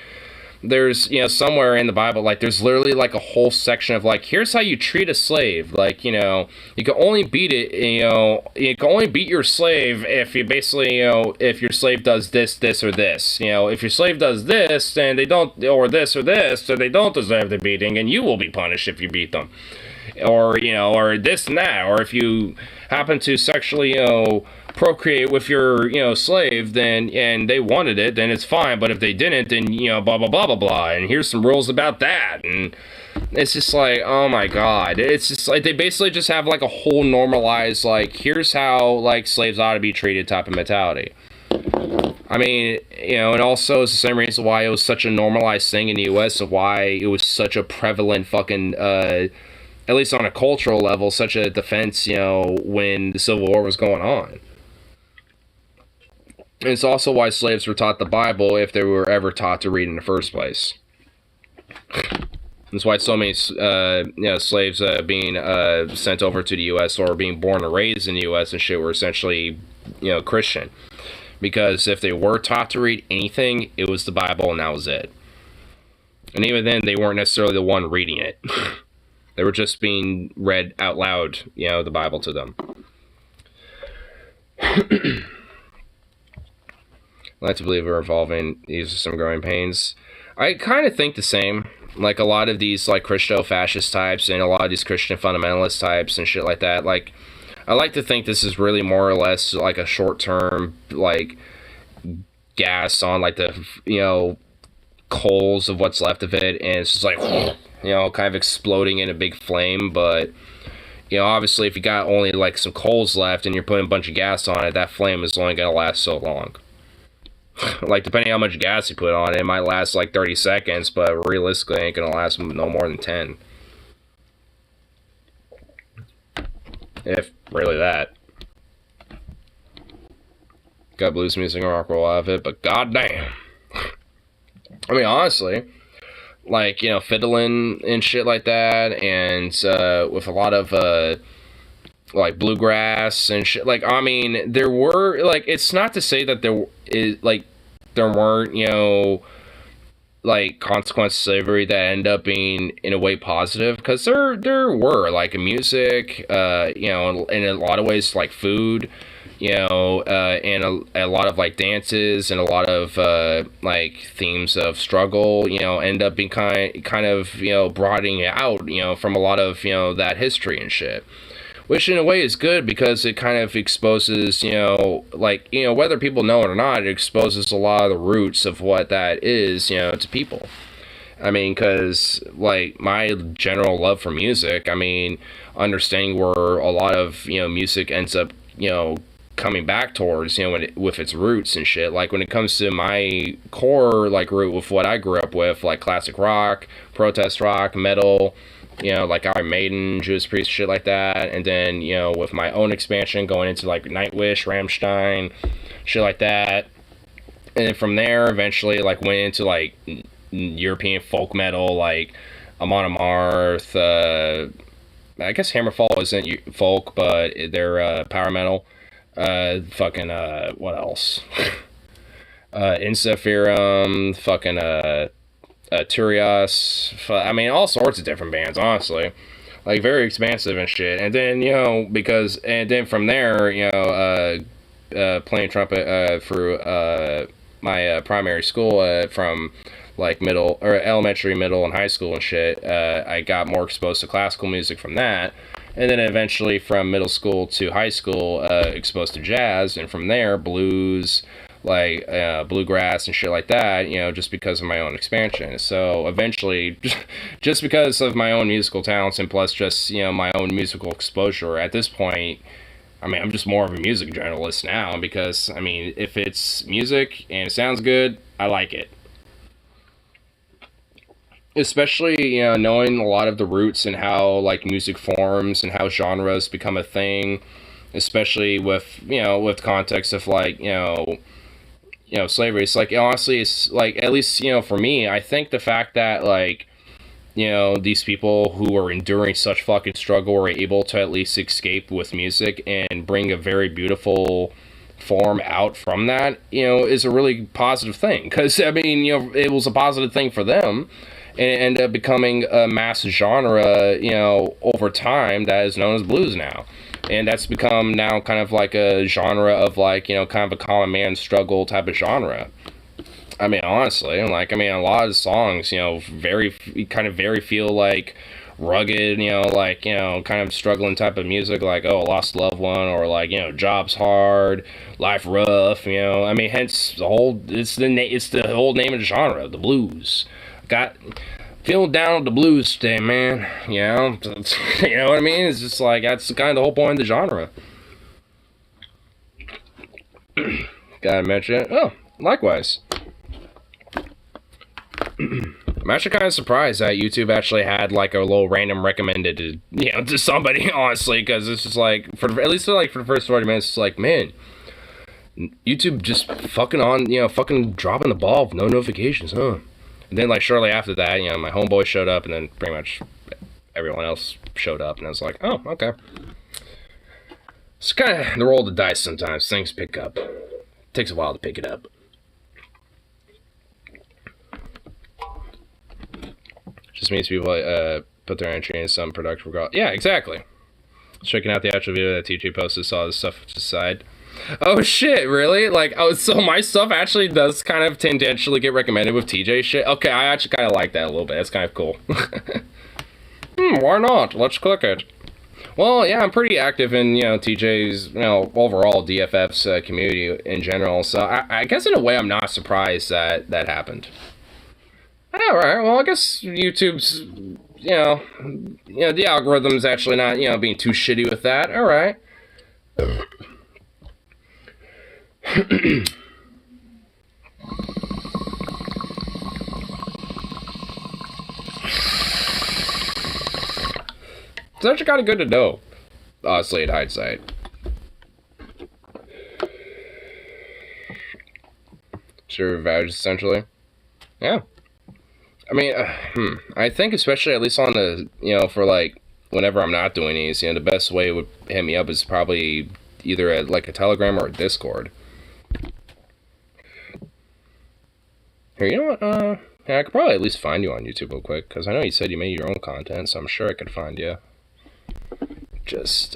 there's, you know, somewhere in the Bible, like, there's literally, like, a whole section of, like, here's how you treat a slave. Like, you know, you can only beat it, you know, you can only beat your slave if you basically, you know, if your slave does this, this, or this. You know, if your slave does this, then they don't, or this, then they don't deserve the beating, and you will be punished if you beat them. Or, you know, or this and that. Or if you happen to sexually, you know, procreate with your, you know, slave, then, and they wanted it, then it's fine, but if they didn't, then, you know, blah, blah, blah, blah, blah, and here's some rules about that, and it's just like, oh my god, it's just like, they basically just have, like, a whole normalized, like, here's how, like, slaves ought to be treated type of mentality. I mean, you know, and also it's the same reason why it was such a normalized thing in the U.S., of why it was such a prevalent fucking, at least on a cultural level, such a defense, you know, when the Civil War was going on. And it's also why slaves were taught the Bible if they were ever taught to read in the first place. That's why so many you know, slaves being sent over to the U.S. or being born and raised in the U.S. and shit were essentially, you know, Christian. Because if they were taught to read anything, it was the Bible and that was it. And even then, they weren't necessarily the one reading it. They were just being read out loud, you know, the Bible to them. I like to believe we're evolving. These are some growing pains. I kind of think the same. Like, a lot of these, like, Christo-fascist types and a lot of these Christian fundamentalist types and shit like that, like, I like to think this is really more or less, like, a short-term, like, gas on, like, the, you know, coals of what's left of it, and it's just like, you know, kind of exploding in a big flame, but you know, obviously if you got only like some coals left and you're putting a bunch of gas on it, that flame is only gonna last so long. Like, depending how much gas you put on it, it might last like 30 seconds, but realistically, it ain't gonna last no more than 10. If really that. Got blues music and rock roll out of it, but goddamn. I mean, honestly, like, you know, fiddling and shit like that, and with a lot of like bluegrass and shit. Like, I mean, there were, like, it's not to say that there is, like, there weren't, you know, like, consequences of slavery that end up being in a way positive, because there were, like, music, you know, in a lot of ways, like food, you know, and a lot of like dances and a lot of like themes of struggle, you know, end up being kind of, you know, broadening out, you know, from a lot of, you know, that history and shit. Which in a way is good, because it kind of exposes, you know, like, you know, whether people know it or not, it exposes a lot of the roots of what that is, you know, to people. I mean, because, like, my general love for music, I mean, understanding where a lot of, you know, music ends up, you know, coming back towards, you know, with its roots and shit. Like, when it comes to my core, like, root with what I grew up with, like classic rock, protest rock, metal, you know, like Iron Maiden, Judas Priest, shit like that. And then, you know, with my own expansion going into like Nightwish, Rammstein, shit like that. And then from there, eventually, like, went into like European folk metal, like Amon Amarth. I guess Hammerfall isn't folk, but they're power metal. What else? Insafirum, Turios, I mean, all sorts of different bands, honestly. Like, very expansive and shit. And then, you know, and then from there, you know, playing trumpet through my primary school from, like, elementary, middle, and high school and shit, I got more exposed to classical music from that. And then eventually from middle school to high school, exposed to jazz, and from there, blues, like bluegrass and shit like that, you know, just because of my own expansion. So eventually, just because of my own musical talents and plus just, you know, my own musical exposure at this point, I mean, I'm just more of a music journalist now, because, I mean, if it's music and it sounds good, I like it. Especially, you know, knowing a lot of the roots and how, like, music forms and how genres become a thing, especially with, you know, with context of, like, you know, slavery. It's like, honestly, it's like, at least, you know, for me, I think the fact that, like, you know, these people who are enduring such fucking struggle were able to at least escape with music and bring a very beautiful form out from that, you know, is a really positive thing. Because, I mean, you know, it was a positive thing for them, and it ended up becoming a mass genre, you know, over time that is known as blues now. And that's become now kind of like a genre of, like, you know, kind of a common man struggle type of genre. I mean, honestly, like, I mean, a lot of the songs, you know, very feel like rugged, you know, like, you know, kind of struggling type of music, like, oh, lost a loved one, or like, you know, job's hard, life rough, you know. I mean, hence it's the whole name of the genre, the blues. Feeling down with the blues today, man. You know, you know what I mean? It's just like, that's kind of the whole point of the genre. Gotta mention it. Oh, likewise. I'm actually kind of surprised that YouTube actually had, like, a little random recommended to, you know, to somebody, honestly, because it's just like, at least for the first 40 minutes, it's like, man, YouTube just fucking dropping the ball with no notifications, huh? And then, like, shortly after that, you know, my homeboy showed up, and then pretty much everyone else showed up, and I was like, oh, okay. It's kind of the roll of the dice sometimes. Things pick up. It takes a while to pick it up. Just means people put their entry in some productive regard. Yeah, exactly. Checking out the actual video that TJ posted, saw this stuff to the side. Oh shit, really? Like, oh, so my stuff actually does kind of tangentially get recommended with TJ shit? Okay, I actually kind of like that a little bit. That's kind of cool. Why not? Let's click it. Well, yeah, I'm pretty active in, you know, TJ's, you know, overall DFF's community in general, so I guess in a way I'm not surprised that that happened. Alright, well, I guess YouTube's the algorithm's actually not, being too shitty with that. All right. It's actually kind of good to know, honestly, in hindsight. Sure, values, essentially. Yeah. I mean, I think especially, at least on the, for, like, whenever I'm not doing these, the best way it would hit me up is probably either at, like, a Telegram or a Discord. Here, you know what, yeah, I could probably at least find you on YouTube real quick, because I know you said you made your own content, so I'm sure I could find you. Just,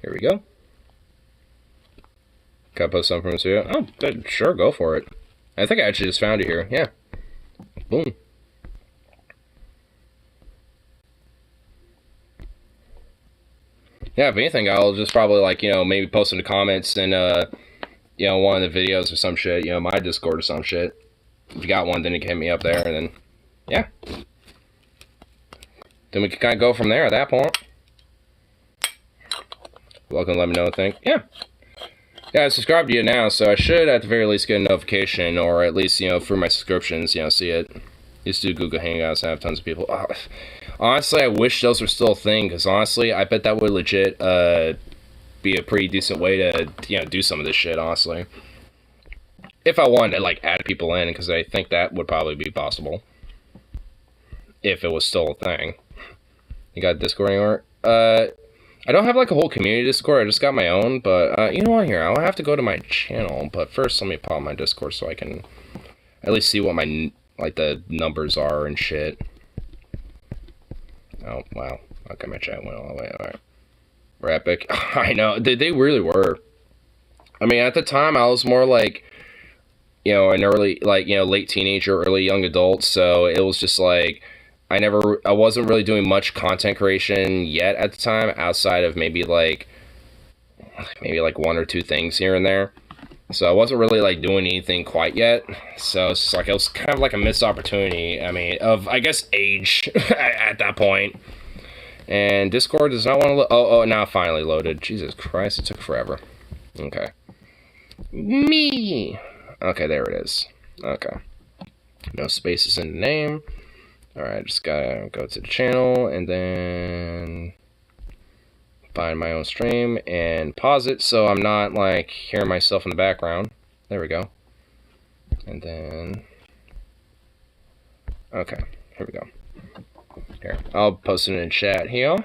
here we go. Can I post something from this video? Oh, good. Sure, go for it. I think I actually just found it here. Yeah. Boom. Yeah, if anything, I'll just probably, like, maybe post in the comments and, one of the videos or some shit, my Discord or some shit. If you got one, then you can hit me up there, and then, yeah. Then we can kind of go from there at that point. Welcome, let me know what you think. Yeah. Yeah, I subscribed to you now, so I should at the very least get a notification, or at least, through my subscriptions, see it. Used to do Google Hangouts and have tons of people. Oh, honestly, I wish those were still a thing, because honestly, I bet that would legit be a pretty decent way to, do some of this shit, honestly. If I wanted to, like, add people in, because I think that would probably be possible. If it was still a thing. You got Discord anywhere? I don't have, like, a whole community Discord. I just got my own, but, you know what, here, I'll have to go to my channel, but first let me pop my Discord so I can at least see what my, like, the numbers are and shit. Oh, wow. Okay, my chat went all the way. Alright. We're epic. I know. They really were. I mean, at the time, I was more like, an early, like, late teenager, early young adult, so it was just like, I wasn't really doing much content creation yet at the time, outside of maybe like one or two things here and there. So I wasn't really, like, doing anything quite yet. So it's just like, it was kind of like a missed opportunity. I mean, of, I guess, age at that point. And Discord does not want to oh, now finally loaded. Jesus Christ, it took forever. Okay. Me! Okay, there it is. Okay. No spaces in the name. Alright, just gotta go to the channel, and then find my own stream, and pause it so I'm not, like, hearing myself in the background. There we go. And then... Okay, here we go. Here, I'll post it in chat here.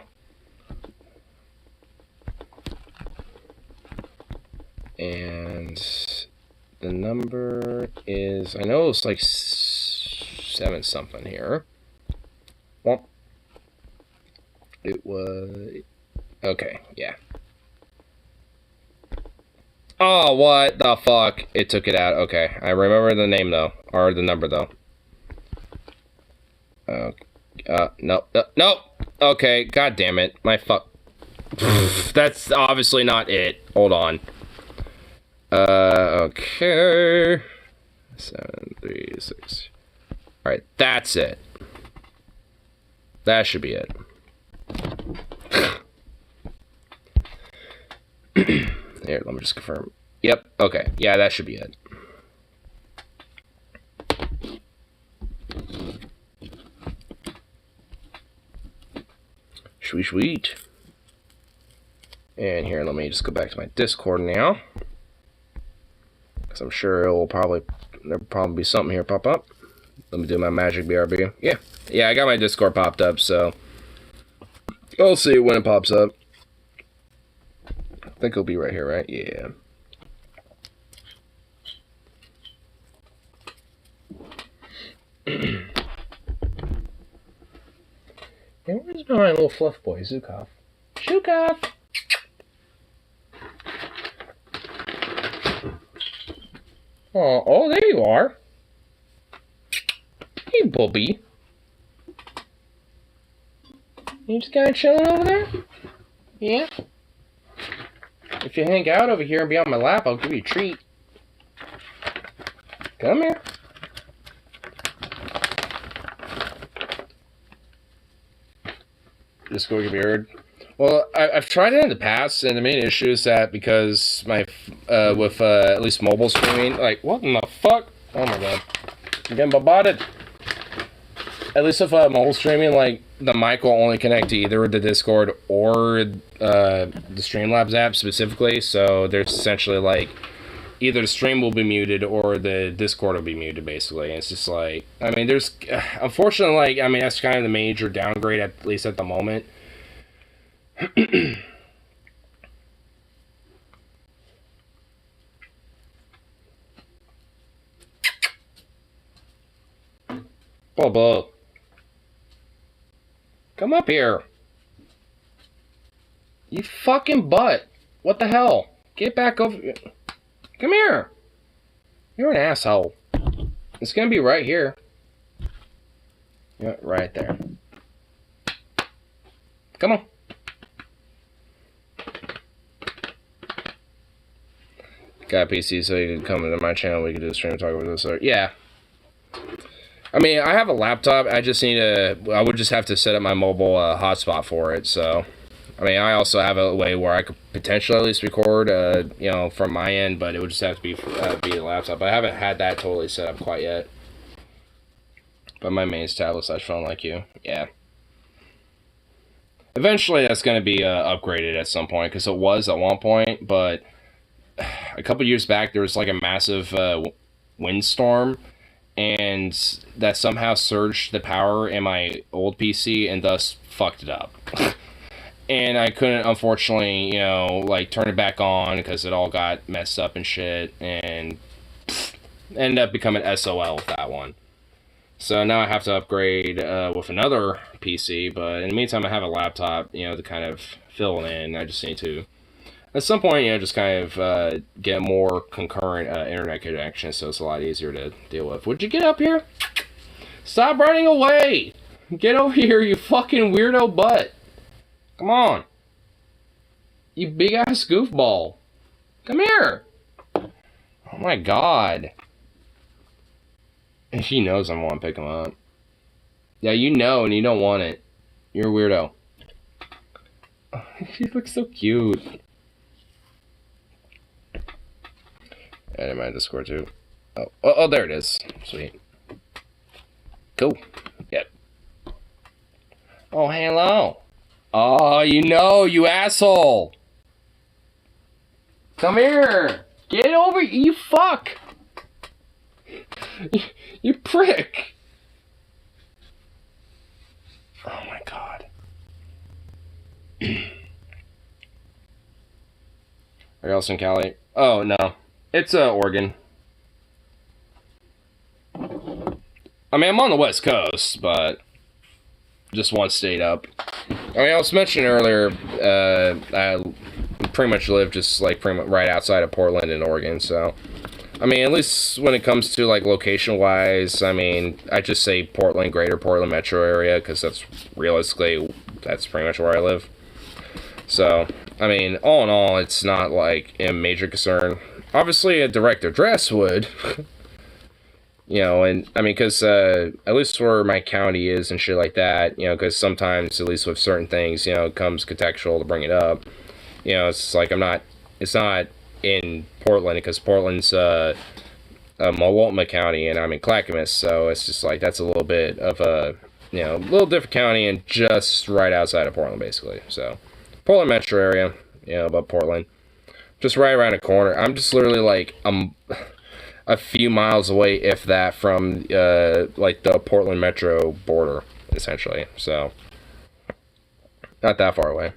And the number is, I know it's like 7 something here. Well, it was, okay, yeah. Oh, what the fuck? It took it out. Okay, I remember the name though, or the number though. No. Okay, god damn it. My fuck. That's obviously not it. Hold on. Okay. 736. Alright, that's it. That should be it. Here, let me just confirm. Yep, okay. Yeah, that should be it. Sweet. And here, let me just go back to my Discord now. Because I'm sure there'll probably be something here pop up. Let me do my magic BRB. Yeah, I got my Discord popped up, so I'll see when it pops up. I think it'll be right here, right? Yeah. And where's my little fluff boy, Zukov? Zukov! Oh, there you are. Hey, Bubby. You just kinda chilling over there? Yeah? If you hang out over here and be on my lap, I'll give you a treat. Come here. Discord can be heard. Well, I've tried it in the past, and the main issue is that because my with at least mobile streaming, like what in the fuck? Oh my god, I'm getting bombarded. At least with mobile streaming, like the mic will only connect to either the Discord or the Streamlabs app specifically. So there's essentially like either the stream will be muted or the Discord will be muted, basically. And it's just like, I mean, there's unfortunately, like, I mean, that's kind of the major downgrade, at least at the moment. Bobo, come up here. You fucking butt. What the hell? Get back over here. Come here. You're an asshole. It's gonna be right here. Yeah, right there. Come on. Got a PC so you can come into my channel. We can do a stream and talk about this. Or, yeah. I mean, I have a laptop. I just need I would just have to set up my mobile hotspot for it. So, I mean, I also have a way where I could potentially at least record, you know, from my end, but it would just have to be the laptop. I haven't had that totally set up quite yet. But my main tablet / phone, like you, yeah. Eventually, that's going to be upgraded at some point, because it was at one point, but a couple years back, there was like a massive windstorm, and that somehow surged the power in my old PC and thus fucked it up. And I couldn't, unfortunately, you know, like turn it back on because it all got messed up and shit, and ended up becoming SOL with that one. So now I have to upgrade with another PC, but in the meantime I have a laptop, you know, to kind of fill it in. I just need to, at some point, you know, just kind of get more concurrent internet connection, so it's a lot easier to deal with. Would you get up here? Stop running away! Get over here, you fucking weirdo butt! Come on! You big ass goofball! Come here! Oh my god. And she knows I want to pick him up. Yeah, you know, and you don't want it. You're a weirdo. Oh, she looks so cute. Add in my Discord too. Oh, there it is. Sweet. Cool. Yep. Oh, hello. Oh, you know, you asshole. Come here. Get over, you fuck. You prick. Oh my god. Are you else in Cali? Oh, no. It's Oregon. I mean, I'm on the West Coast, but just one state up. I mean, I was mentioning earlier, I pretty much live just like pretty much right outside of Portland in Oregon, so I mean, at least when it comes to like location wise, I mean, I just say Portland, greater Portland metro area, because that's realistically, that's pretty much where I live. So, I mean, all in all, it's not like a major concern. Obviously, a direct address would. You know, and I mean, because at least where my county is and shit like that, you know, because sometimes, at least with certain things, you know, it comes contextual to bring it up. You know, it's like it's not in Portland, because Portland's Multnomah County, and I'm in Clackamas, so it's just like that's a little bit of a, you know, little different county, and just right outside of Portland, basically. So, Portland metro area, you know, above Portland, just right around the corner. I'm just literally like a few miles away, if that, from like the Portland metro border, essentially. So, not that far away.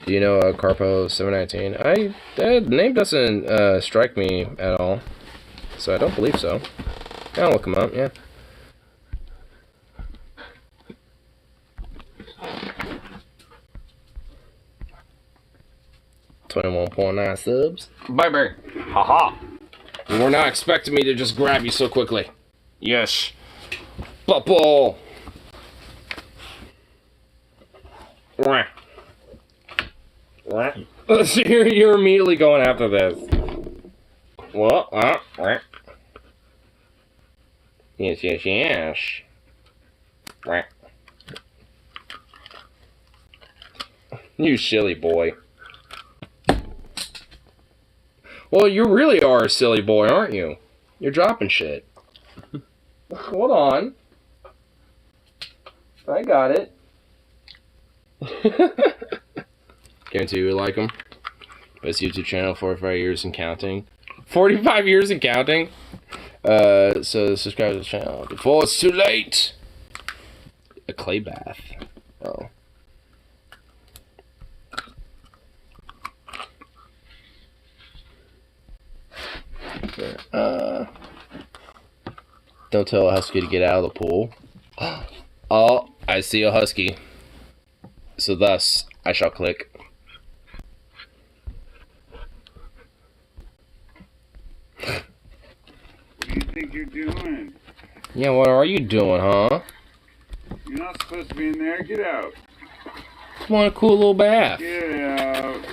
Do you know Carpo 719? The name doesn't strike me at all, so I don't believe so. I'll look him up, yeah. $21.9 subs. Bye-bye. Haha. You were not expecting me to just grab you so quickly. Yes. Bubble. So you're immediately going after this. What? Yes, yes, yes. Quack. You silly boy. Well, you really are a silly boy, aren't you? You're dropping shit. Hold on. I got it. Guarantee you would like them. Best YouTube channel, 45 years and counting. 45 years and counting? So subscribe to the channel before it's too late. A clay bath. Oh. Don't tell a husky to get out of the pool. Oh, I see a husky. So thus, I shall click. What do you think you're doing? Yeah, what are you doing, huh? You're not supposed to be in there. Get out. Just want a cool little bath. Get out.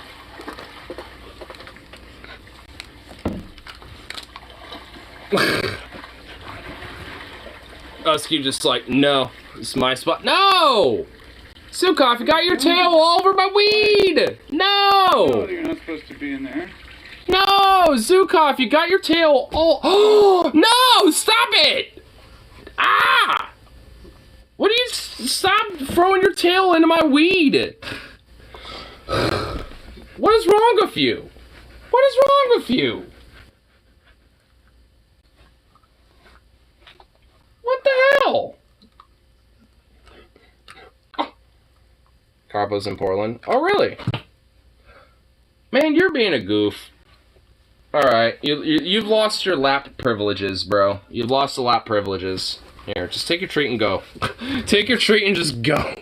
Husky just like, no, it's my spot. No! Sukov, you got your tail all over my weed! No, No! you're not supposed to be in there. No! Zukov, you got your tail all... Oh! No! Stop it! Ah! What do you... Stop throwing your tail into my weed! What is wrong with you? What is wrong with you? What the hell? Oh. Carpo's in Portland. Oh, really? Man, you're being a goof. Alright, you've lost your lap privileges, bro. You've lost the lap privileges. Here, just take your treat and go. Take your treat and just go.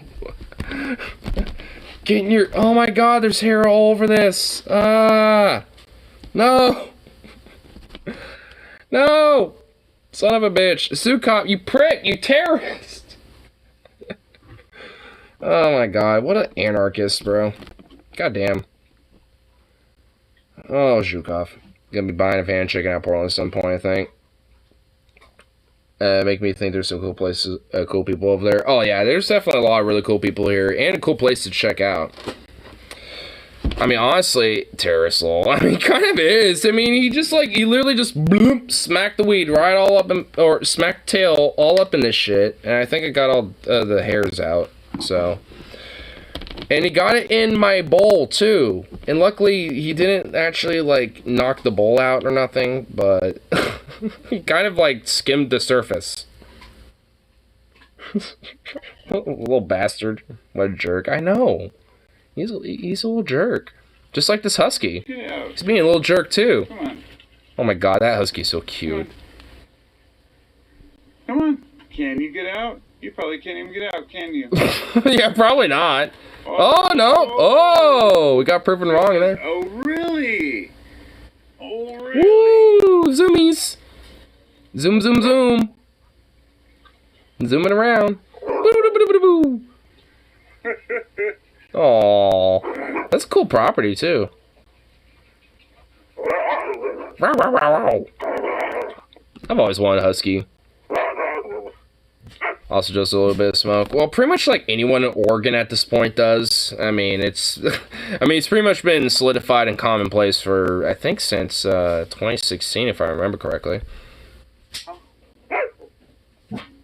Get in your... Oh my god, there's hair all over this. Ah! No! No! Son of a bitch. Sukop, you prick! You terrorist! Oh my god, what an anarchist, bro. Goddamn. Oh, Zhukov. Gonna be buying a van, checking out Portland at some point, I think. Make me think there's some cool places, cool people over there. Oh yeah, there's definitely a lot of really cool people here, and a cool place to check out. I mean, honestly, terrorist lol. I mean, kind of is. I mean, he literally just bloop, smacked the weed right all up in, or smacked tail all up in this shit, and I think it got all the hairs out, so. And he got it in my bowl, too. And luckily, he didn't actually, like, knock the bowl out or nothing, but he kind of, like, skimmed the surface. Little bastard. What a jerk. I know. He's a little jerk. Just like this husky. Get out. He's being a little jerk, too. Come on. Oh my god, that husky's so cute. Come on. Can you get out? You probably can't even get out, can you? Yeah, probably not. Oh, no. Oh, we got proven wrong there. Oh, really? Oh, really? Woo! Zoomies! Zoom, zoom, zoom. Zooming around. Aww. That's a cool property, too. I've always wanted a husky. Also just a little bit of smoke. Well, pretty much like anyone in Oregon at this point does. I mean, it's pretty much been solidified and commonplace for, I think, since 2016, if I remember correctly.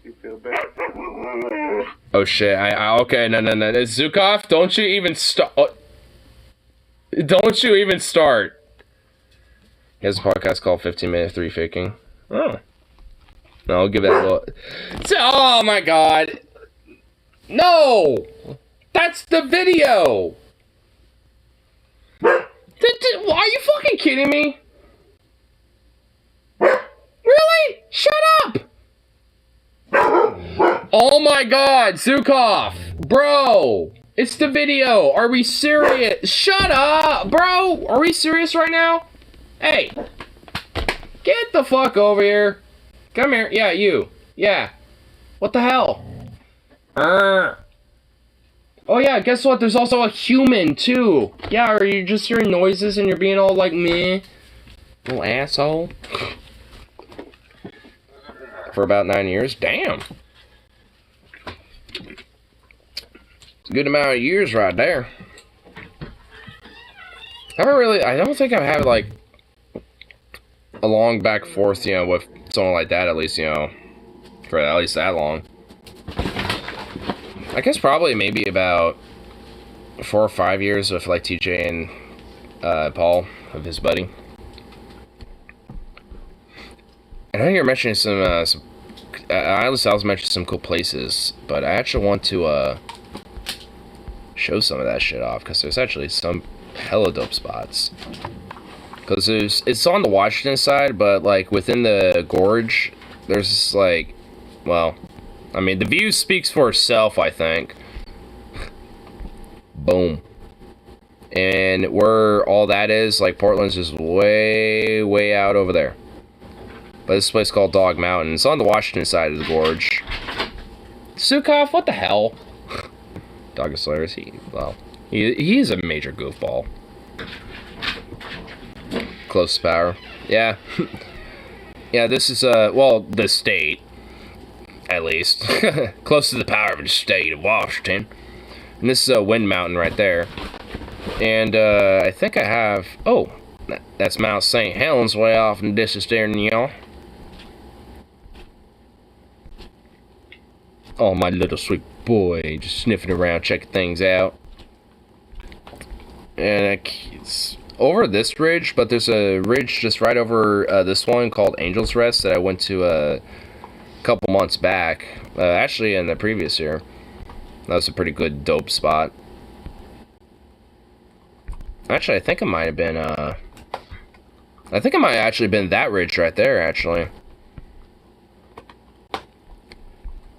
You feel bad? Oh shit! Okay, no. Zukov, don't you even start. Don't you even start. He has a podcast called 15 Minute 3 Faking. Oh. No, I'll give that a look. Oh my god! No! That's the video! Are you fucking kidding me? Really? Shut up! Oh my god, Zukov! Bro! It's the video! Are we serious? Shut up, bro! Are we serious right now? Hey! Get the fuck over here! Come here. Yeah, you. Yeah. What the hell? Oh yeah, guess what? There's also a human, too. Yeah, are you just hearing noises and you're being all like, meh? Little asshole. for about 9 years. Damn. It's a good amount of years right there. I don't think I've had, like, a long back and forth, you know, with someone like that, at least, you know, for at least that long. I guess probably maybe about 4 or 5 years with, like, TJ and Paul, of his buddy. I know you're mentioning some I was mentioning some cool places, but I actually want to show some of that shit off, because there's actually some hella dope spots. Because it's on the Washington side, but like within the gorge, there's just like, well, I mean, the view speaks for itself, I think. Boom. And where all that is, like, Portland's just way, way out over there. But this place called Dog Mountain. It's on the Washington side of the gorge. Sukov, what the hell? Dogosaurus, he's a major goofball. Close to power. Yeah. Yeah, this is, well, the state. At least. Close to the power of the state of Washington. And this is Wind Mountain right there. And, I think I have... Oh, that's Mount St. Helens way off in the distance there, y'all. Oh, my little sweet boy, just sniffing around, checking things out. And it's over this ridge, but there's a ridge just right over this one called Angel's Rest that I went to a couple months back. Actually, in the previous year. That was a pretty good, dope spot. Actually, I think it might have been, I think it might have actually been that ridge right there, actually.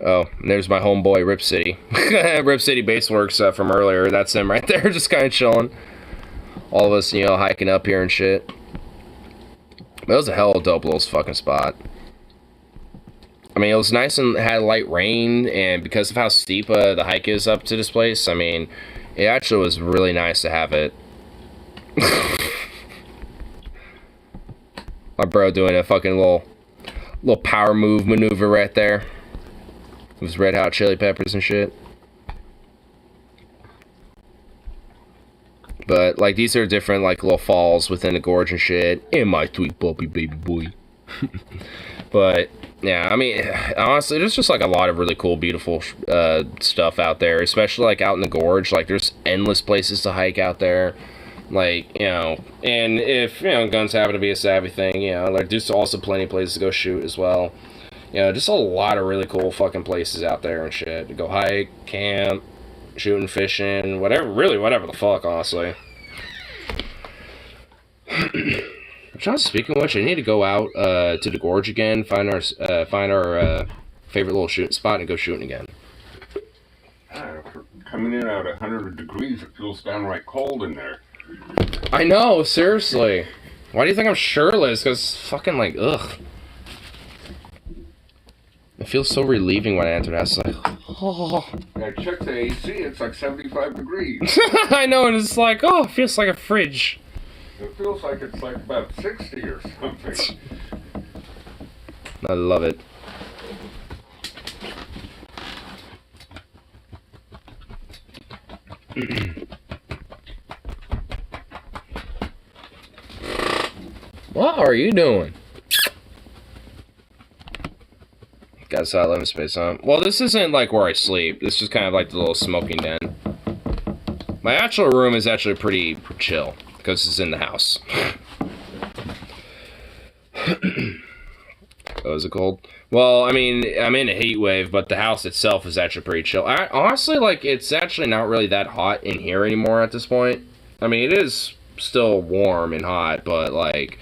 Oh, and there's my homeboy, Rip City. Rip City Baseworks from earlier. That's him right there, just kind of chilling. All of us, you know, hiking up here and shit. But it was a hell of a dope little fucking spot. I mean, it was nice and had light rain, and because of how steep the hike is up to this place, I mean, it actually was really nice to have it. My bro doing a fucking little power move maneuver right there. It was Red Hot Chili Peppers and shit. But, like, these are different, like, little falls within the gorge and shit. And my sweet puppy baby boy. But, yeah, I mean, honestly, there's just, like, a lot of really cool, beautiful stuff out there. Especially, like, out in the gorge. Like, there's endless places to hike out there. Like, you know, and if, you know, guns happen to be a savvy thing, you know, like, there's also plenty of places to go shoot as well. You know, just a lot of really cool fucking places out there and shit. To go hike, camp, shooting, fishing, whatever, really whatever the fuck, honestly. John, speaking of which, I need to go out to the gorge again, find our favorite little shooting spot and go shooting again. Coming in at 100 degrees, it feels downright cold in there. I know, seriously. Why do you think I'm shirtless? Because fucking, like, ugh. It feels so relieving when I enter the house. It's like, oh. I checked the AC, it's like 75 degrees. I know, and it's like, oh, it feels like a fridge. It feels like it's like about 60 or something. I love it. What are you doing? Got side living space on. Well, this isn't like where I sleep. This is kind of like the little smoking den. My actual room is actually pretty chill because it's in the house. Oh, is it cold? Well, I mean, I'm in a heat wave, but the house itself is actually pretty chill. Honestly, like, it's actually not really that hot in here anymore at this point. I mean, it is still warm and hot, but, like,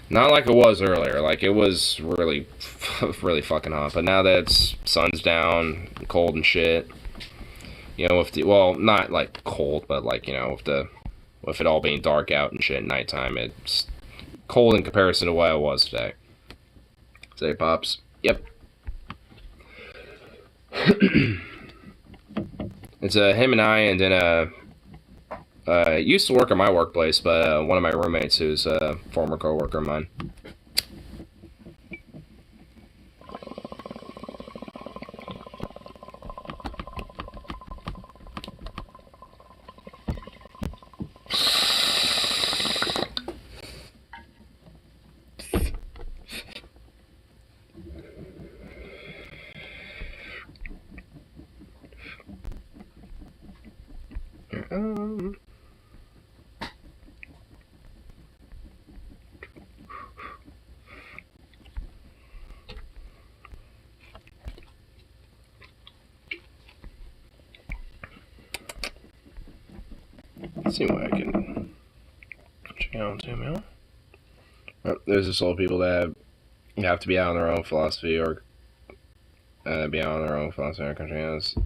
not like it was earlier. Like, it was really, really fucking hot. But now that it's sun's down, cold and shit, you know, with the, well, not, like, cold, but, like, you know, with it all being dark out and shit at nighttime, it's cold in comparison to what it was today. Say, Pops. Yep. It's him and I, and then used to work at my workplace, but one of my roommates who's a former coworker of mine. Let's see what I can check out too, man. There's just old people that have to be out on their own philosophy or be out on their own philosophy in our country. That's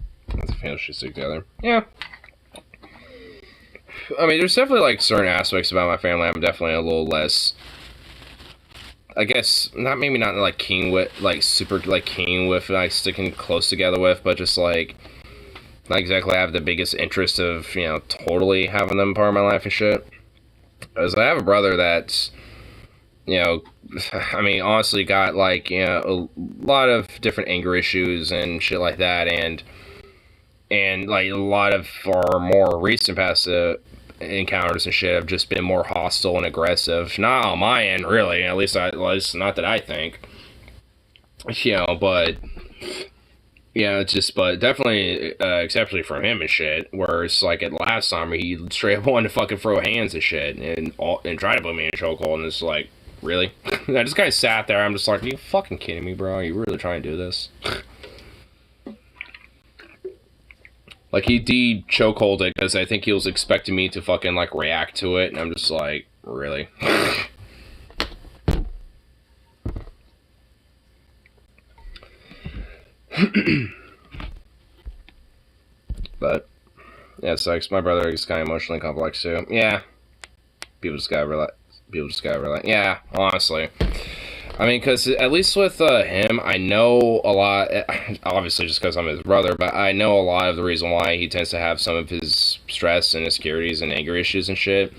a family should stick together. Yeah. I mean, there's definitely like certain aspects about my family I'm definitely a little less, I guess, not like keen with, like super like keen with, like sticking close together with, but just like not exactly have the biggest interest of, you know, totally having them part of my life and shit. As I have a brother that's, you know, I mean, honestly got like, you know, a lot of different anger issues and shit like that, and like a lot of our more recent past encounters and shit have just been more hostile and aggressive. Not on my end, really. At least not that I think. You know, but yeah, it's just, but definitely, exceptionally from him and shit. Whereas, like at last time, he straight up wanted to fucking throw hands and shit, and try to put me in a chokehold, and it's like, really? I just kind of sat there. I'm just like, are you fucking kidding me, bro? Are you really trying to do this? Like, he chokeholded because I think he was expecting me to fucking, like, react to it, and I'm just like, really? But, yeah, it sucks. My brother is kind of emotionally complex, too. Yeah. People just gotta realize. Yeah, honestly. I mean, because at least with him, I know a lot, obviously just because I'm his brother, but I know a lot of the reason why he tends to have some of his stress and insecurities and anger issues and shit.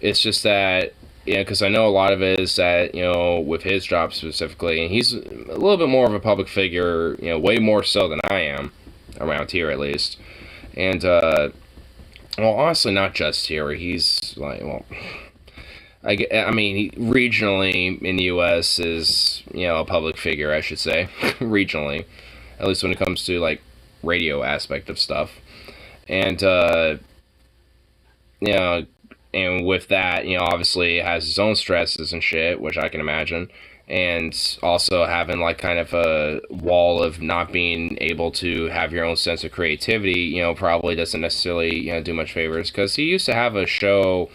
It's just that, yeah, because I know a lot of it is that, you know, with his job specifically, and he's a little bit more of a public figure, you know, way more so than I am, around here at least. And, well, honestly, not just here. He's, like, well, I mean, regionally in the U.S. is, you know, a public figure, I should say, regionally, at least when it comes to, like, radio aspect of stuff. And, you know, and with that, you know, obviously it has its own stresses and shit, which I can imagine, and also having, like, kind of a wall of not being able to have your own sense of creativity, you know, probably doesn't necessarily, you know, do much favors, because he used to have a show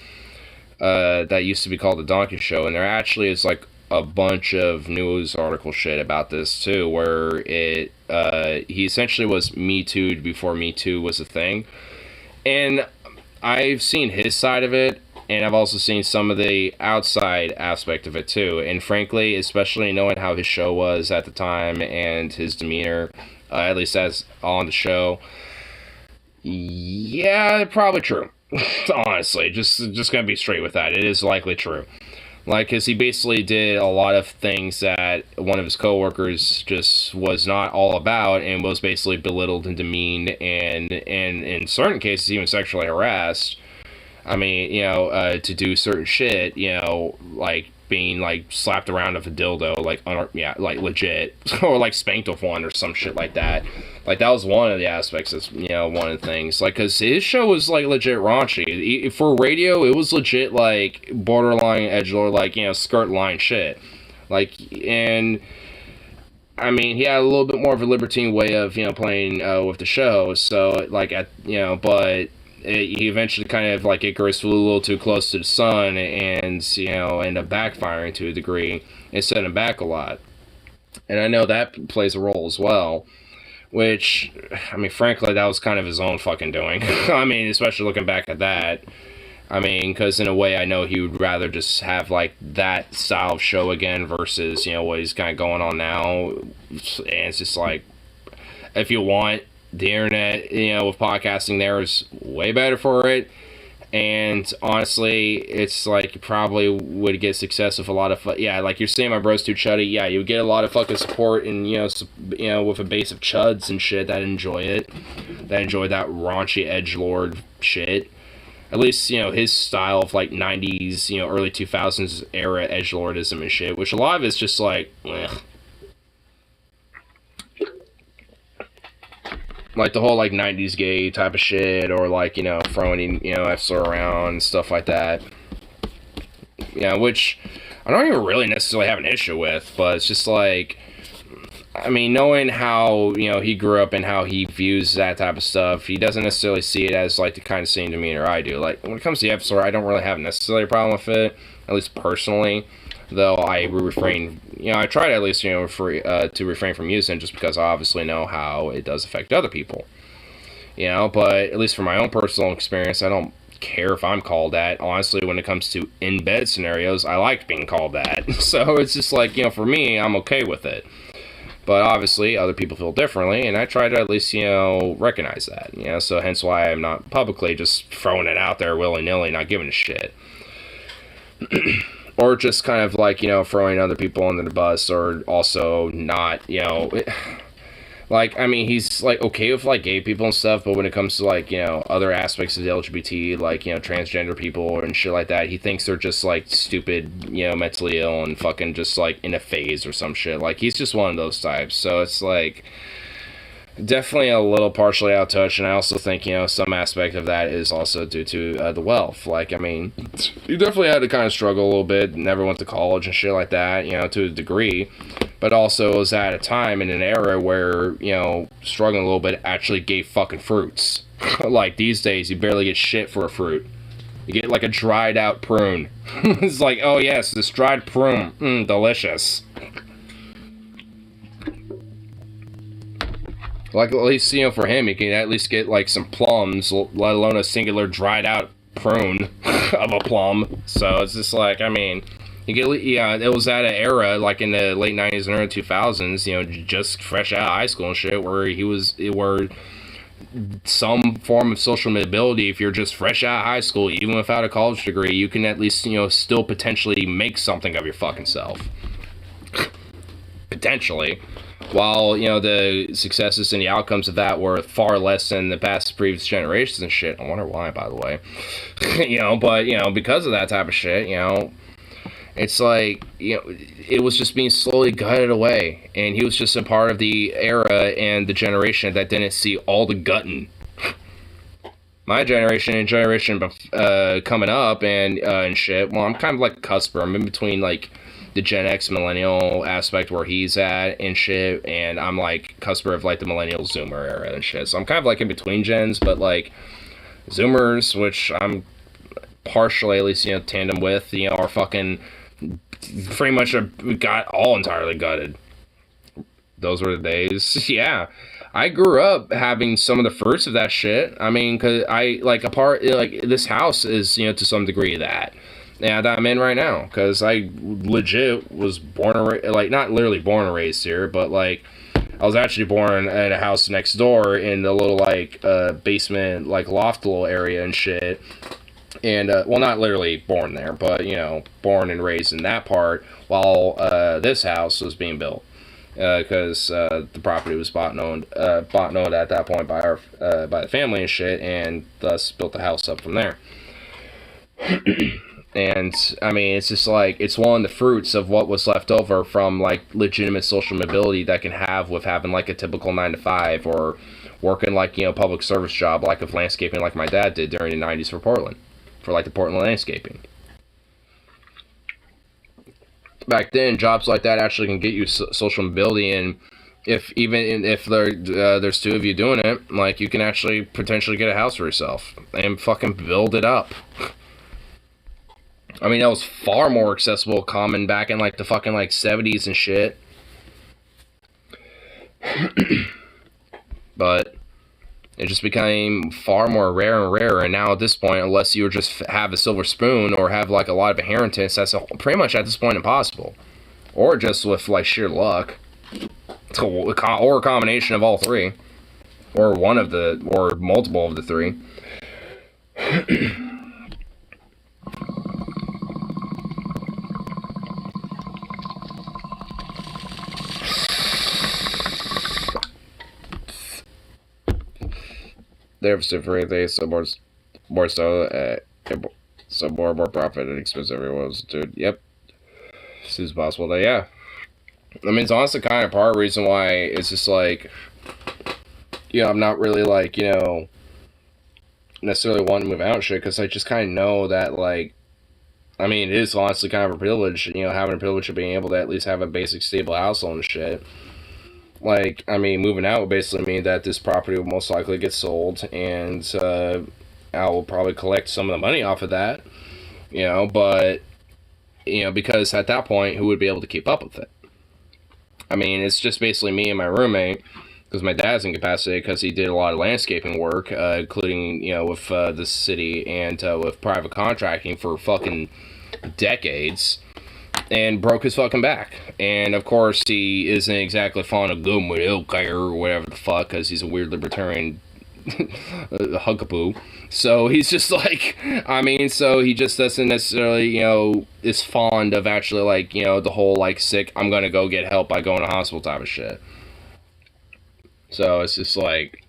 that used to be called The Donkey Show, and there actually is, like, a bunch of news article shit about this, too, where he essentially was Me Too'd before Me Too was a thing, and I've seen his side of it, and I've also seen some of the outside aspect of it, too, and frankly, especially knowing how his show was at the time, and his demeanor, at least as on the show, yeah, probably true. Honestly, just gonna be straight with that. It is likely true. Like, because he basically did a lot of things that one of his coworkers just was not all about, and was basically belittled and demeaned, and in certain cases even sexually harassed. I mean, you know, to do certain shit, you know, like being, like, slapped around with a dildo, like, yeah, like, legit, or, like, spanked with one, or some shit like that. Like, that was one of the aspects of, you know, one of the things, like, because his show was, like, legit raunchy. For radio, it was legit, like, borderline edgelord, like, you know, skirt line shit. Like, and, I mean, he had a little bit more of a libertine way of, you know, playing with the show, so, like, you know, but he eventually kind of, like, Icarus flew a little too close to the sun, and, you know, ended up backfiring to a degree, and set him back a lot. And I know that plays a role as well, which, I mean, frankly, that was kind of his own fucking doing. I mean, especially looking back at that. I mean, because in a way, I know he would rather just have, like, that style of show again versus, you know, what he's kind of going on now. And it's just like, if you want, the internet, you know, with podcasting there is way better for it, and honestly, it's like you probably would get success with a lot of yeah, like you're saying, my bro's too chuddy. Yeah, you would get a lot of fucking support, and you know, with a base of chuds and shit that enjoy it, that enjoy that raunchy edgelord shit. At least, you know, his style of, like, 90s, you know, early 2000s era edgelordism and shit, which a lot of it's just like, ugh. like the whole like 90s gay type of shit, or like, you know, throwing, you know, F's around and stuff like that. Yeah, which I don't even really necessarily have an issue with, but it's just like, I mean, knowing how, you know, he grew up and how he views that type of stuff, he doesn't necessarily see it as like the kind of same demeanor I do. Like, when it comes to the episode, I don't really have necessarily a problem with it, at least personally, though I refrain, you know, I try to at least, you know, to refrain from using it, just because I obviously know how it does affect other people. You know, but at least from my own personal experience, I don't care if I'm called that. Honestly, when it comes to in-bed scenarios, I like being called that. So it's just like, you know, for me, I'm okay with it. But obviously, other people feel differently, and I try to at least, you know, recognize that. You know, so hence why I'm not publicly just throwing it out there willy-nilly, not giving a shit. Or just kind of like, you know, throwing other people under the bus, or also not, you know... Like, I mean, he's, like, okay with, like, gay people and stuff, but when it comes to, like, you know, other aspects of the LGBT, like, you know, transgender people and shit like that, he thinks they're just, like, stupid, you know, mentally ill and fucking just, like, in a phase or some shit. Like, he's just one of those types. So it's, like, definitely a little partially out of touch, and I also think, you know, some aspect of that is also due to the wealth. Like, I mean, he definitely had to kind of struggle a little bit, never went to college and shit like that, you know, to a degree, but also was at a time in an era where, you know, struggling a little bit actually gave fucking fruits. Like, these days, you barely get shit for a fruit. You get, like, a dried out prune. It's like, oh yes, this dried prune, delicious. Like, at least, you know, for him, he can at least get, like, some plums, let alone a singular dried out prune of a plum. So it's just like, I mean, you get, yeah, it was at an era, like, in the late 90s and early 2000s, you know, just fresh out of high school and shit, where some form of social mobility, if you're just fresh out of high school, even without a college degree, you can at least, you know, still potentially make something of your fucking self. Potentially. While, you know, the successes and the outcomes of that were far less than the past previous generations and shit. I wonder why, by the way. You know, but, you know, because of that type of shit, you know, it's like, you know, it was just being slowly gutted away. And he was just a part of the era and the generation that didn't see all the gutting. My generation and generation coming up and shit, well, I'm kind of like a cusper. I'm in between, like, the Gen X millennial aspect where he's at and shit, and I'm like cusper of like the millennial Zoomer era and shit. So I'm kind of like in between gens, but like Zoomers, which partially at least, you know, tandem with, you know, are fucking pretty much got all entirely gutted. Those were the days. Yeah. I grew up having some of the fruits of that shit. I mean, cause this house is, you know, to some degree that. Yeah, that I'm in right now, because I legit was born and raised, like, not literally born and raised here, but, like, I was actually born in a house next door in the little, like, basement, like, loft little area and shit, and, well, not literally born there, but, you know, born and raised in that part, while, this house was being built, because, the property was bought and owned at that point by by the family and shit, and thus built the house up from there. And, I mean, it's just like, it's one of the fruits of what was left over from, like, legitimate social mobility that can have with having, like, a typical 9-to-5, or working, like, you know, public service job, like, of landscaping like my dad did during the 90s for Portland. For, like, the Portland landscaping. Back then, jobs like that actually can get you social mobility, and if there's two of you doing it, like, you can actually potentially get a house for yourself and fucking build it up. I mean, that was far more accessible, common back in, like, the fucking, like, 70s and shit. But it just became far more rare and rarer, and now at this point, unless you just have a silver spoon or have, like, a lot of inheritance, that's pretty much at this point impossible. Or just with, like, sheer luck. Or a combination of all three. Or multiple of the three. They're for they so more profit and expense everyone's dude. Yep. As soon as possible. That, yeah. I mean, it's honestly kind of part of the reason why it's just like, you know, I'm not really, like, you know, necessarily wanting to move out and shit, because I just kind of know that, like, I mean, it is honestly kind of a privilege, you know, having a privilege of being able to at least have a basic stable household and shit. Like, I mean, moving out would basically mean that this property will most likely get sold, and I will probably collect some of the money off of that, you know, but, you know, because at that point, who would be able to keep up with it? I mean, it's just basically me and my roommate, because my dad's incapacitated because he did a lot of landscaping work, including, you know, with the city and with private contracting for fucking decades, and broke his fucking back. And of course, he isn't exactly fond of going with healthcare or whatever the fuck, because he's a weird libertarian huckapoo. So he's just like, I mean, so he just doesn't necessarily, you know, is fond of actually, like, you know, the whole, like, sick, I'm gonna go get help by going to hospital type of shit. So it's just like,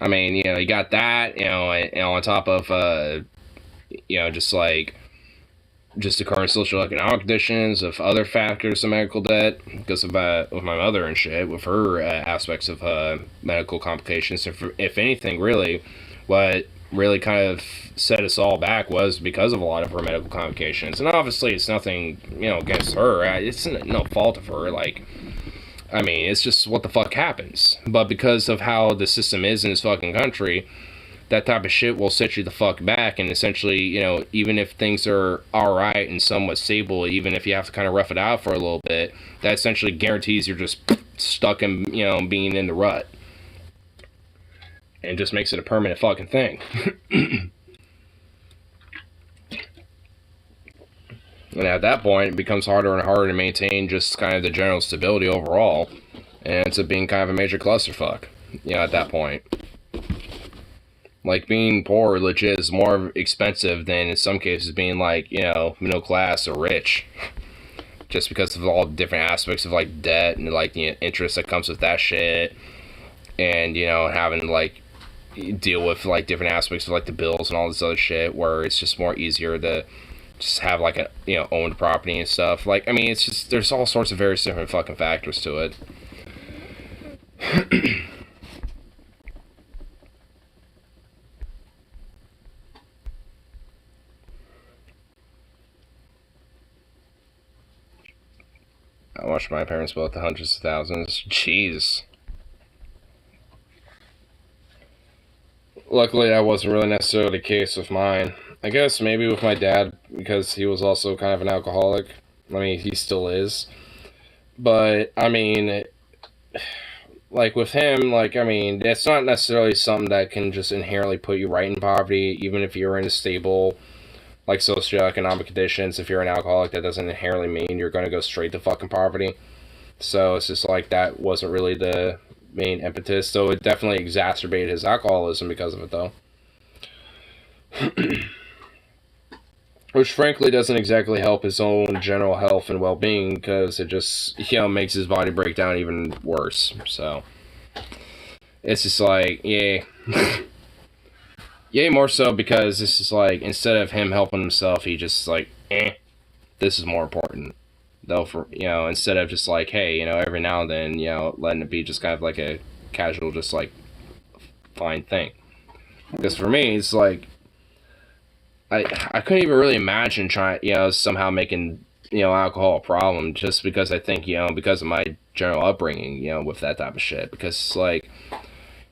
I mean, you know, you got that, you know, and on top of, you know, just like, just the current social economic conditions of other factors of medical debt because of with my mother and shit, with her aspects of medical complications. If anything, really, what really kind of set us all back was because of a lot of her medical complications. And obviously, it's nothing, you know, against her. It's no fault of her. Like, I mean, it's just what the fuck happens. But because of how the system is in this fucking country, that type of shit will set you the fuck back, and essentially, you know, even if things are alright and somewhat stable, even if you have to kind of rough it out for a little bit, that essentially guarantees you're just stuck in, you know, being in the rut. And just makes it a permanent fucking thing. And at that point, it becomes harder and harder to maintain just kind of the general stability overall, and it's being kind of a major clusterfuck, you know, at that point. Like, being poor legit is more expensive than, in some cases, being, like, you know, middle class or rich. Just because of all the different aspects of, like, debt and, like, the interest that comes with that shit. And, you know, having to, like, deal with, like, different aspects of, like, the bills and all this other shit, where it's just more easier to just have, like, a, you know, owned property and stuff. Like, I mean, it's just, there's all sorts of various different fucking factors to it. I watched my parents blow out the hundreds of thousands. Jeez. Luckily, that wasn't really necessarily the case with mine. I guess maybe with my dad, because he was also kind of an alcoholic. I mean, he still is. But, I mean, like, with him, like, I mean, it's not necessarily something that can just inherently put you right in poverty, even if you're in a stable, like, socioeconomic conditions. If you're an alcoholic, that doesn't inherently mean you're going to go straight to fucking poverty. So it's just like, that wasn't really the main impetus. So it definitely exacerbated his alcoholism because of it, though. Which frankly doesn't exactly help his own general health and well-being, because it just, you know, makes his body break down even worse. So it's just like, yay. Yay, more so because this is like, instead of him helping himself, he just like, this is more important. Though, for, you know, instead of just like, hey, you know, every now and then, you know, letting it be just kind of like a casual, just like, fine thing. Because for me, it's like, I couldn't even really imagine trying, you know, somehow making, you know, alcohol a problem, just because I think, you know, because of my general upbringing, you know, with that type of shit. Because it's like,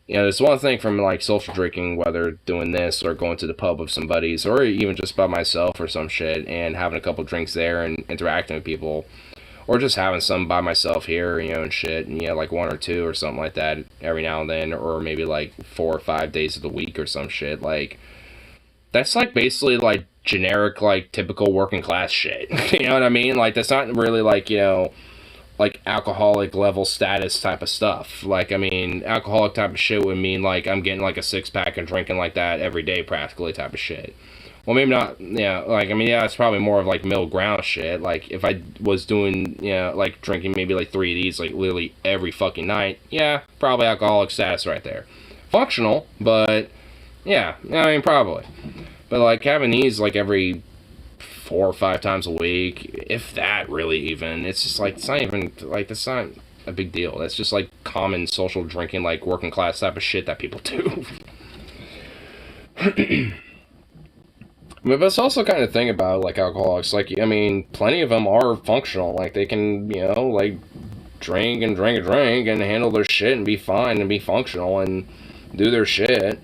you know, there's one thing from, like, social drinking, whether doing this or going to the pub with some buddies, or even just by myself or some shit, and having a couple drinks there and interacting with people, or just having some by myself here, you know, and shit, and, you know, like 1 or 2 or something like that every now and then, or maybe, like, 4 or 5 days of the week or some shit, like, that's, like, basically, like, generic, like, typical working class shit. You know what I mean? Like, that's not really, like, you know, like, alcoholic level status type of stuff. Like, I mean, alcoholic type of shit would mean, like, I'm getting, like, a 6-pack and drinking like that every day, practically, type of shit. Well, maybe not, yeah, like, I mean, yeah, it's probably more of, like, middle ground shit. Like, if I was doing, you know, like, drinking maybe, like, 3 of these, like, literally every fucking night, yeah, probably alcoholic status right there. Functional, but, yeah, I mean, probably. But, like, having these, like, every 4 or 5 times a week, if that, really, even, it's just, like, it's not even, like, that's not a big deal. That's just like common social drinking, like working class type of shit that people do. But it's also kind of thing about like alcoholics. Like, I mean, plenty of them are functional. Like, they can, you know, like drink and drink and drink and handle their shit and be fine and be functional and do their shit.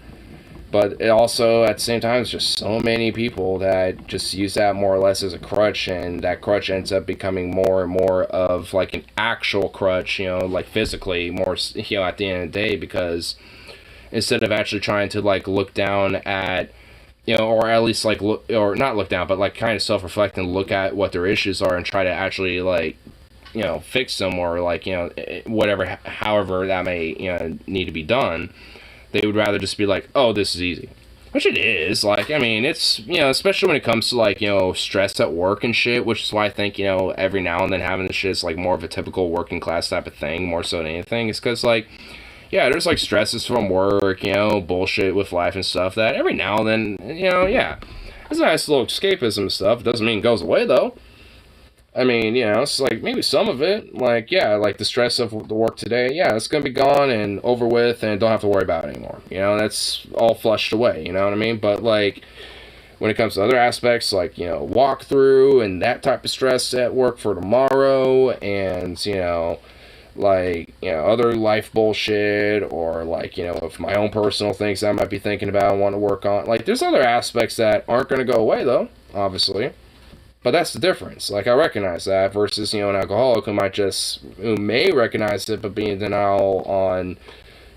But it also, at the same time, it's just so many people that just use that more or less as a crutch, and that crutch ends up becoming more and more of like an actual crutch, you know, like physically more, you know, at the end of the day, because instead of actually trying to like look down at, you know, or at least like look, or not look down, but like kind of self-reflect and look at what their issues are and try to actually like, you know, fix them, or like, you know, whatever, however that may, you know, need to be done. They would rather just be like, oh, this is easy. Which it is. Like, I mean, it's, you know, especially when it comes to, like, you know, stress at work and shit, which is why I think, you know, every now and then having this shit is, like, more of a typical working class type of thing, more so than anything. It's because, like, yeah, there's, like, stresses from work, you know, bullshit with life and stuff that every now and then, you know, yeah. It's a nice little escapism and stuff. It doesn't mean it goes away, though. I mean, you know, it's like maybe some of it, like, yeah, like the stress of the work today, yeah, it's going to be gone and over with and don't have to worry about it anymore. You know, that's all flushed away, you know what I mean? But, like, when it comes to other aspects, like, you know, walkthrough and that type of stress at work for tomorrow and, you know, like, you know, other life bullshit, or, like, you know, if my own personal things I might be thinking about and want to work on. Like, there's other aspects that aren't going to go away, though, obviously. But that's the difference. Like, I recognize that versus, you know, an alcoholic who may recognize it, but be in denial on,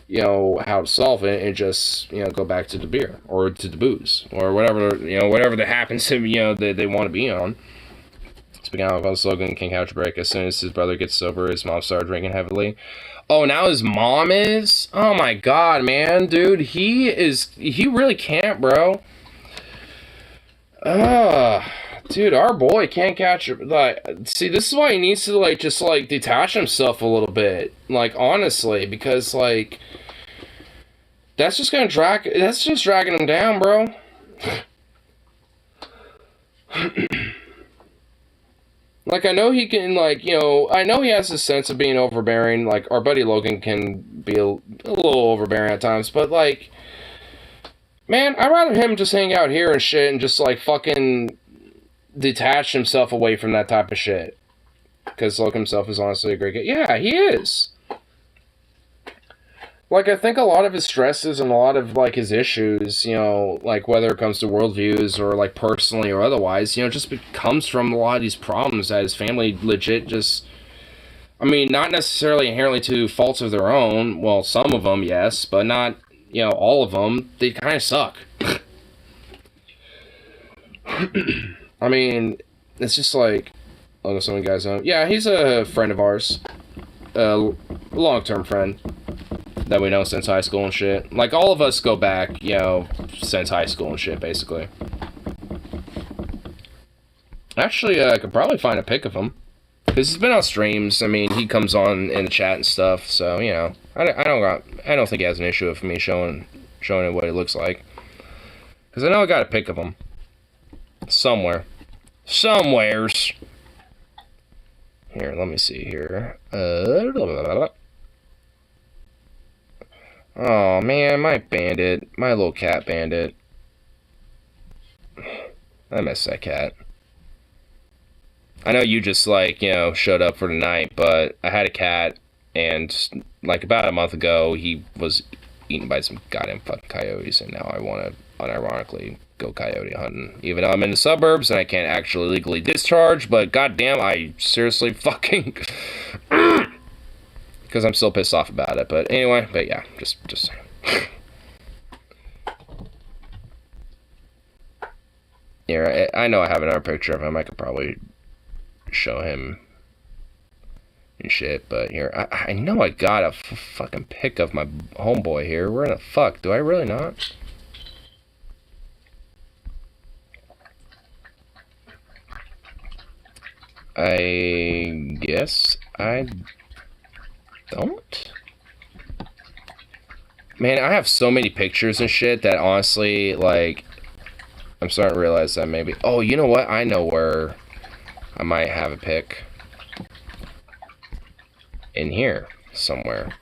you know, how to solve it and just, you know, go back to the beer or to the booze or whatever, you know, whatever that happens to, you know, they want to be on. Speaking of alcohol slogan, King Couch Break, as soon as his brother gets sober, his mom started drinking heavily. Oh, now his mom is? Oh my god, man, dude, he really can't, bro. Dude, our boy can't catch it. Like, see, this is why he needs to, like, just, like, detach himself a little bit. Like, honestly, because, like, that's just dragging him down, bro. Like, I know he can, like, you know, I know he has this sense of being overbearing. Like, our buddy Logan can be a little overbearing at times, but, like, man, I'd rather him just hang out here and shit and just, like, fucking detach himself away from that type of shit. Because Logan himself is honestly a great guy. Yeah, he is. Like, I think a lot of his stresses and a lot of, like, his issues, you know, like, whether it comes to worldviews or, like, personally or otherwise, you know, just comes from a lot of these problems that his family legit just, I mean, not necessarily inherently to faults of their own. Well, some of them, yes, but not, you know, all of them. They kind of suck. I mean, it's just like, oh, some of you guys know. Yeah, he's a friend of ours. A long-term friend that we know since high school and shit. Like, all of us go back, you know, since high school and shit, basically. Actually, I could probably find a pic of him. Because he's been on streams. I mean, he comes on in the chat and stuff, so, you know. I don't think he has an issue with me showing him what he looks like. Because I know I got a pic of him. Somewheres. Here, let me see here. Oh man, my little cat bandit. I miss that cat. I know you just, like, you know, showed up for the night, but I had a cat, and like about a month ago, he was eaten by some goddamn fucking coyotes, and now I want to unironically go coyote hunting, even though I'm in the suburbs and I can't actually legally discharge, but goddamn, I seriously fucking because I'm still pissed off about it. But anyway, but yeah, just yeah, I know I have another picture of him. I could probably show him and shit, but here, I know I got a fucking pic of my homeboy here. Where the fuck? Do I really not? I guess I don't. Man, I have so many pictures and shit that honestly, like, I'm starting to realize that maybe... Oh, you know what? I know where I might have a pic. in here somewhere.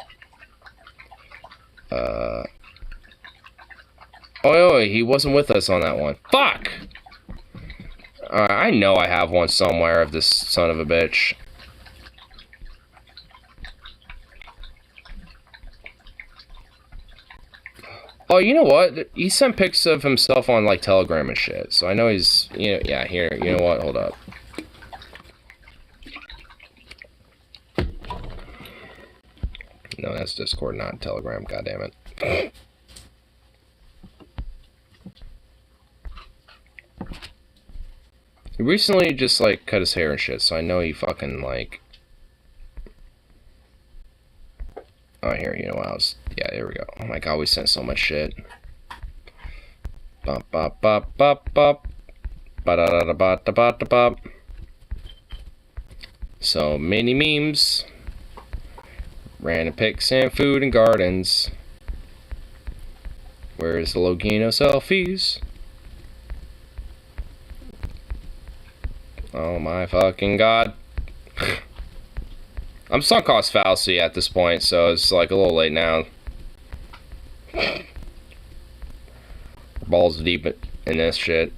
Oh, he wasn't with us on that one. Fuck! I know I have one somewhere of this son of a bitch. Oh, you know what? He sent pics of himself on, like, Telegram and shit. So I know he's, you know, yeah, here. You know what? Hold up. No, that's Discord, not Telegram. God damn it. He recently just, like, cut his hair and shit, so I know he fucking, like... Oh, here, you know what else? Yeah, there we go. Oh my god, we sent so much shit. Bop, bop, bop, bop, bop. Ba-da-da-da-ba-da-ba-da-bop. So many memes. Random pics and food and gardens. Where's the Logino selfies? Oh my fucking god. I'm sunk cost fallacy at this point, so it's like a little late now. Balls deep in this shit.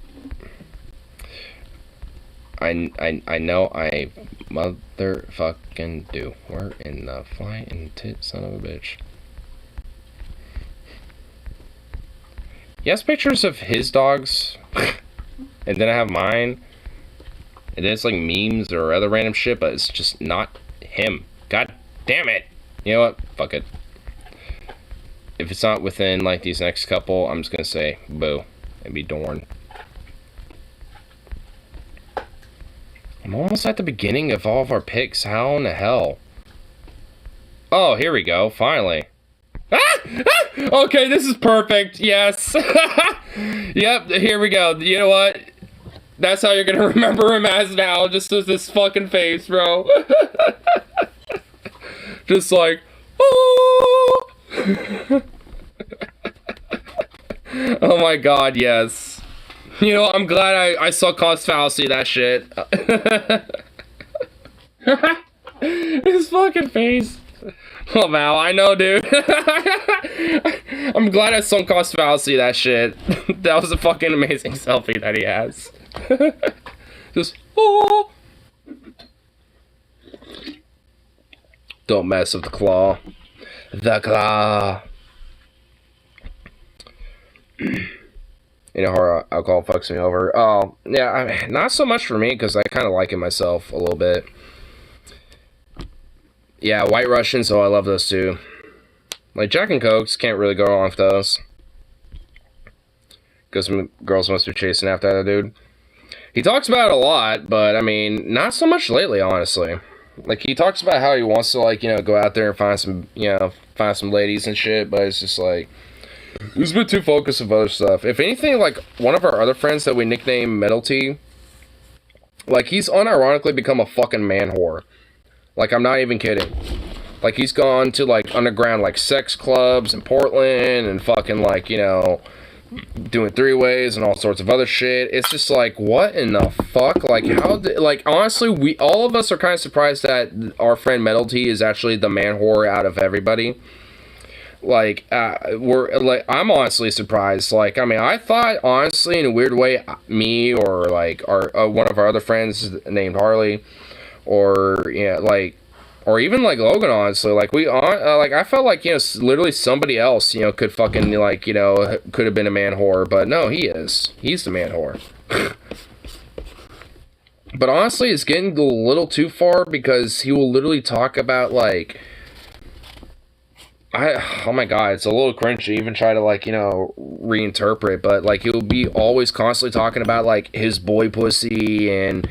I know I motherfucking do. Where in the flying tit son of a bitch? He has pictures of his dogs, and then I have mine. And then it's like memes or other random shit, but it's just not him. God damn it. You know what? Fuck it. If it's not within like these next couple, I'm just gonna say boo and be darned. I'm almost at the beginning of all of our picks. How in the hell? Oh, here we go. Finally. Ah! Okay, this is perfect. Yes. Yep, here we go. You know what? That's how you're gonna remember him as now. Just as this fucking face, bro. Just like, oh. Oh my god, yes. You know, I'm glad I saw cost fallacy that shit. His fucking face. Oh wow, I know, dude. I'm glad I saw cost fallacy that shit. That was a fucking amazing selfie that he has. Just, oh. Don't mess with the claw. The claw. You know how alcohol fucks me over. Oh, yeah, I mean, not so much for me, because I kind of like it myself a little bit. Yeah, White Russians, oh, I love those too. Like, Jack and Cokes, can't really go wrong with those. Because some girls must be chasing after that dude. He talks about it a lot, but, I mean, not so much lately, honestly. Like, he talks about how he wants to, like, you know, go out there and find some, you know, find some ladies and shit, but it's just, like, he's a bit too focused on other stuff. If anything, like, one of our other friends that we nickname Metal T, like, he's unironically become a fucking man whore. Like, I'm not even kidding. Like, he's gone to, like, underground, like, sex clubs in Portland and fucking, like, you know, doing three-ways and all sorts of other shit. It's just like, what in the fuck? Like, how like, honestly, all of us are kind of surprised that our friend Metal T is actually the man whore out of everybody. Like, I'm honestly surprised. Like, I mean, I thought, honestly, in a weird way, me or, like, our one of our other friends named Harley, or, yeah, like, or even, like, Logan, honestly, like, like, I felt like, you know, literally somebody else, you know, could fucking, like, you know, could have been a man whore, but no, he is. He's the man whore. But honestly, it's getting a little too far, because he will literally talk about, like, oh my god, it's a little cringy, even try to, like, you know, reinterpret, but, like, he'll be always constantly talking about, like, his boy pussy and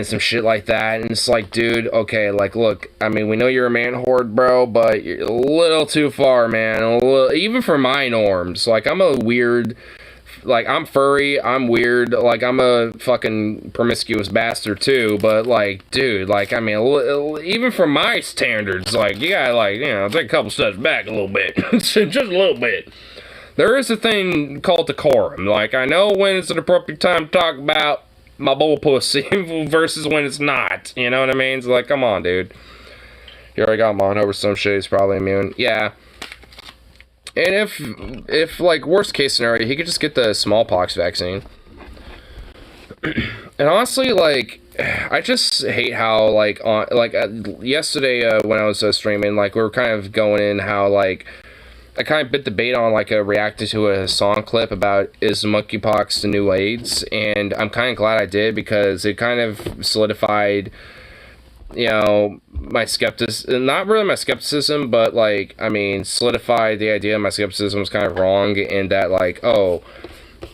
some shit like that, and it's like, dude, okay, like, look, I mean, we know you're a man whore, bro, but you're a little too far, man, even for my norms. Like, I'm a weird, like, I'm furry, I'm weird, like, I'm a fucking promiscuous bastard, too, but, like, dude, like, I mean, even for my standards, like, you gotta, like, you know, take a couple steps back a little bit, just a little bit. There is a thing called decorum. Like, I know when it's an appropriate time to talk about my bull pussy versus when it's not, you know what I mean? It's like, come on, dude. He already got mono or some shit. He's probably immune. Yeah. And if like worst case scenario, he could just get the smallpox vaccine. And honestly, like, I just hate how like yesterday when I was streaming, like we were kind of going in how like I kind of bit the bait on like reacting to a song clip about is monkeypox the new AIDS, and I'm kind of glad I did because it kind of solidified, you know, my skepticism, not really my skepticism, but like, I mean, solidified the idea my skepticism was kind of wrong, and that like, oh,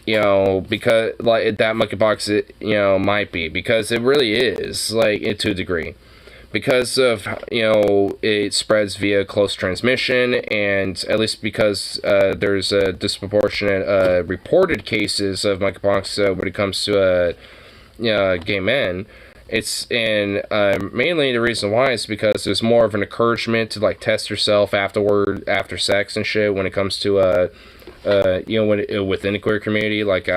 you know, because like that monkeypox, it, you know, might be, because it really is, like, to a degree. Because of, you know, it spreads via close transmission, and at least because there's a disproportionate reported cases of monkeypox when it comes to gay men. It's, and mainly the reason why is because there's more of an encouragement to like test yourself after sex and shit when it comes to you know, within the queer community. Like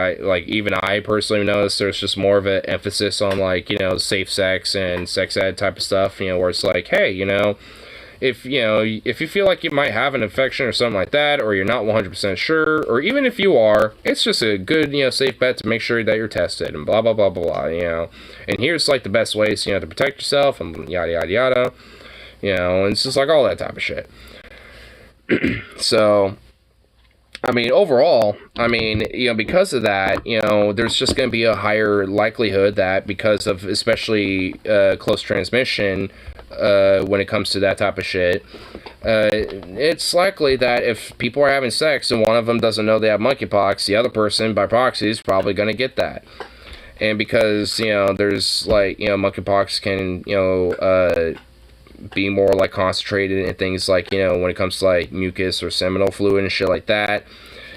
even I personally noticed there's just more of an emphasis on like, you know, safe sex and sex ed type of stuff, you know, where it's like, hey, you know, if you feel like you might have an infection or something like that, or you're not 100% sure, or even if you are, it's just a good, you know, safe bet to make sure that you're tested and blah blah blah blah blah, you know. And here's like the best ways, you know, to protect yourself and yada yada yada, you know, and it's just like all that type of shit. So I mean, overall, I mean, you know, because of that, you know, there's just going to be a higher likelihood that because of especially close transmission, when it comes to that type of shit, it's likely that if people are having sex and one of them doesn't know they have monkeypox, the other person by proxy is probably going to get that. And because, you know, there's like, you know, monkeypox can, you know, be more like concentrated in things like, you know, when it comes to like mucus or seminal fluid and shit like that,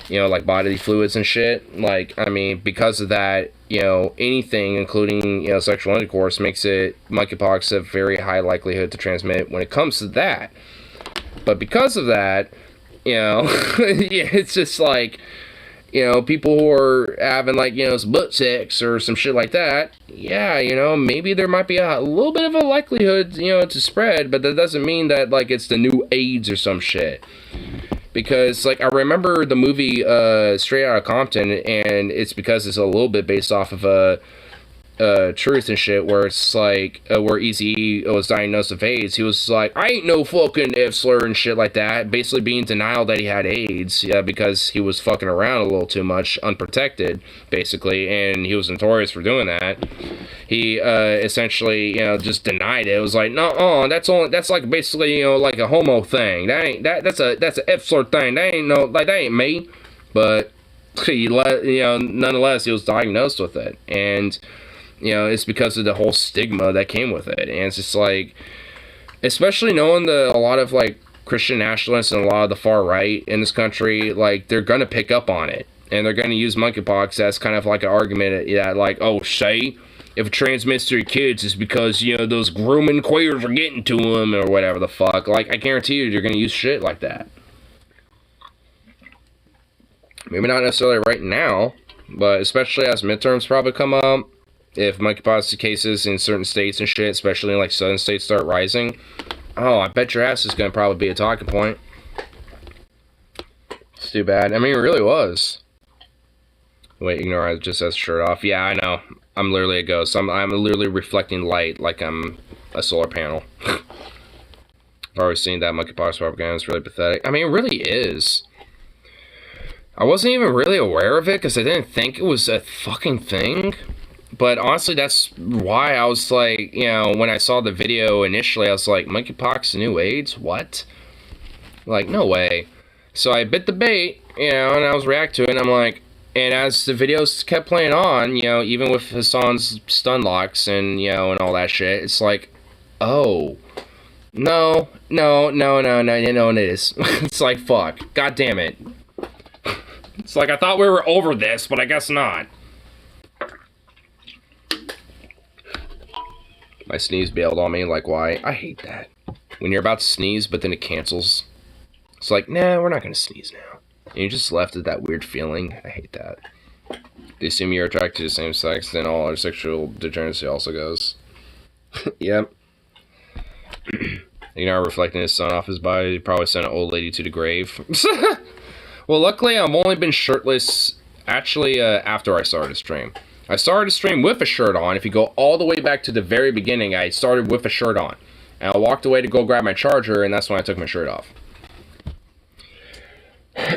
you know, like bodily fluids and shit. Like, I mean, because of that, you know, anything including, you know, sexual intercourse makes it monkeypox a very high likelihood to transmit when it comes to that. But because of that, you know, yeah, it's just like, you know, people who are having like, you know, some butt sex or some shit like that, yeah, you know, maybe there might be a little bit of a likelihood, you know, to spread, but that doesn't mean that like it's the new AIDS or some shit. Because like I remember the movie Straight Outta Compton, and it's because it's a little bit based off of Truth and shit, where it's like where Eazy-E was diagnosed with AIDS. He was like, I ain't no fucking F-slur and shit like that, basically being in denial that he had AIDS, because he was fucking around a little too much unprotected, basically, and he was notorious for doing that. He essentially, you know, just denied it. It was like, no, that's like basically, you know, like a homo thing. That's a F-slur thing. That ain't me. But you know, nonetheless, he was diagnosed with it, and you know, it's because of the whole stigma that came with it. And it's just like, especially knowing a lot of like Christian nationalists and a lot of the far right in this country, like they're gonna pick up on it, and they're gonna use monkeypox as kind of like an argument that like, oh, say if it transmits to your kids it's because, you know, those grooming queers are getting to them or whatever the fuck. Like, I guarantee you, you're gonna use shit like that. Maybe not necessarily right now, but especially as midterms probably come up. If monkeypox cases in certain states and shit, especially in like southern states, start rising, oh, I bet your ass is gonna probably be a talking point. It's too bad. I mean, it really was. Wait, ignore, I just has the shirt off. Yeah, I know. I'm literally a ghost. I'm literally reflecting light like I'm a solar panel. I've always seen that monkeypox propaganda. It's really pathetic. I mean, it really is. I wasn't even really aware of it because I didn't think it was a fucking thing. But honestly, that's why I was like, you know, when I saw the video initially, I was like, monkeypox, the new AIDS? What? Like, no way. So I bit the bait, you know, and I was reacting to it, and I'm like, and as the videos kept playing on, you know, even with Hassan's stun locks and, you know, and all that shit, it's like, oh, no, it is. It's like, fuck, god damn it. It's like, I thought we were over this, but I guess not. My sneeze bailed on me, like, why? I hate that. When you're about to sneeze, but then it cancels. It's like, nah, we're not gonna sneeze now. And you just left with that weird feeling. I hate that. They assume you're attracted to the same sex, then all our sexual degeneracy also goes. Yep. You know, reflecting his son off his body, he probably sent an old lady to the grave. Well, luckily, I've only been shirtless, actually, after I started the stream. I started the stream with a shirt on. If you go all the way back to the very beginning, I started with a shirt on. And I walked away to go grab my charger, and that's when I took my shirt off.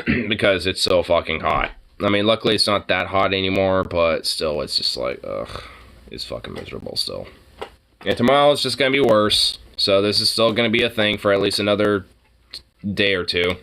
Because it's so fucking hot. I mean, luckily it's not that hot anymore, but still, it's just like, ugh. It's fucking miserable still. And tomorrow it's just gonna be worse. So this is still gonna be a thing for at least another day or two.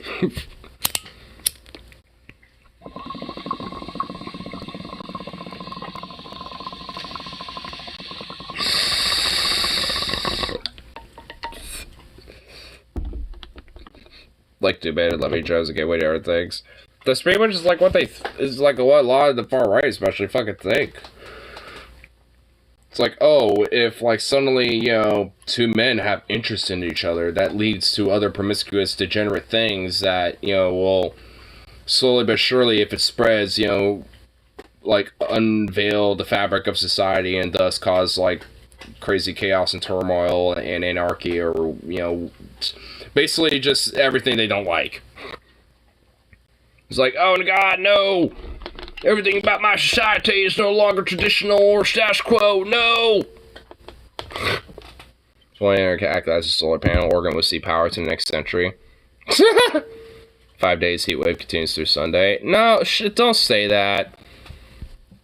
Like too bad, love each other, get way to other things. That's pretty much just like what they is like what a lot of the far right especially fucking think. It's like, oh, if like suddenly, you know, two men have interest in each other, that leads to other promiscuous, degenerate things that, you know, will slowly but surely, if it spreads, you know, like unveil the fabric of society and thus cause like crazy chaos and turmoil and anarchy, or, you know, basically just everything they don't like. It's like, oh God, no! Everything about my society is no longer traditional or status quo, no! So I act as a solar panel, Oregon will see power to the next century. 5 days heat wave continues through Sunday. No, don't say that.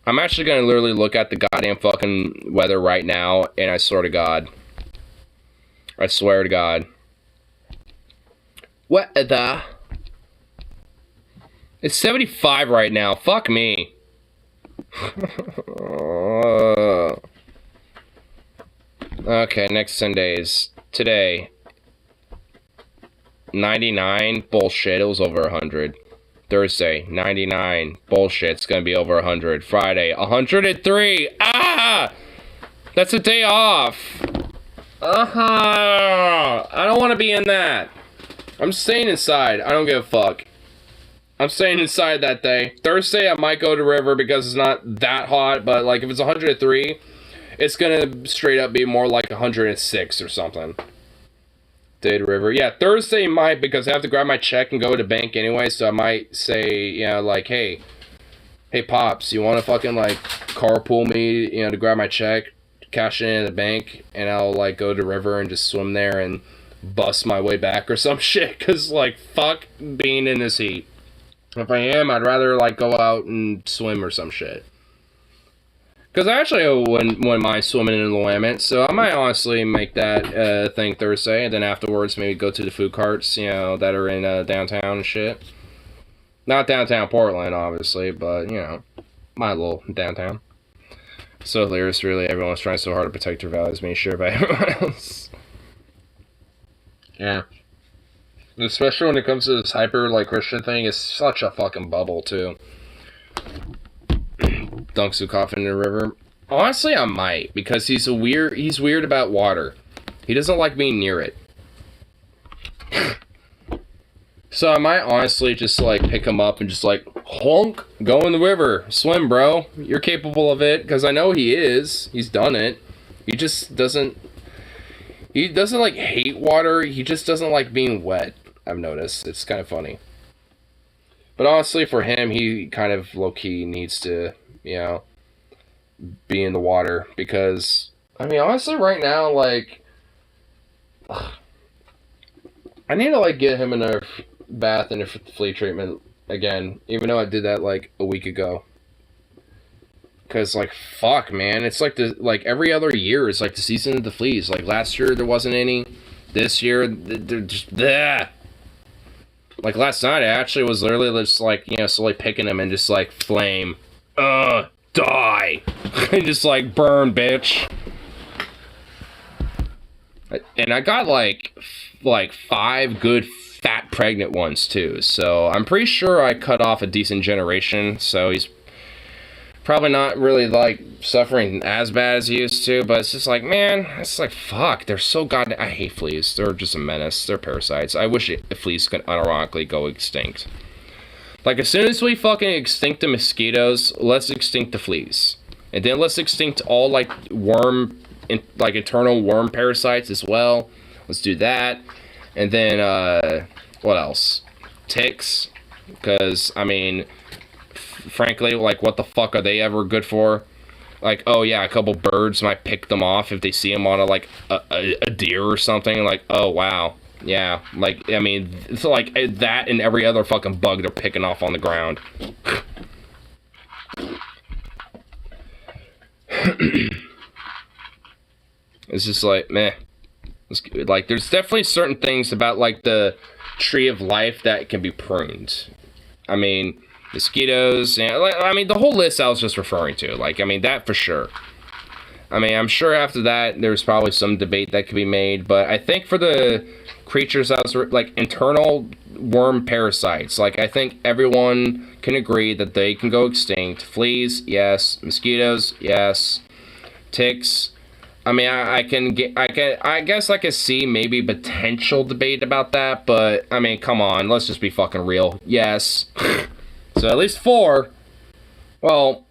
I'm actually gonna literally look at the goddamn fucking weather right now, and I swear to God. I swear to God. Weather. It's 75 right now. Fuck me. Okay, next Sundays. Today. 99. Bullshit. It was over 100. Thursday. 99. Bullshit. It's gonna be over 100. Friday. 103. Ah! That's a day off. I don't want to be in that. I'm staying inside. I don't give a fuck. I'm staying inside that day. Thursday, I might go to River because it's not that hot, but like if it's 103, it's gonna straight up be more like 106 or something. Day to River. Yeah, Thursday might, because I have to grab my check and go to the bank anyway, so I might say, you know, like, hey Pops, you want to fucking like carpool me, you know, to grab my check, cash it in the bank, and I'll like go to River and just swim there and bust my way back or some shit, because like, fuck being in this heat. If I am, I'd rather, like, go out and swim or some shit. Because I actually wouldn't mind swimming in the Willamette, so I might honestly make that thing Thursday, and then afterwards maybe go to the food carts, you know, that are in downtown and shit. Not downtown Portland, obviously, but, you know, my little downtown. So hilarious, really. Everyone's trying so hard to protect their values, being shared by everyone else. Yeah. Especially when it comes to this hyper, like, Christian thing, it's such a fucking bubble, too. Dunks who cough in the river. Honestly, I might, because he's weird about water. He doesn't like being near it. So I might honestly just, like, pick him up and just, like, honk, go in the river, swim, bro. You're capable of it, because I know he is. He's done it. He just doesn't... He doesn't, like, hate water. He just doesn't like being wet, I've noticed. It's kind of funny. But honestly, for him, he kind of low-key needs to, you know, be in the water. Because, I mean, honestly, right now, like, I need to, like, get him in a bath and a flea treatment again. Even though I did that, like, a week ago. Because, like, fuck, man. It's like every other year, it's like the season of the fleas. Like, last year, there wasn't any. This year, they're just, bleh. Like, last night, I actually was literally just, like, you know, slowly picking them and just, like, flame. Die. And just, like, burn, bitch. And I got, like 5 good fat pregnant ones, too. So, I'm pretty sure I cut off a decent generation. So, he's probably not really, like, suffering as bad as he used to, but it's just like, man, it's like, fuck, they're so goddamn... I hate fleas. They're just a menace. They're parasites. I wish fleas could unironically go extinct. Like, as soon as we fucking extinct the mosquitoes, let's extinct the fleas. And then let's extinct all, like, internal worm parasites as well. Let's do that. And then, what else? Ticks. Because, I mean, frankly, like, what the fuck are they ever good for? Like, oh yeah, a couple birds might pick them off if they see them on a deer or something. Like, oh wow, yeah. Like, I mean, it's like that and every other fucking bug they're picking off on the ground. It's just like, meh. Like, there's definitely certain things about, like, the tree of life that can be pruned. I mean, mosquitoes, and, I mean, the whole list I was just referring to. Like, I mean, that for sure. I mean, I'm sure after that, there's probably some debate that could be made, but I think for the creatures that was, like, internal worm parasites, like, I think everyone can agree that they can go extinct. Fleas, yes. Mosquitoes, yes. Ticks, I mean, I guess I could see maybe potential debate about that, but, I mean, come on, let's just be fucking real. Yes. So at least 4. Well,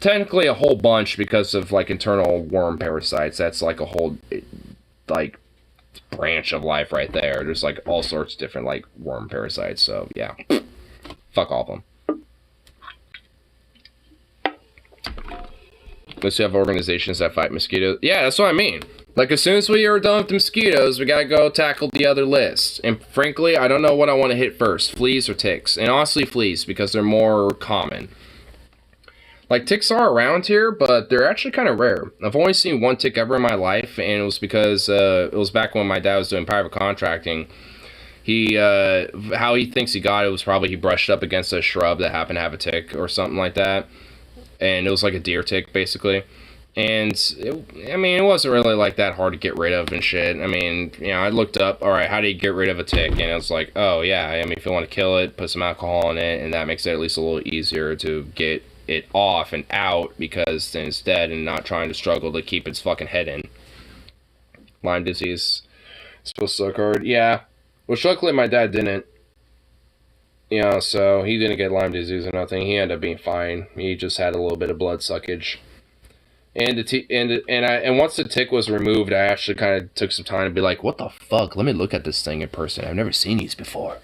technically a whole bunch because of, like, internal worm parasites. That's, like, a whole, like, branch of life right there. There's, like, all sorts of different, like, worm parasites, so, yeah. Fuck all of them. Unless you have organizations that fight mosquitoes. Yeah, that's what I mean. Like, as soon as we are done with the mosquitoes, we gotta go tackle the other list. And frankly, I don't know what I want to hit first. Fleas or ticks. And honestly, fleas, because they're more common. Like, ticks are around here, but they're actually kind of rare. I've only seen 1 tick ever in my life, and it was because, it was back when my dad was doing private contracting. He, how he thinks he got it was probably he brushed up against a shrub that happened to have a tick or something like that. And it was like a deer tick, basically. And, I mean, it wasn't really, like, that hard to get rid of and shit. I mean, you know, I looked up, alright, how do you get rid of a tick? And it was like, oh, yeah, I mean, if you want to kill it, put some alcohol in it, and that makes it at least a little easier to get it off and out, because then it's dead and not trying to struggle to keep its fucking head in. Lyme disease. It's supposed to suck hard. Yeah. Which, luckily, my dad didn't. You know, so he didn't get Lyme disease or nothing. He ended up being fine. He just had a little bit of blood suckage. And once the tick was removed, I actually kind of took some time to be like, what the fuck? Let me look at this thing in person. I've never seen these before.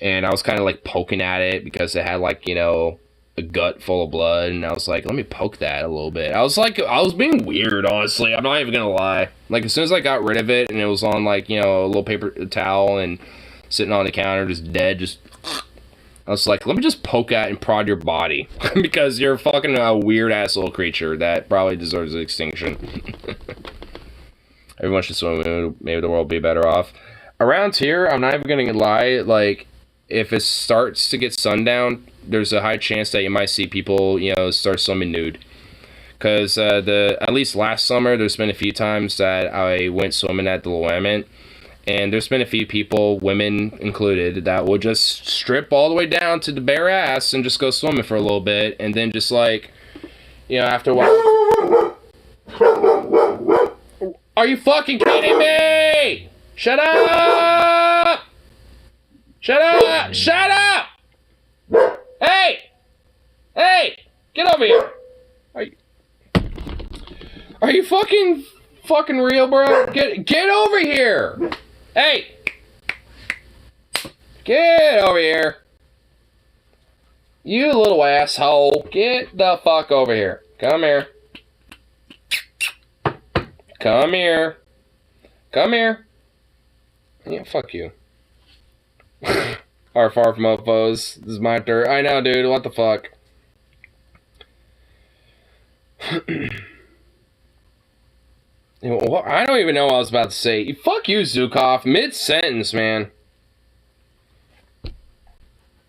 And I was kind of like poking at it because it had, like, you know, a gut full of blood. And I was like, let me poke that a little bit. I was being weird, honestly. I'm not even gonna lie. Like, as soon as I got rid of it and it was on, like, you know, a little paper towel and sitting on the counter, just dead, I was like, let me just poke at and prod your body. Because you're fucking a weird-ass little creature that probably deserves extinction. Everyone should swim. Maybe the world will be better off. Around here, I'm not even gonna lie, like, if it starts to get sundown, there's a high chance that you might see people, you know, start swimming nude. Because at least last summer, there's been a few times that I went swimming at the Willamette. And there's been a few people, women included, that will just strip all the way down to the bare ass and just go swimming for a little bit. And then just, like, you know, after a while... Are you fucking kidding me? Shut up! Shut up! Shut up! Hey! Hey! Get over here! Are you fucking real, bro? Get over here! Hey! Get over here. You little asshole. Get the fuck over here. Come here. Come here. Come here. Yeah, fuck you. Far from mofos. This is my turn. I know, dude. What the fuck? I don't even know what I was about to say. Fuck you, Zukov. Mid-sentence, man.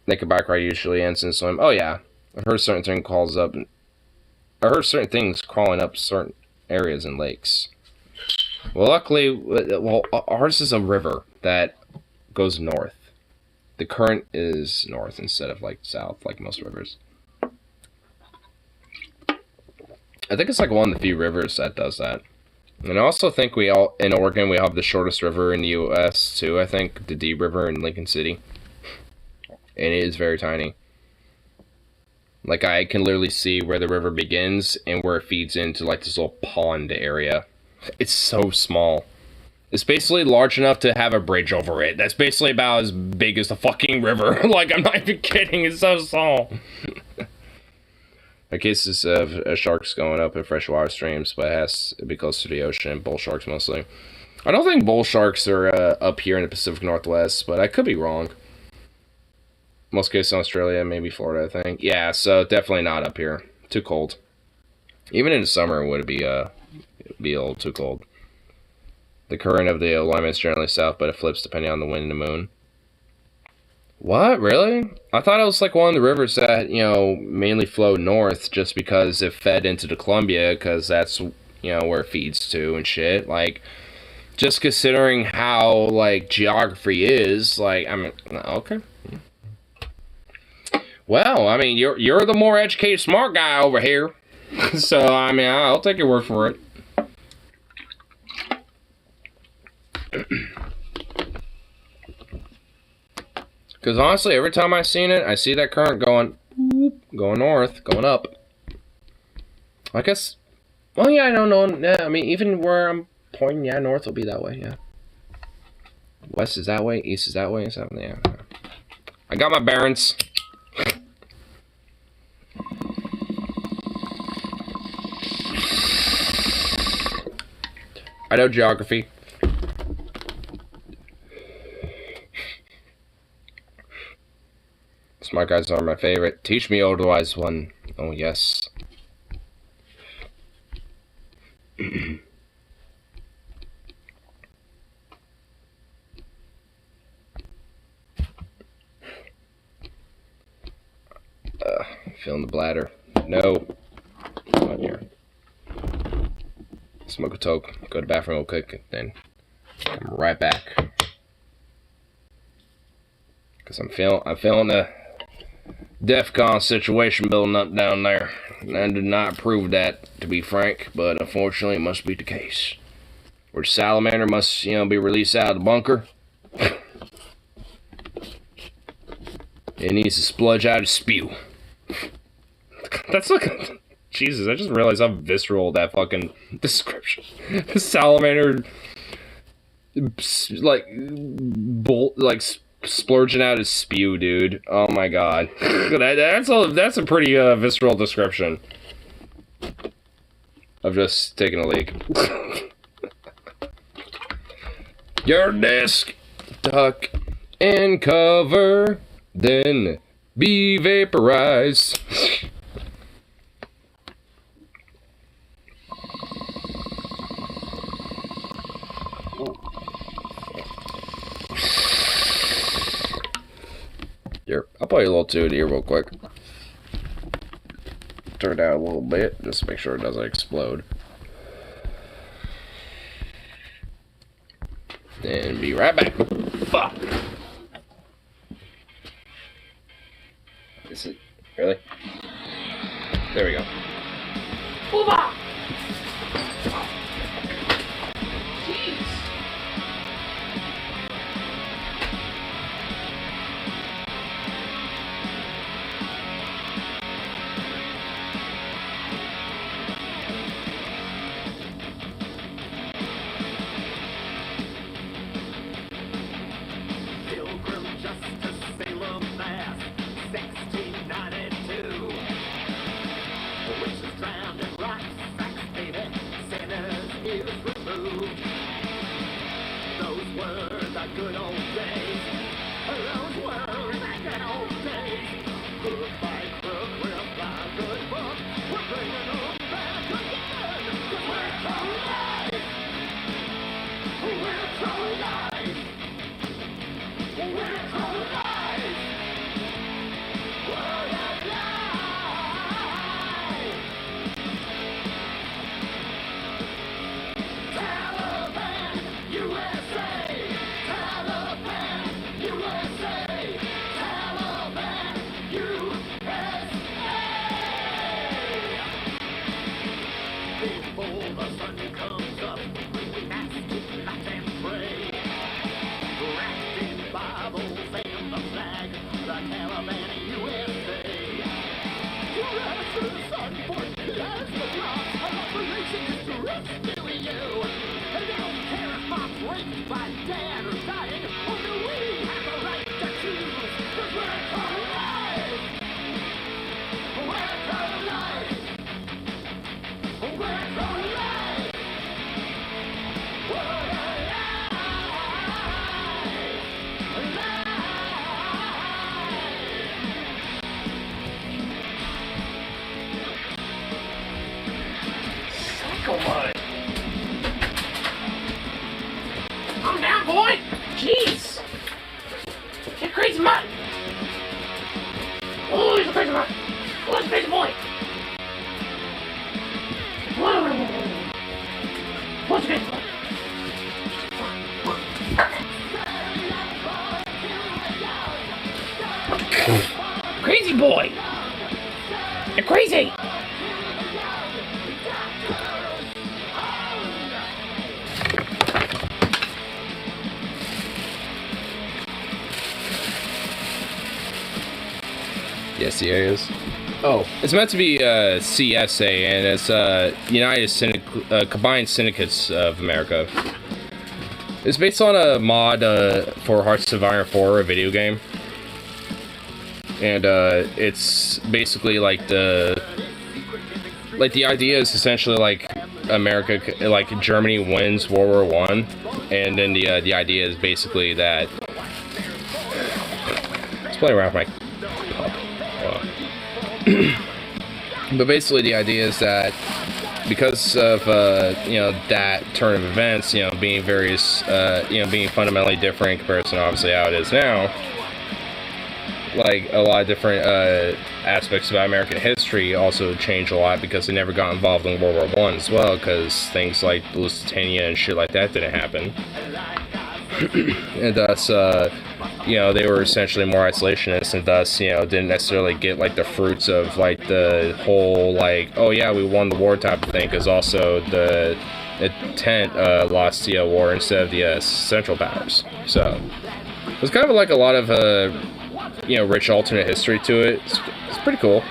Nickelback ride usually ends in swim. Oh, yeah. I heard certain things crawling up certain areas in lakes. Well, luckily, ours is a river that goes north. The current is north instead of, like, south, like most rivers. I think it's, like, one of the few rivers that does that. And I also think in Oregon, we have the shortest river in the U.S., too. I think the D River in Lincoln City. And it is very tiny. Like, I can literally see where the river begins and where it feeds into, like, this little pond area. It's so small. It's basically large enough to have a bridge over it. That's basically about as big as the fucking river. Like, I'm not even kidding. It's so small. In cases of sharks going up in freshwater streams, but it has to be close to the ocean. Bull sharks mostly. I don't think bull sharks are up here in the Pacific Northwest, but I could be wrong. Most cases in Australia, maybe Florida, I think. Yeah, so definitely not up here. Too cold. Even in the summer, would it be a little too cold. The current of the alignment is generally south, but it flips depending on the wind and the moon. What? Really? I thought it was like one of the rivers that, you know, mainly flowed north just because it fed into the Columbia, because that's, you know, where it feeds to and shit. Like, just considering how, like, geography is, like, I mean, okay. Well, I mean, you're the more educated, smart guy over here. So, I mean, I'll take your word for it. Because honestly, every time I've seen it, I see that current going north, going up. I guess, well, yeah, I don't know. Yeah, I mean, even where I'm pointing, yeah, north will be that way, yeah. West is that way, east is that way, so, yeah. I got my bearings. I know geography. Smart guys are my favorite. Teach me, old wise one. Oh, yes. Feeling the bladder. No. Come on here. Smoke a toke. Go to the bathroom real quick. Then come right back. Because I'm feeling a DEFCON situation building up down there. And I did not prove that, to be frank, but unfortunately it must be the case. Where the salamander must, you know, be released out of the bunker. It needs to spludge out its spew. That's like, Jesus, I just realized how visceral that fucking description. The salamander, like, splurging out his spew, dude. Oh my god. That's a pretty visceral description of just taking a leak. Your desk, duck, and cover, then be vaporized. Here, I'll put you a little tune here real quick. Turn it down a little bit, just to make sure it doesn't explode. And be right back. Fuck. Is it? Really? There we go. Ooba! Jeez. Come on. Calm down, boy. Jeez. You're crazy man. Oh, he's a crazy man. Oh, he's a crazy boy. What's a crazy boy? Crazy boy. You're crazy. Yes, the areas. Oh, it's meant to be CSA, and it's United Combined Syndicates of America. It's based on a mod for Hearts of Iron 4, a video game, and it's basically like the idea is essentially like America, like Germany wins World War I, and then the idea is basically that. Let's play around with my. But basically the idea is that because of that turn of events, being various being fundamentally different in comparison to obviously how it is now, like a lot of different aspects about American history also changed a lot because they never got involved in World War I as well, because things like Lusitania and shit like that didn't happen. And thus they were essentially more isolationist, and thus didn't necessarily get like the fruits of like the whole like, oh yeah, we won the war type of thing, because also the intent lost the war instead of the Central Powers. So it was kind of like a lot of rich alternate history to it. It's pretty cool,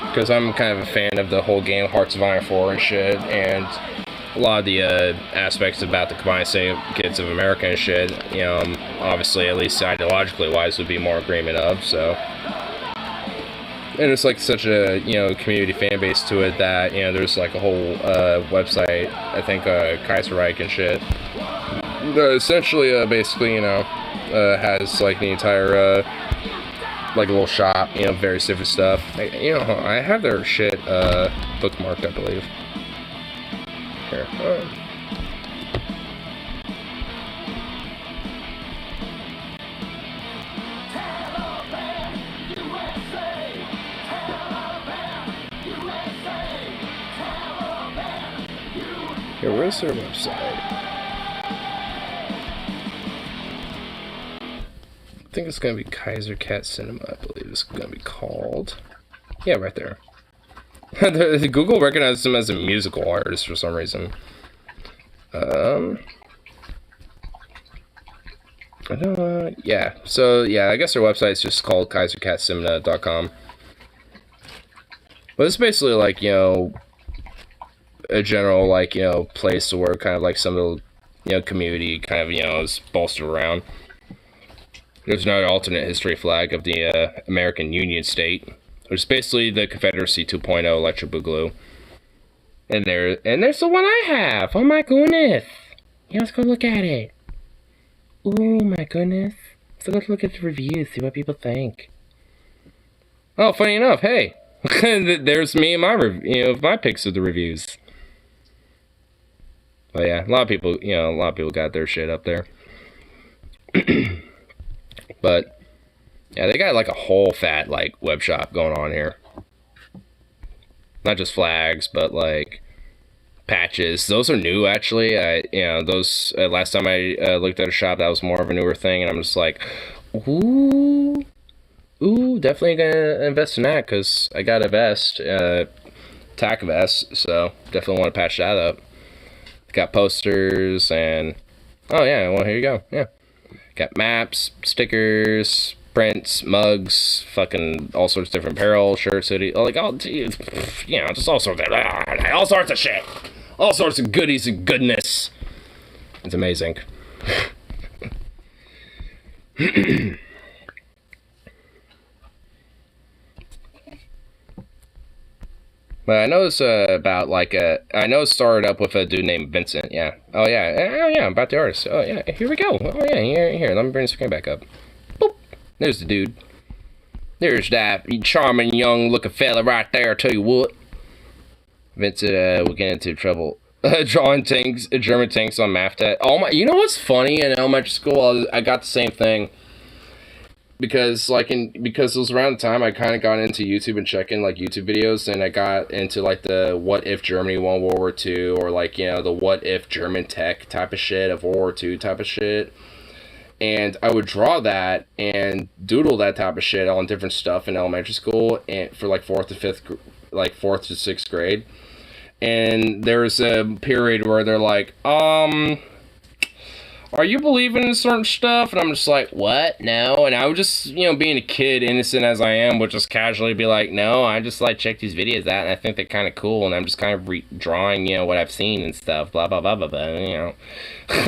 because I'm kind of a fan of the whole game Hearts of Iron 4 and shit, and a lot of the aspects about the Combined Syndicates of America and shit, obviously, at least ideologically wise, would be more agreement of, so. And it's like such a, community fan base to it that, there's like a whole website, I think, Kaiserreich and shit, that essentially, basically, has like the entire, like a little shop, various different stuff. I have their shit bookmarked, I believe. Here. Here, where's their website? I think it's gonna be Kaiser Cat Cinema, I believe it's gonna be called. Yeah, right there. Google recognizes him as a musical artist for some reason. Yeah. So yeah, I guess their website's just called KaiserCatCinema.com. But it's basically like a general place where kind of like some of the community kind of is bolstered around. There's another alternate history flag of the American Union State, which is basically the Confederacy 2.0 Electric Boogaloo. And there's the one I have. Oh my goodness. Let's go look at it. Oh my goodness. So let's look at the reviews, see what people think. Oh, funny enough, hey. There's me and my my picks of the reviews. But yeah, a lot of people got their shit up there. But yeah, they got like a whole fat web shop going on here. Not just flags, but like patches. Those are new actually. Those last time I looked at a shop, that was more of a newer thing, and I'm just like, ooh, definitely gonna invest in that, because I got a vest, tack vest, so definitely want to patch that up. Got posters and oh yeah, well here you go. Yeah, got maps, stickers, prints, mugs, fucking all sorts of different apparel, shirts, hoodies, just all sorts of shit, all sorts of goodies and goodness. It's amazing. But I know it's about like I know it started up with a dude named Vincent. Yeah. Oh yeah, about the artist. Oh yeah, here we go. Oh yeah, here. Let me bring the screen back up. Boop. There's the dude. There's that charming young looking fella right there. I tell you what. Vincent will get into trouble. Drawing tanks, German tanks on math test. Oh my! You know what's funny? In elementary school, I got the same thing. Because because it was around the time I kind of got into YouTube and checking like YouTube videos, and I got into like the what if Germany won World War II, or like, you know, the what if German tech type of shit, of World War II type of shit. And I would draw that and doodle that type of shit on different stuff in elementary school, and for like fourth to sixth grade. And there was a period where they're like, are you believing in certain stuff? And I'm just like, what? No. And I would just, you know, being a kid, innocent as I am, would just casually be like, no, I just like check these videos out and I think they're kind of cool, and I'm just kind of drawing, you know, what I've seen and stuff, blah, blah, blah, blah, blah, you know.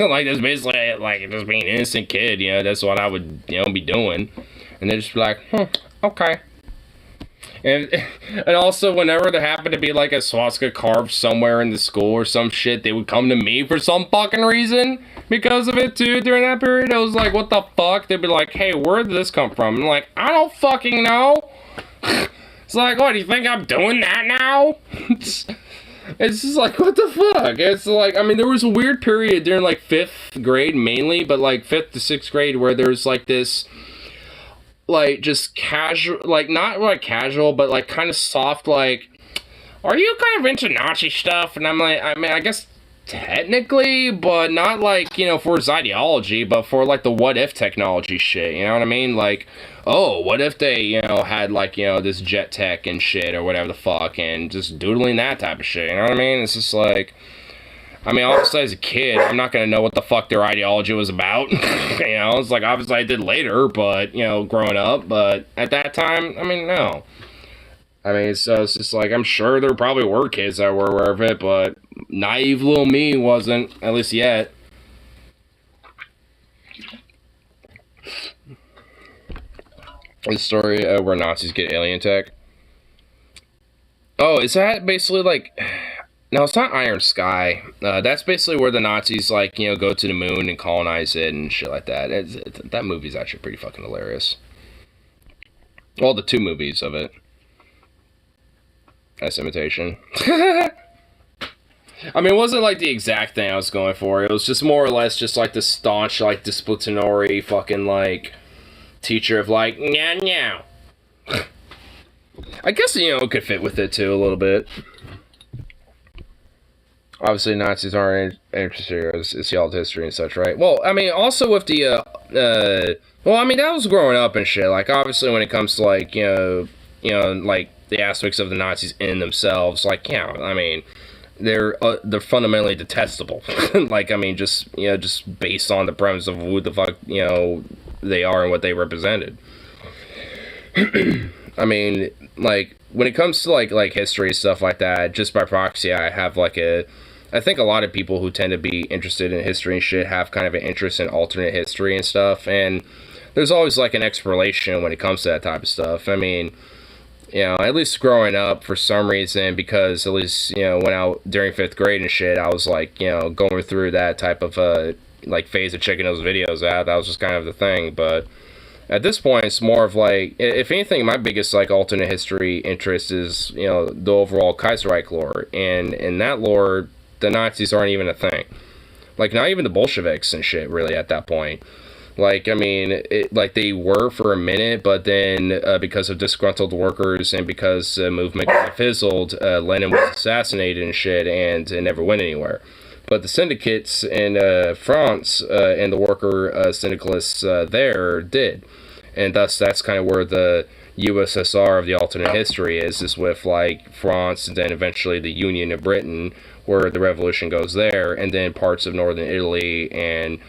Like, that's basically, like, just being an innocent kid, you know, that's what I would, you know, be doing. And they'd just be like, okay. And also, whenever there happened to be like a swastika carved somewhere in the school or some shit, they would come to me for some fucking reason because of it too. During that period, I was like, what the fuck? They'd be like, hey, where did this come from? And I'm like, I don't fucking know. It's like, what, do you think I'm doing that now? It's just like, what the fuck? It's like, I mean, there was a weird period during like 5th grade mainly, but like 5th to 6th grade where there's like this, like, just casual, like, not like casual, but like kind of soft, like, are you kind of into Nazi stuff? And I'm like, I mean, I guess technically, but not like, you know, for his ideology, but for like the what if technology shit, you know what I mean? Like, oh, what if they, you know, had like, you know, this jet tech and shit or whatever the fuck, and just doodling that type of shit, you know what I mean? It's just like, I mean, obviously as a kid, I'm not gonna know what the fuck their ideology was about. You know, it's like, obviously I did later, but, you know, growing up, but at that time, I mean, no. I mean, so it's just like, I'm sure there probably were kids that were aware of it, but naive little me wasn't, at least yet. The story where Nazis get alien tech. Oh, is that basically like... No, it's not Iron Sky. That's basically where the Nazis, like, you know, go to the moon and colonize it and shit like that. That movie's actually pretty fucking hilarious. Well, the 2 movies of it. That's imitation. I mean, it wasn't like the exact thing I was going for. It was just more or less just like the staunch, like, disciplinary fucking, like, teacher of, like, nya. I guess, you know, it could fit with it too a little bit. Obviously, Nazis aren't interested in y'all's history and such, right? Well, I mean, also with the, well, I mean, that was growing up and shit. Like, obviously, when it comes to, like, you know, like, the aspects of the Nazis in themselves, like, yeah, I mean, they're fundamentally detestable. Like, I mean, just, you know, just based on the premise of who the fuck, you know, they are and what they represented. I mean, like, when it comes to, like history and stuff like that, just by proxy, I have, like, I think a lot of people who tend to be interested in history and shit have kind of an interest in alternate history and stuff, and there's always, like, an exploration when it comes to that type of stuff. I mean, you know, at least growing up, for some reason, because at least, you know, when during 5th grade and shit, I was, like, you know, going through that type of, like, phase of checking those videos out. That was just kind of the thing, but at this point, it's more of, like, if anything, my biggest, like, alternate history interest is, you know, the overall Kaiserreich lore, and in that lore, the Nazis aren't even a thing. Like, not even the Bolsheviks and shit, really, at that point. Like, I mean, like, they were for a minute, but then, because of disgruntled workers and because the movement kind of fizzled, Lenin was assassinated and shit, and it never went anywhere. But the syndicates in France and the worker syndicalists there did. And thus, that's kind of where the USSR of the alternate history is with, like, France and then eventually the Union of Britain, where the revolution goes there, and then parts of northern Italy, and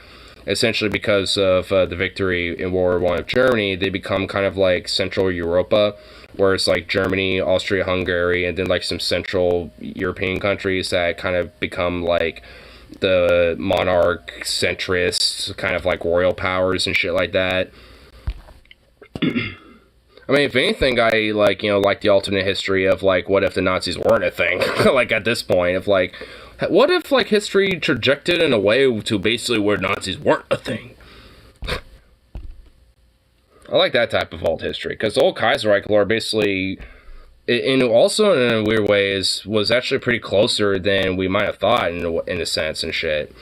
essentially because of the victory in World War I of Germany, they become kind of like Central Europa, where it's like Germany, Austria, Hungary, and then like some Central European countries that kind of become like the monarch centrist kind of like royal powers and shit like that. I mean, if anything, I like, you know, like the alternate history of like, what if the Nazis weren't a thing? Like at this point, of like, what if like history trajected in a way to basically where Nazis weren't a thing? I like that type of old history, because the old Kaiserreich lore basically, and also in a weird way, was actually pretty closer than we might have thought in a sense and shit.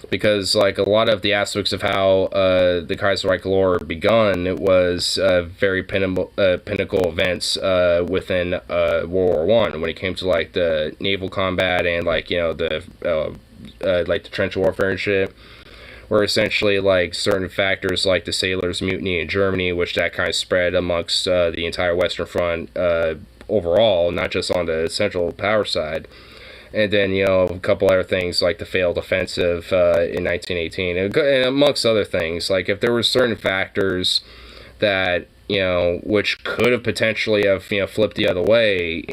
Because like a lot of the aspects of how the Kaiserreich lore begun, it was very pinnacle events within World War One, when it came to like the naval combat and like, you know, the like the trench warfare and shit. Where essentially like certain factors like the sailors' mutiny in Germany, which that kind of spread amongst the entire Western Front overall, not just on the Central Power side. And then, you know, a couple other things like the failed offensive in 1918, and amongst other things. Like if there were certain factors that, you know, which could have potentially have, you know, flipped the other way,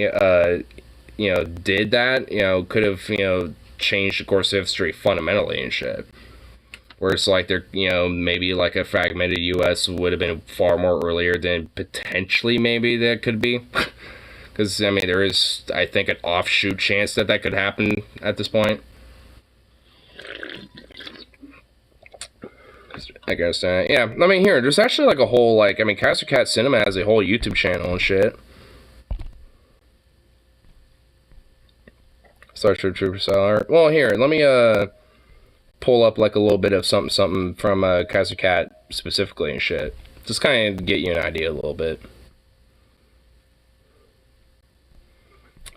you know, did that, you know, could have, you know, changed the course of history fundamentally and shit. Whereas, like, there, you know, maybe like a fragmented U.S. would have been far more earlier than potentially maybe that could be. Because, I mean, there is, I think, an offshoot chance that that could happen at this point. I guess, yeah. I mean, here, there's actually like a whole, like, I mean, Kaiser Cat Cinema has a whole YouTube channel and shit. Starship Trooper style art. Well, here, let me, pull up like a little bit of something from Kaiser Cat specifically and shit. Just kind of get you an idea a little bit.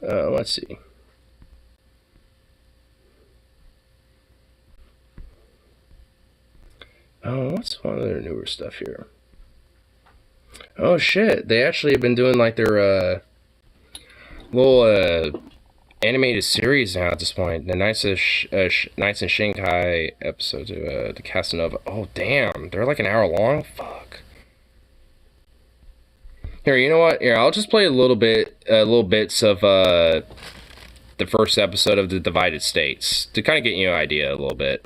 Let's see. Oh, what's one of their newer stuff here? Oh shit, they actually have been doing like their little animated series now at this point. The Nights in Shanghai episodes of the Casanova. Oh damn, they're like an hour long? Fuck. Here, you know what? Here, I'll just play little bits of the first episode of The Divided States to kind of get you an idea a little bit.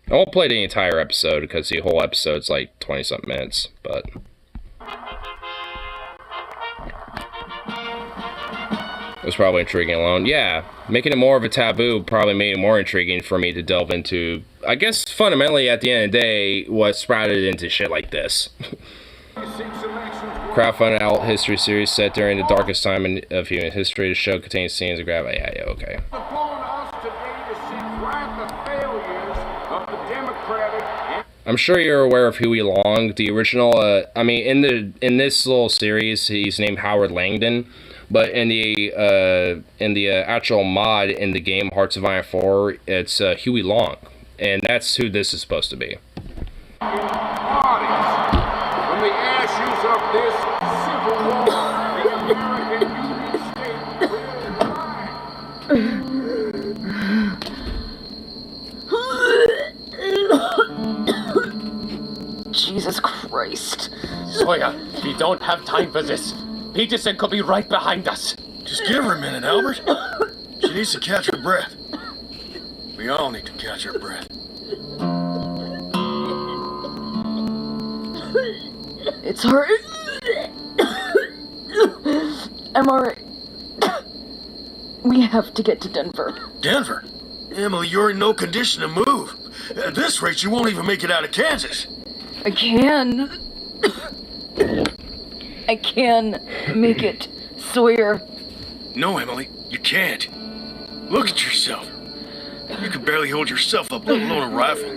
I won't play the entire episode because the whole episode's like 20-something minutes, but it was probably intriguing alone. Yeah, making it more of a taboo probably made it more intriguing for me to delve into. I guess fundamentally at the end of the day, what sprouted into shit like this. Crowdfunded alt history series set during the darkest time of human history. The show contains scenes of gravity. Yeah, okay. I'm sure you're aware of Huey Long, the original. I mean, in this little series, he's named Howard Langdon, but in the actual mod in the game Hearts of Iron 4, it's Huey Long, and that's who this is supposed to be. From the ashes of this civil war, the American Union State will rise. Jesus Christ. Sawyer, we don't have time for this. Peterson could be right behind us. Just give her a minute, Albert. She needs to catch her breath. We all need to catch our breath. It's hard. I'm alright. We have to get to Denver. Denver? Emily, you're in no condition to move. At this rate, you won't even make it out of Kansas. I can. I can make it, Sawyer. No, Emily, you can't. Look at yourself. You can barely hold yourself up, let alone a rifle.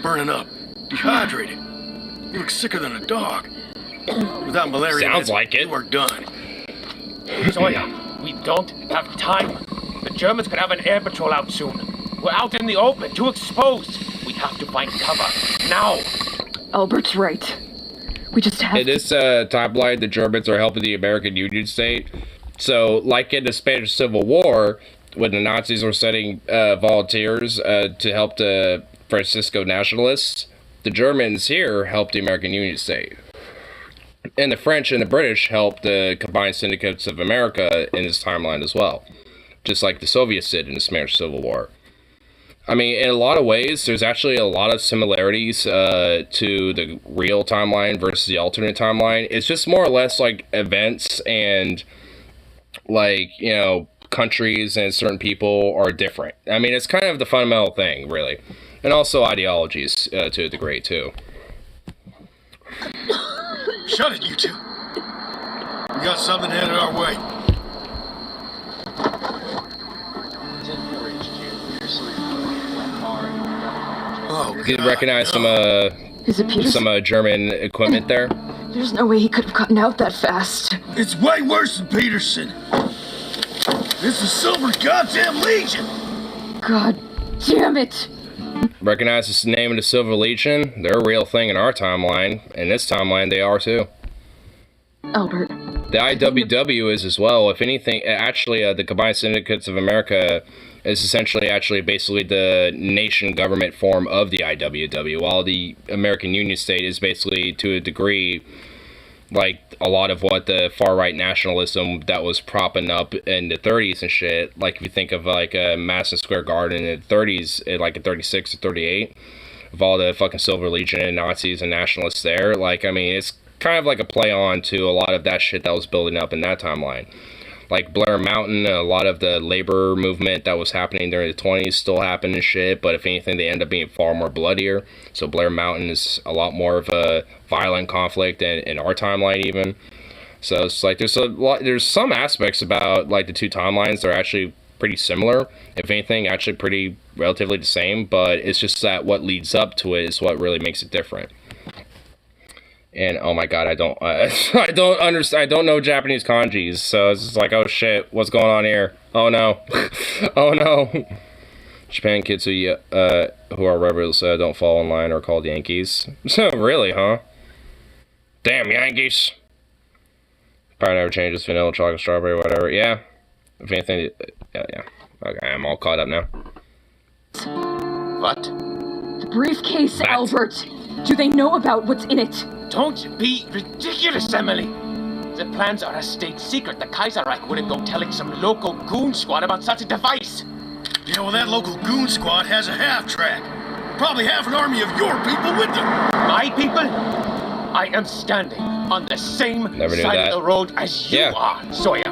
Burning up, dehydrated. You look sicker than a dog. Without malaria, sounds like it. You are done. Sawyer, we don't have time. The Germans could have an air patrol out soon. We're out in the open, too exposed. We have to find cover, now. Albert's right. We just have In this timeline, the Germans are helping the American Union State. So, like in the Spanish Civil War, when the Nazis were sending volunteers to help the Francisco nationalists, the Germans here helped the American Union State. And the French and the British helped the combined syndicates of America in this timeline as well. just like the Soviets did in the Spanish Civil War. I mean, in a lot of ways, there's actually a lot of similarities to the real timeline versus the alternate timeline. It's just more or less like events and, like, you know, countries and certain people are different. I mean, it's kind of the fundamental thing, really. And also ideologies to a degree, too. Shut it, you two. We got something headed our way. Oh, Did you recognize some Is it Peterson? some German equipment there? There's no way he could have gotten out that fast. It's way worse than Peterson. It's the Silver Goddamn Legion. God damn it! Recognize the name of the Silver Legion? They're a real thing in our timeline. In this timeline, they are too. Albert. The IWW is as well. If anything, actually, the Combined Syndicates of America is essentially basically the nation government form of the IWW, while the American Union State is basically, to a degree, like a lot of what the far-right nationalism that was propping up in the 30s and shit. Like, if you think of, like, Madison Square Garden in the 30s, like in 36 or 38, of all the fucking Silver Legion and Nazis and nationalists there, like, I mean, it's kind of like a play on to a lot of that shit that was building up in that timeline. Like Blair Mountain, a lot of the labor movement that was happening during the 20s still happened and shit, but if anything, they end up being far more bloodier. So Blair Mountain is a lot more of a violent conflict in our timeline even. So it's like there's some aspects about like the two timelines that are actually pretty similar. If anything, actually pretty relatively the same, but it's just that what leads up to it is what really makes it different. And oh my god, I don't understand. I don't know Japanese kanjis, so it's just like, oh shit, what's going on here? Oh no, oh no. Japan kids who are rebels don't fall in line are called Yankees. So really, huh? Damn Yankees. Probably never changes. Vanilla, chocolate, strawberry, whatever. Yeah. If anything, yeah. Okay, I'm all caught up now. What? The briefcase, Albert. Do they know about what's in it? Don't be ridiculous, Emily. The plans are a state secret. The Kaiserreich wouldn't go telling some local goon squad about such a device. Yeah, well, that local goon squad has a half-track. Probably half an army of your people with them. My people? I am standing on the same side of the road as you are, Sawyer.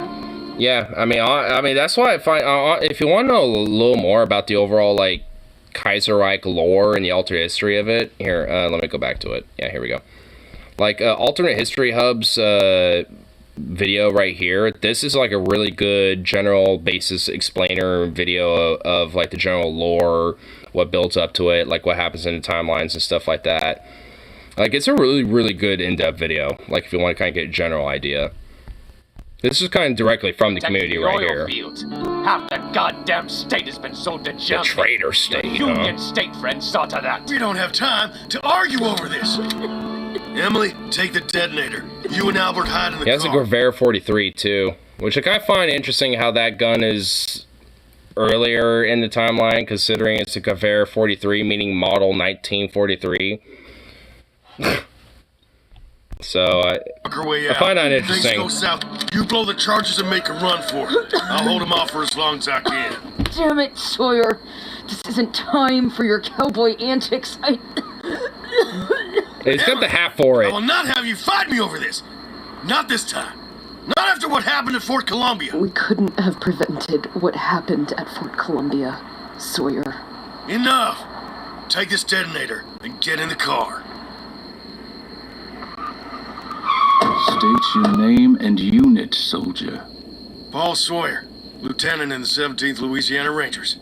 Yeah, I mean, that's why I find, if you want to know a little more about the overall, like, Kaiserreich lore and the alternate history of it, here, let me go back to it. Yeah, here we go. Like, Alternate History Hub's video right here, this is like a really good general basis explainer video of like the general lore, what builds up to it, like what happens in the timelines and stuff like that. Like, it's a really, really good in-depth video, like if you want to kind of get a general idea. This is kind of directly from the community right here. Fields. Half the goddamn state has been sold to Germany. The traitor state, Union state friend saw to that. We don't have time to argue over this. Emily, take the detonator. You and Albert hide in the car. He has a Cryotherapy 43 too, which I find interesting how that gun is earlier in the timeline, considering it's a Cryotherapy 43, meaning model 1943. So I find that interesting. Things go south. You blow the charges and make a run for it. I'll hold him off for as long as I can. Damn it, Sawyer. This isn't time for your cowboy antics. He's got the hat for it. I will not have you fight me over this. Not this time. Not after what happened at Fort Columbia. We couldn't have prevented what happened at Fort Columbia, Sawyer. Enough. Take this detonator and get in the car. State your name and unit, soldier. Paul Sawyer, lieutenant in the 17th Louisiana Rangers.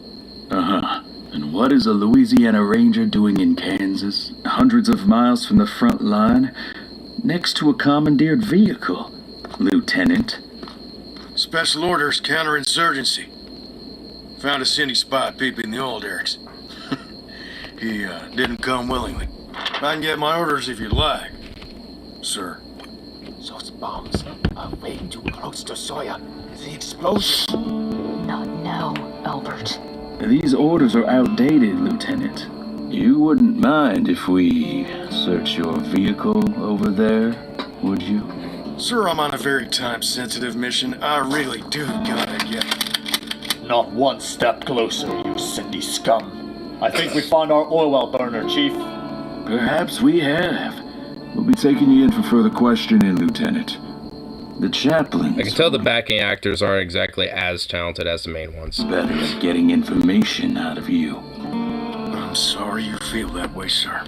Uh-huh. And what is a Louisiana Ranger doing in Kansas, hundreds of miles from the front line, next to a commandeered vehicle, Lieutenant? Special orders, counterinsurgency. Found a Cindy spy peeping the old Eric's. He didn't come willingly. I can get my orders if you like, sir. Those bombs are way too close to Sawyer. The explosion. Not now, Albert. These orders are outdated, Lieutenant. You wouldn't mind if we search your vehicle over there, would you? Sir, I'm on a very time-sensitive mission. I really do gotta get... not one step closer, you Cindy scum. I think we found our oil well burner, Chief. Perhaps we have. We'll be taking you in for further questioning, Lieutenant. The chaplains... I can tell the backing actors aren't exactly as talented as the main ones. ...better at getting information out of you. I'm sorry you feel that way, sir.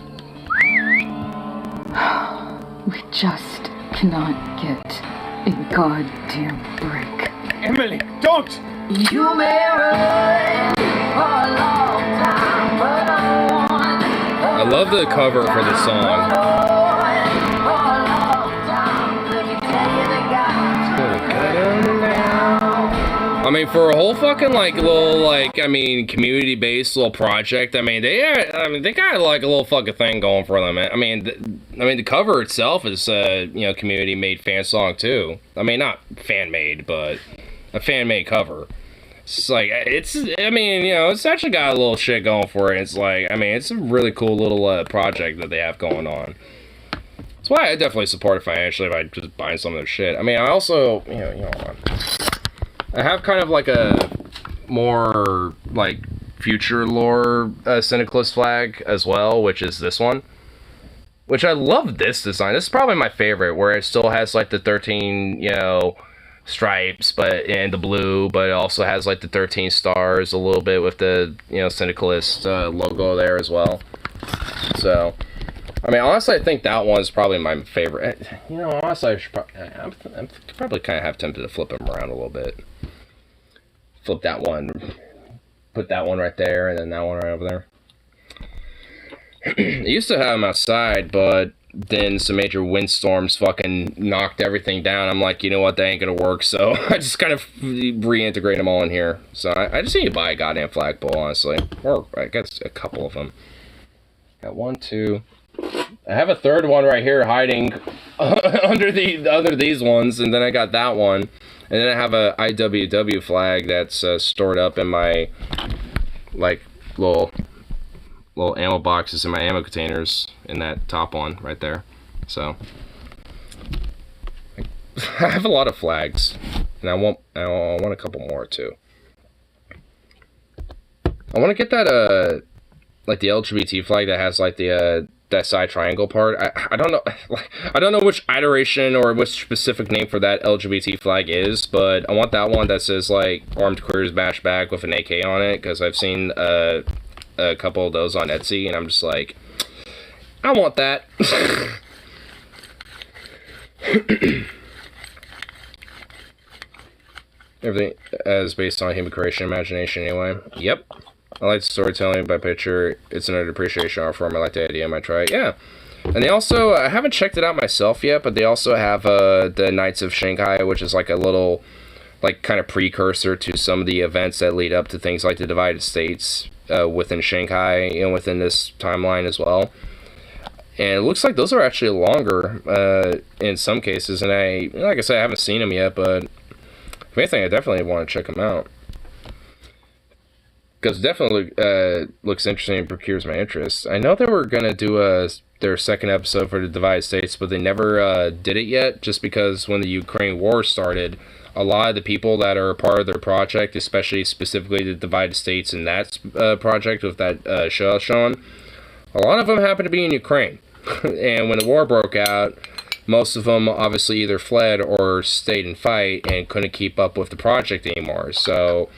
We just cannot get a goddamn break. Emily, don't! You may run for a long time, but I love the cover for the song. I mean, for a whole fucking community-based little project, they got like a little fucking thing going for them. I mean, the cover itself is community-made fan song too. I mean, not fan-made, but a fan-made cover. It's like it's actually got a little shit going for it. It's like, it's a really cool little project that they have going on. That's why I definitely support it financially by just buying some of their shit. I mean, I also, I have kind of like a more like future lore Syndicalist flag as well, which is this one. Which I love this design. This is probably my favorite, where it still has like the 13, stripes, but in the blue, but it also has like the 13 stars a little bit with the Syndicalist logo there as well. So, I mean, honestly, I think that one's probably my favorite. Honestly, I'm probably kind of have tempted to flip them around a little bit. Flip that one, put that one right there, and then that one right over there. I used to have them outside, but then some major windstorms fucking knocked everything down. I'm like, you know what, that ain't gonna work, so I just kind of reintegrate them all in here. So I just need to buy a goddamn flagpole, honestly. Or I guess a couple of them. Got 1, 2... I have a third one right here hiding under these ones, and then I got that one. And then I have a IWW flag that's stored up in my, like, little ammo boxes in my ammo containers in that top one right there. So, I have a lot of flags, and I want a couple more too. I want to get that like the LGBT flag that has like the that side triangle part. I don't know, I don't know which iteration or which specific name for that LGBT flag is, but I want that one that says like Armed Careers Bash Back with an AK on it, because I've seen a couple of those on Etsy, and I'm just like, I want that. Everything is based on human creation and imagination anyway. Yep. I like storytelling by picture. It's an appreciation art form. I like the idea. I might try it. Yeah. And they also, I haven't checked it out myself yet, but they also have the Knights of Shanghai, which is like a little, like, kind of precursor to some of the events that lead up to things like the Divided States within Shanghai, within this timeline as well. And it looks like those are actually longer in some cases. And like I said, I haven't seen them yet, but if anything, I definitely want to check them out. Because it definitely looks interesting and procures my interest. I know they were going to do their second episode for the Divided States, but they never did it yet, just because when the Ukraine war started, a lot of the people that are a part of their project, especially specifically the Divided States and that project with that show shown, a lot of them happened to be in Ukraine. And when the war broke out, most of them obviously either fled or stayed and fight and couldn't keep up with the project anymore. So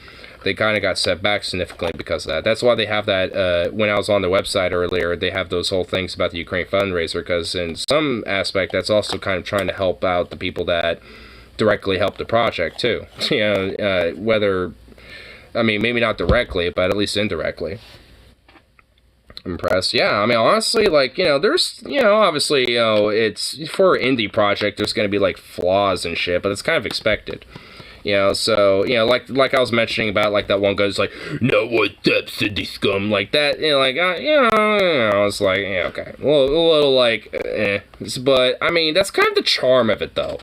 they kind of got set back significantly because of that. That's why they have that, when I was on their website earlier, they have those whole things about the Ukraine fundraiser, because in some aspect, that's also kind of trying to help out the people that directly help the project, too. Whether, I mean, maybe not directly, but at least indirectly. Impressed. Yeah, I mean, honestly, like, there's, obviously, it's, for an indie project, there's going to be, like, flaws and shit, but it's kind of expected. So, like I was mentioning about, like, that one guy's like, no, what's up, Cindy Scum, like that, it's like, yeah, okay, a little like, but, I mean, that's kind of the charm of it, though,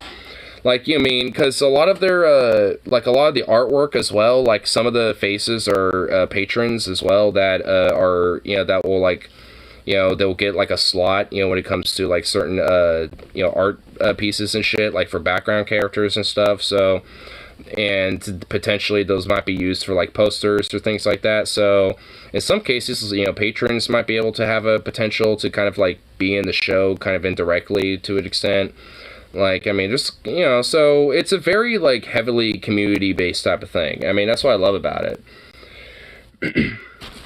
like, because a lot of their, like, a lot of the artwork as well, like, some of the faces are, patrons as well, that, are, that will, like, they'll get, like, a slot, when it comes to, like, certain, art, pieces and shit, like, for background characters and stuff, so and potentially those might be used for like posters or things like that. So in some cases, you know, patrons might be able to have a potential to kind of like be in the show kind of indirectly to an extent. Like, I mean, just, you know, so it's a very like heavily community based type of thing. I mean, that's what I love about it.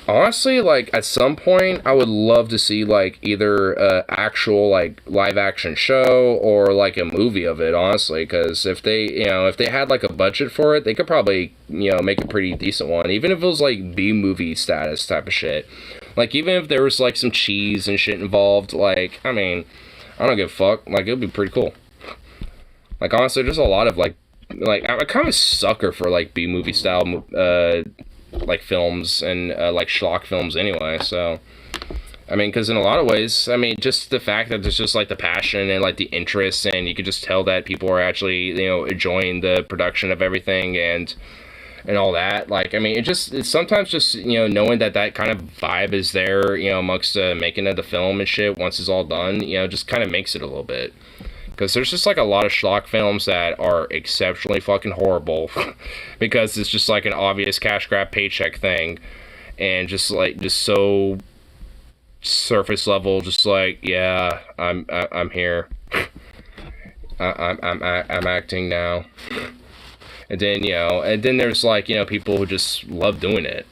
Honestly, like, at some point, I would love to see, like, either a actual, like, live-action show or, like, a movie of it, honestly, because if they, you know, if they had, like, a budget for it, they could probably, you know, make a pretty decent one, even if it was, like, B-movie status type of shit. Like, even if there was, like, some cheese and shit involved, like, I mean, I don't give a fuck, like, it would be pretty cool. Like, honestly, there's a lot of, like, I'm kind of a sucker for, like, B-movie style, like films and like schlock films anyway. So I mean, because in a lot of ways, I mean, just the fact that there's just like the passion and like the interest, and you can just tell that people are actually, you know, enjoying the production of everything and all that. Like, I mean, it's sometimes just, you know, knowing that that kind of vibe is there, you know, amongst the making of the film and shit once it's all done, you know, just kind of makes it a little bit. Because there's just, like, a lot of schlock films that are exceptionally fucking horrible. Because it's just, like, an obvious cash grab paycheck thing. And just, like, just so surface level, just like, yeah, I'm here. I'm acting now. And then, you know, and then there's, like, you know, people who just love doing it.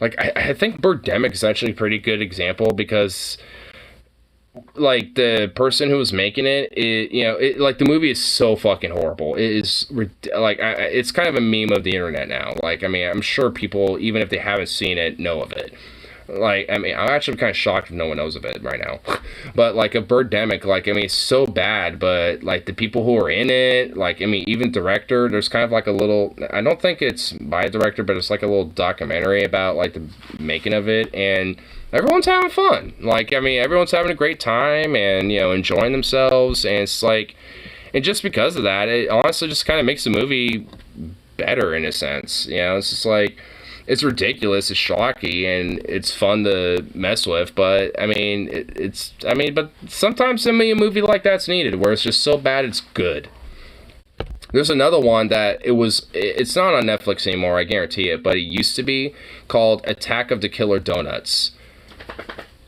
Like, I think Birdemic is actually a pretty good example, because like, the person who was making it, you know, like, the movie is so fucking horrible. It is, like, it's kind of a meme of the internet now. Like, I mean, I'm sure people, even if they haven't seen it, know of it. Like, I mean, I'm actually kind of shocked if no one knows of it right now. But, like, a Birdemic, like, I mean, it's so bad, but, like, the people who are in it, like, I mean, even director, there's kind of, like, a little, I don't think it's by a director, but it's, like, a little documentary about, like, the making of it, and everyone's having fun. Like, I mean, everyone's having a great time and, you know, enjoying themselves, and it's, like, and just because of that, it honestly just kind of makes the movie better in a sense, you know. It's just, like, it's ridiculous, it's schlocky, and it's fun to mess with, but, I mean, but sometimes, I mean, a movie like that's needed, where it's just so bad it's good. There's another one that it's not on Netflix anymore, I guarantee it, but it used to be, called Attack of the Killer Donuts.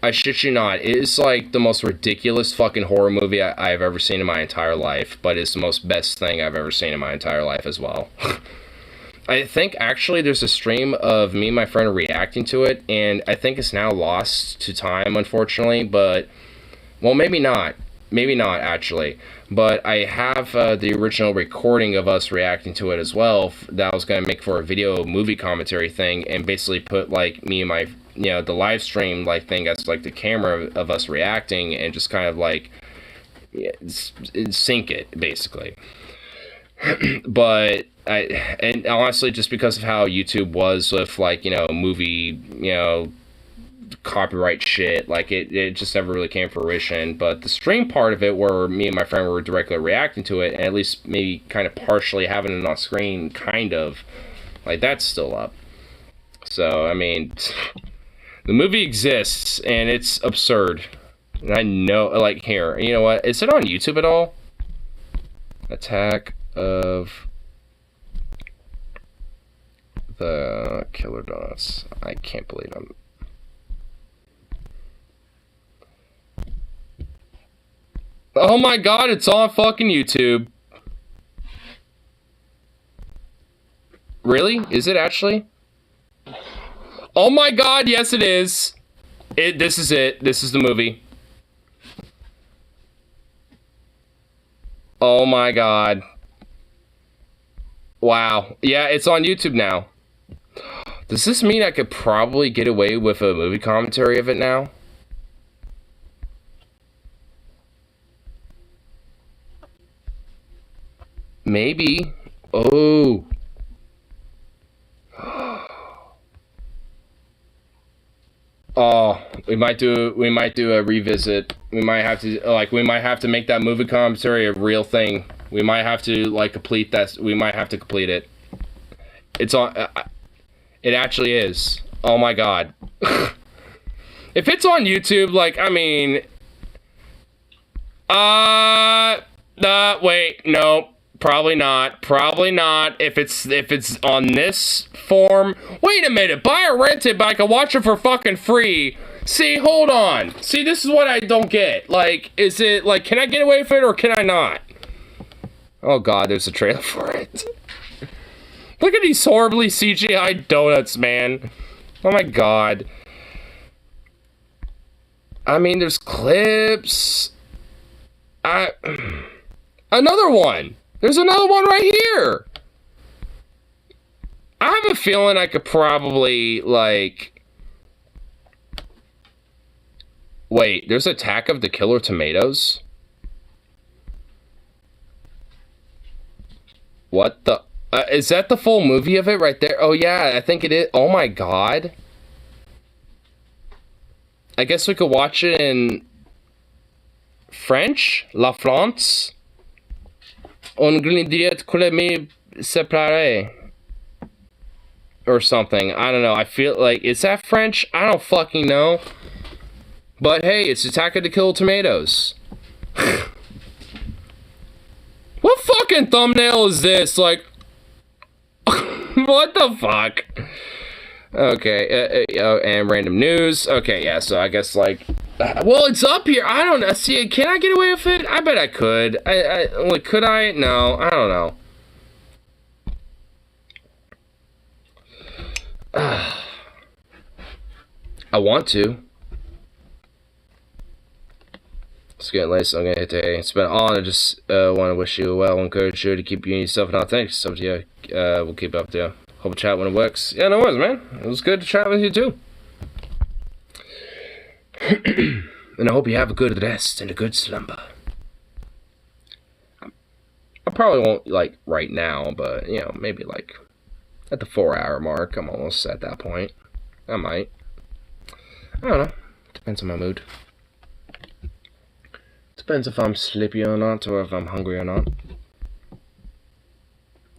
I shit you not, it is like the most ridiculous fucking horror movie I've ever seen in my entire life, but it's the most best thing I've ever seen in my entire life as well. I think actually there's a stream of me and my friend reacting to it, and I think it's now lost to time, unfortunately, but, well, maybe not actually, but I have the original recording of us reacting to it as well, that I was going to make for a video movie commentary thing, and basically put, like, me and my, you know, the live stream, like, thing as, like, the camera of us reacting, and just kind of, like, sync it, basically. But and honestly, just because of how YouTube was with, like, you know, movie, you know, copyright shit, like, it just never really came to fruition. But the stream part of it, where me and my friend were directly reacting to it, and at least maybe kind of partially having it on screen, kind of, like, that's still up. So, I mean, the movie exists, and it's absurd. And I know, like, here, you know what, is it on YouTube at all? Attack of the Killer Donuts. I can't believe I'm... Oh my god, it's on fucking YouTube. Really? Is it actually? Oh my god, yes it is. This is it. This is the movie. Oh my god. Wow. Yeah, it's on YouTube now. Does this mean I could probably get away with a movie commentary of it now? Maybe. Oh. Oh, we might do a revisit. We might have to make that movie commentary a real thing. We might have to, like, complete that. We might have to complete it. It's on. It actually is. Oh my god. If it's on YouTube, like, I mean, wait, no. Probably not. Probably not. If it's on this form. Wait a minute. Buy or rent it, but I can watch it for fucking free. See, hold on. See, this is what I don't get. Like, is it, like, can I get away with it or can I not? Oh god, there's a trailer for it. Look at these horribly CGI donuts, man. Oh my god. I mean, there's clips. Another one. There's another one right here. I have a feeling I could probably, like... Wait, there's Attack of the Killer Tomatoes? What the... is that the full movie of it right there? Oh yeah, I think it is. Oh my god. I guess we could watch it in... French? La France? On grenadier me séparé. Or something. I don't know. I feel like... Is that French? I don't fucking know. But hey, it's Attack of the Killer Tomatoes. What fucking thumbnail is this? Like... what the fuck? Okay, and random news. Okay, yeah, so I guess, like... well, it's up here. I don't know. See, can I get away with it? I bet I could. Like, could I? No, I don't know. I want to. It's getting late, so I'm gonna hit the A. It's been an honor. Just want to wish you well, encourage you to keep you and yourself and authentic. So, yeah, we'll keep up there. Hope to chat when it works. Yeah, no worries, man. It was good to chat with you, too. And I hope you have a good rest and a good slumber. I probably won't, like, right now, but, you know, maybe, like, at the 4-hour mark. I'm almost at that point. I might. I don't know. Depends on my mood. Depends if I'm sleepy or not, or if I'm hungry or not.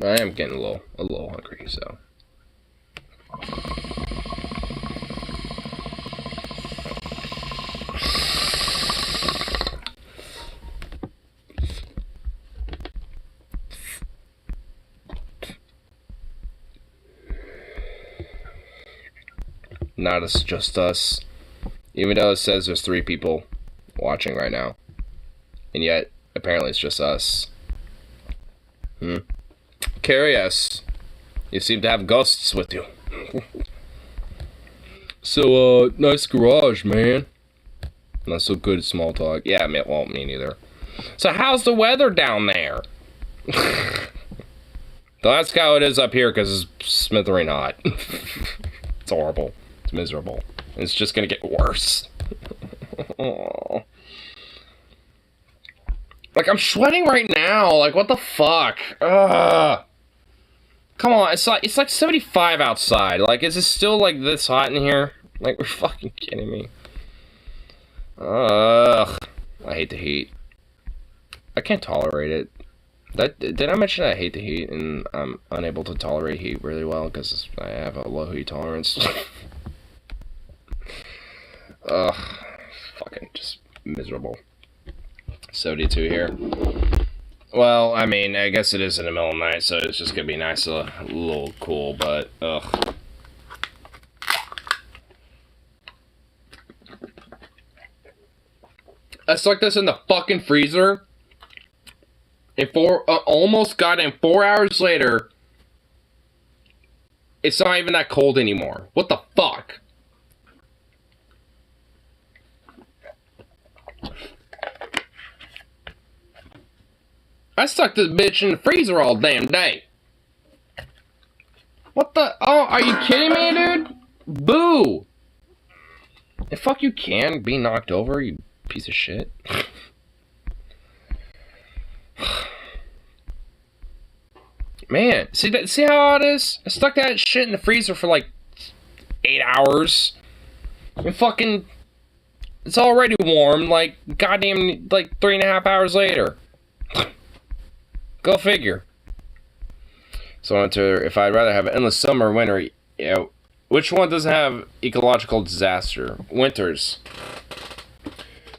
I am getting a little hungry, so. Not as just us. Even though it says there's 3 people watching right now. And yet, apparently it's just us. Curious. You seem to have ghosts with you. So, nice garage, man. Not so good at small talk. Yeah, well, me neither. So how's the weather down there? That's how it is up here, because it's smithering hot. It's horrible. It's miserable. It's just gonna get worse. Oh. Like, I'm sweating right now. Like, what the fuck? Ugh. Come on, it's like 75 outside. Like, is it still, like, this hot in here? Like, we're fucking kidding me. Ugh. I hate the heat. I can't tolerate it. Did I mention I hate the heat and I'm unable to tolerate heat really well because I have a low heat tolerance? Ugh. Fucking just miserable. 72 here. Well, I mean, I guess it is in the middle of the night, so it's just gonna be nice, a little cool, but ugh. I stuck this in the fucking freezer. And almost goddamn 4 hours later, it's not even that cold anymore. What the fuck? I stuck this bitch in the freezer all damn day. What the? Oh, are you kidding me, dude? Boo! And fuck you can be knocked over, you piece of shit. Man, see how it is? I stuck that shit in the freezer for like 8 hours. And fucking, it's already warm, like goddamn, like 3.5 hours later. Go figure. So I wonder if I'd rather have an endless summer or winter. You know, which one doesn't have ecological disaster? Winters.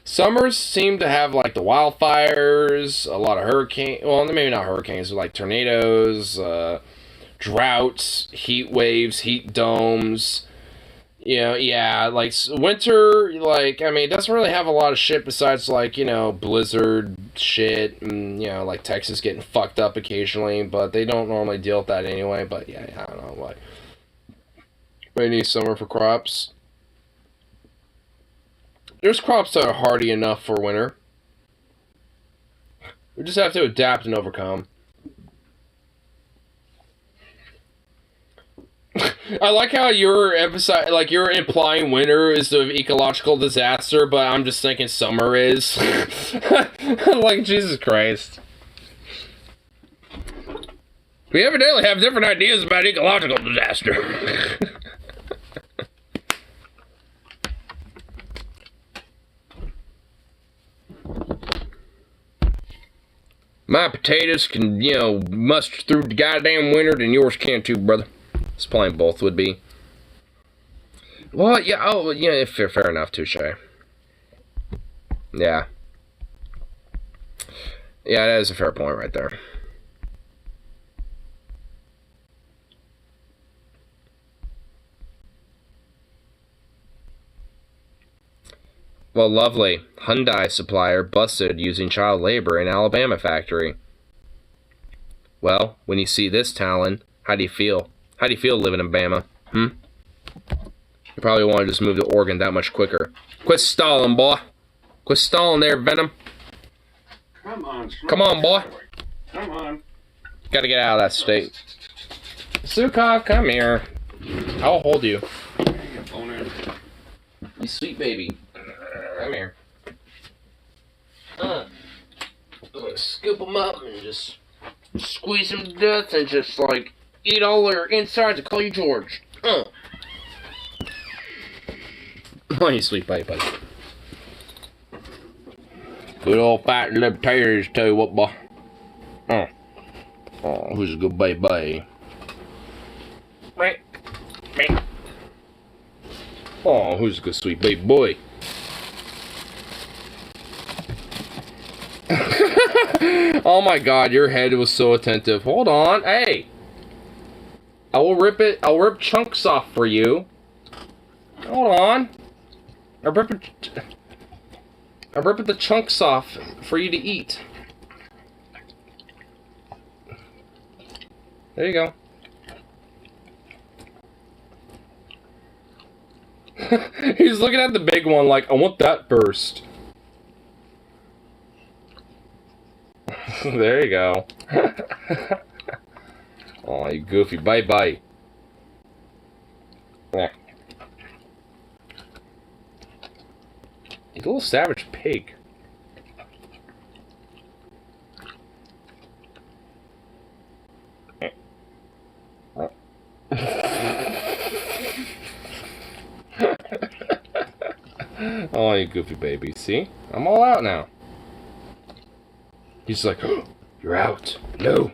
Summers seem to have like the wildfires, a lot of hurricanes. Well, maybe not hurricanes, but like tornadoes, droughts, heat waves, heat domes. You know, yeah, like winter, like, I mean, it doesn't really have a lot of shit besides, like, you know, blizzard shit, and, you know, like Texas getting fucked up occasionally, but they don't normally deal with that anyway, but yeah, I don't know, what. Rainy summer for crops. There's crops that are hardy enough for winter. We just have to adapt and overcome. I like how you're you're implying winter is the ecological disaster, but I'm just thinking summer is. Like, Jesus Christ. We evidently have different ideas about ecological disaster. My potatoes can, you know, muster through the goddamn winter, then yours can too, brother. It's plain both would be. Well, yeah, oh, yeah, fair enough, touche. Yeah. Yeah, that is a fair point right there. Well, lovely. Hyundai supplier busted using child labor in Alabama factory. Well, when you see this, Talon, how do you feel? How do you feel living in Bama? You probably want to just move to Oregon that much quicker. Quit stalling, boy. Quit stalling there, Venom. Come on, Come on, boy. Come on. Gotta get out of that state. Sukov, come here. I'll hold you. You sweet baby. Come here. I'm gonna scoop them up and just squeeze them to death and just, like, eat all their insides and call you George. Oh, you sweet baby. Good old fat libertarians tell you what, boy. Oh, who's a good baby? Oh, who's a good sweet baby boy? Oh my god, your head was so attentive. Hold on, hey! I'll rip chunks off for you. Hold on. I'll rip the chunks off for you to eat. There you go. He's looking at the big one like, I want that first. There you go. Oh, you goofy. Bye-bye. Yeah. He's a little savage pig. Oh, you goofy baby. See? I'm all out now. He's like, oh, you're out. No.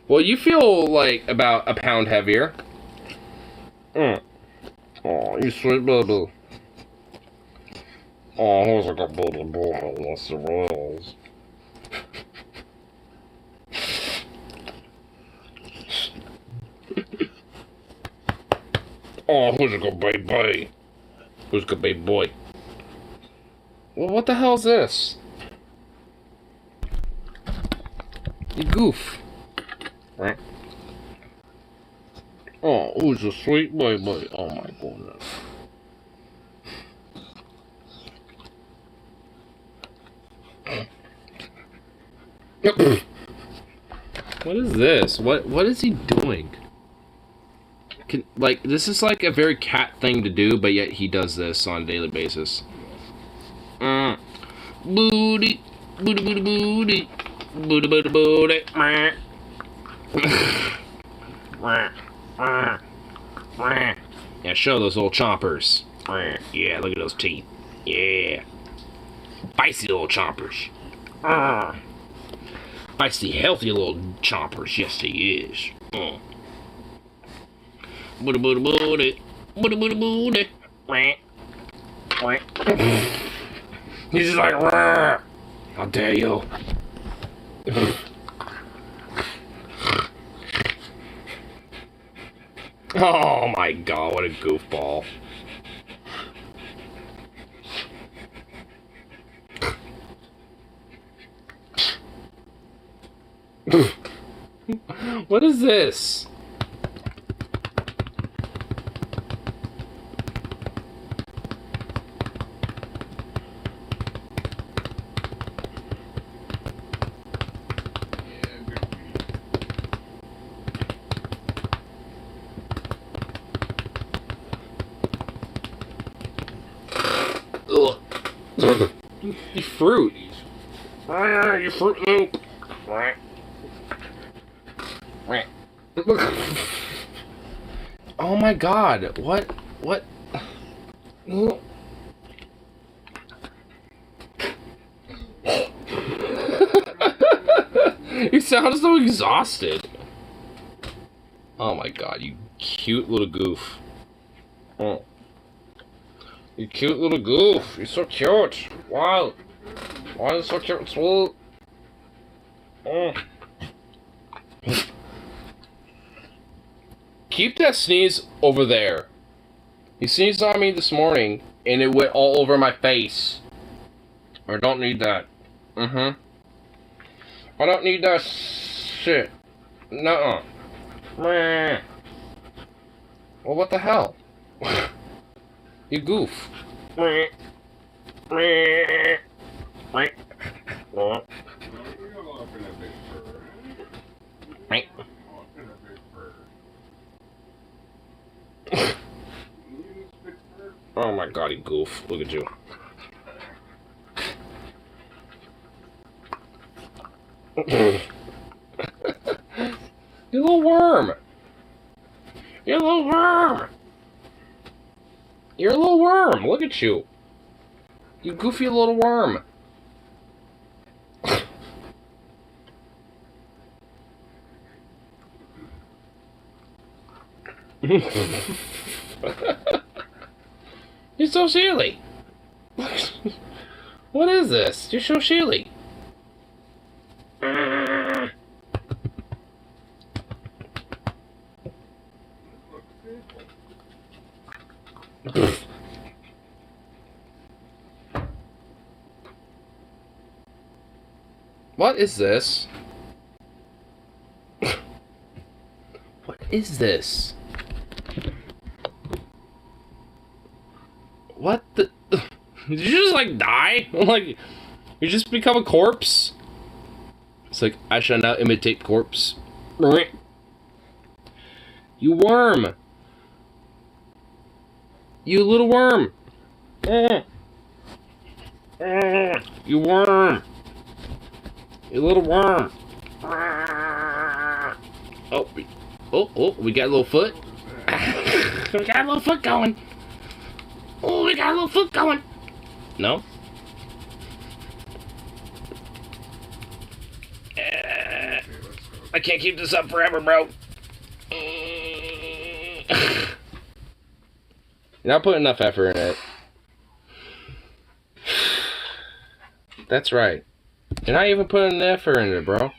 Well, you feel like about a pound heavier. Oh, you sweet baby. Oh, who's like a baby boy? What's the rules? Oh, who's a good baby? Who's a good baby boy? Well, what the hell is this? You goof. Right. Oh, who's a sweet baby? Oh my goodness. What is this? What is he doing? Like, this is like a very cat thing to do, but yet he does this on a daily basis. Booty, booty, booty, booty, booty, booty, booty. Yeah, show those little chompers. Yeah, look at those teeth. Yeah, spicy little chompers. Spicy, healthy little chompers. Yes, he is. Booty, booty, booty, booty, booty, booty. He's just like, "Rrr, how dare you." Oh my god, what a goofball. What is this? Ugh. You fruit. You fruit loop. Oh my god, what? You sound so exhausted. Oh my god, you cute little goof. Oh. You cute little goof. You're so cute. Wow. Why are you so cute and sweet? Oh. Keep that sneeze over there. He sneezed on me this morning, and it went all over my face. I don't need that. I don't need that shit. Nuh-uh. Well, what the hell? You goof. Oh my god, you goof. Look at you. You little worm. You're a little worm. You're a little worm. Look at you. You goofy little worm. You're so silly. What is this? You're so silly. What is this? What is this? What the? Did you just like die? Like, you just become a corpse? It's like, I shall now imitate corpse. You worm! You little worm! You worm! You little worm! Oh, we got a little foot. We got a little foot going. Oh, we got a little foot going. No? I can't keep this up forever, bro. You're not putting enough effort in it. That's right. You're not even putting effort in it, bro.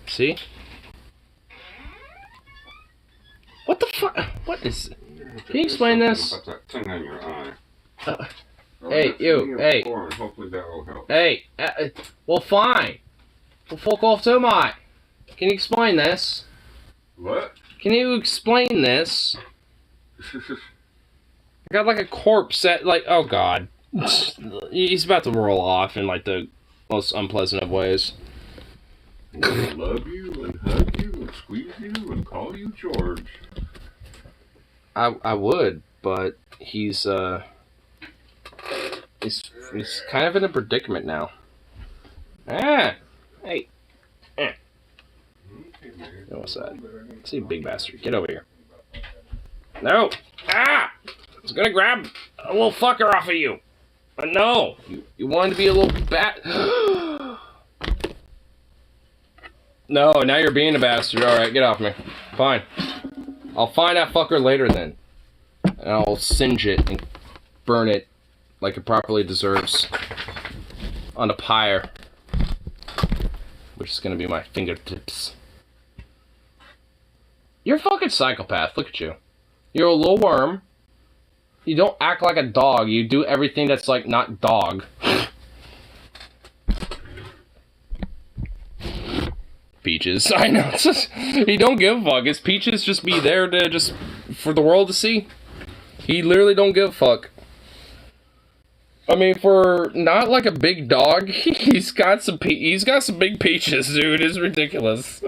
See? What the fuck? What is... Can you explain this? Hey, you, hey. Hey, well, fine. Well, fuck off to my. Can you explain this? What? Can you explain this? I got like a corpse that, like, oh god. He's about to roll off in like the most unpleasant of ways. I love you and hug you and squeeze you and call you George. I would, but he's kind of in a predicament now. Hey. What's that? See, big bastard. Get over here. No! I was gonna grab a little fucker off of you. But no! You wanted to be a little bat. No, now you're being a bastard. Alright, get off me. Fine. I'll find that fucker later then. And I'll singe it and burn it like it properly deserves on a pyre, which is gonna be my fingertips. You're a fucking psychopath, look at you. You're a little worm. You don't act like a dog, you do everything that's like not dog. Peaches, I know, it's just, he don't give a fuck. His Peaches just be there to just, for the world to see. He literally don't give a fuck. I mean, for not like a big dog, he's got some big peaches, dude. It's ridiculous.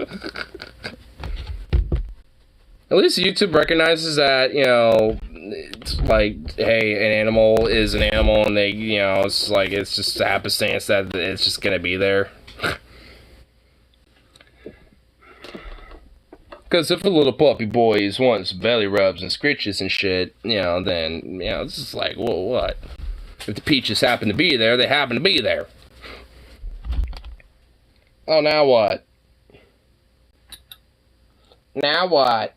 At least YouTube recognizes that, you know, it's like, hey, an animal is an animal, and they, you know, it's like, it's just happenstance that it's just gonna be there. Because if a little puppy boy wants belly rubs and scritches and shit, you know, then, you know, it's just like, well, what? If the peaches happen to be there, they happen to be there. Oh, now what? Now what?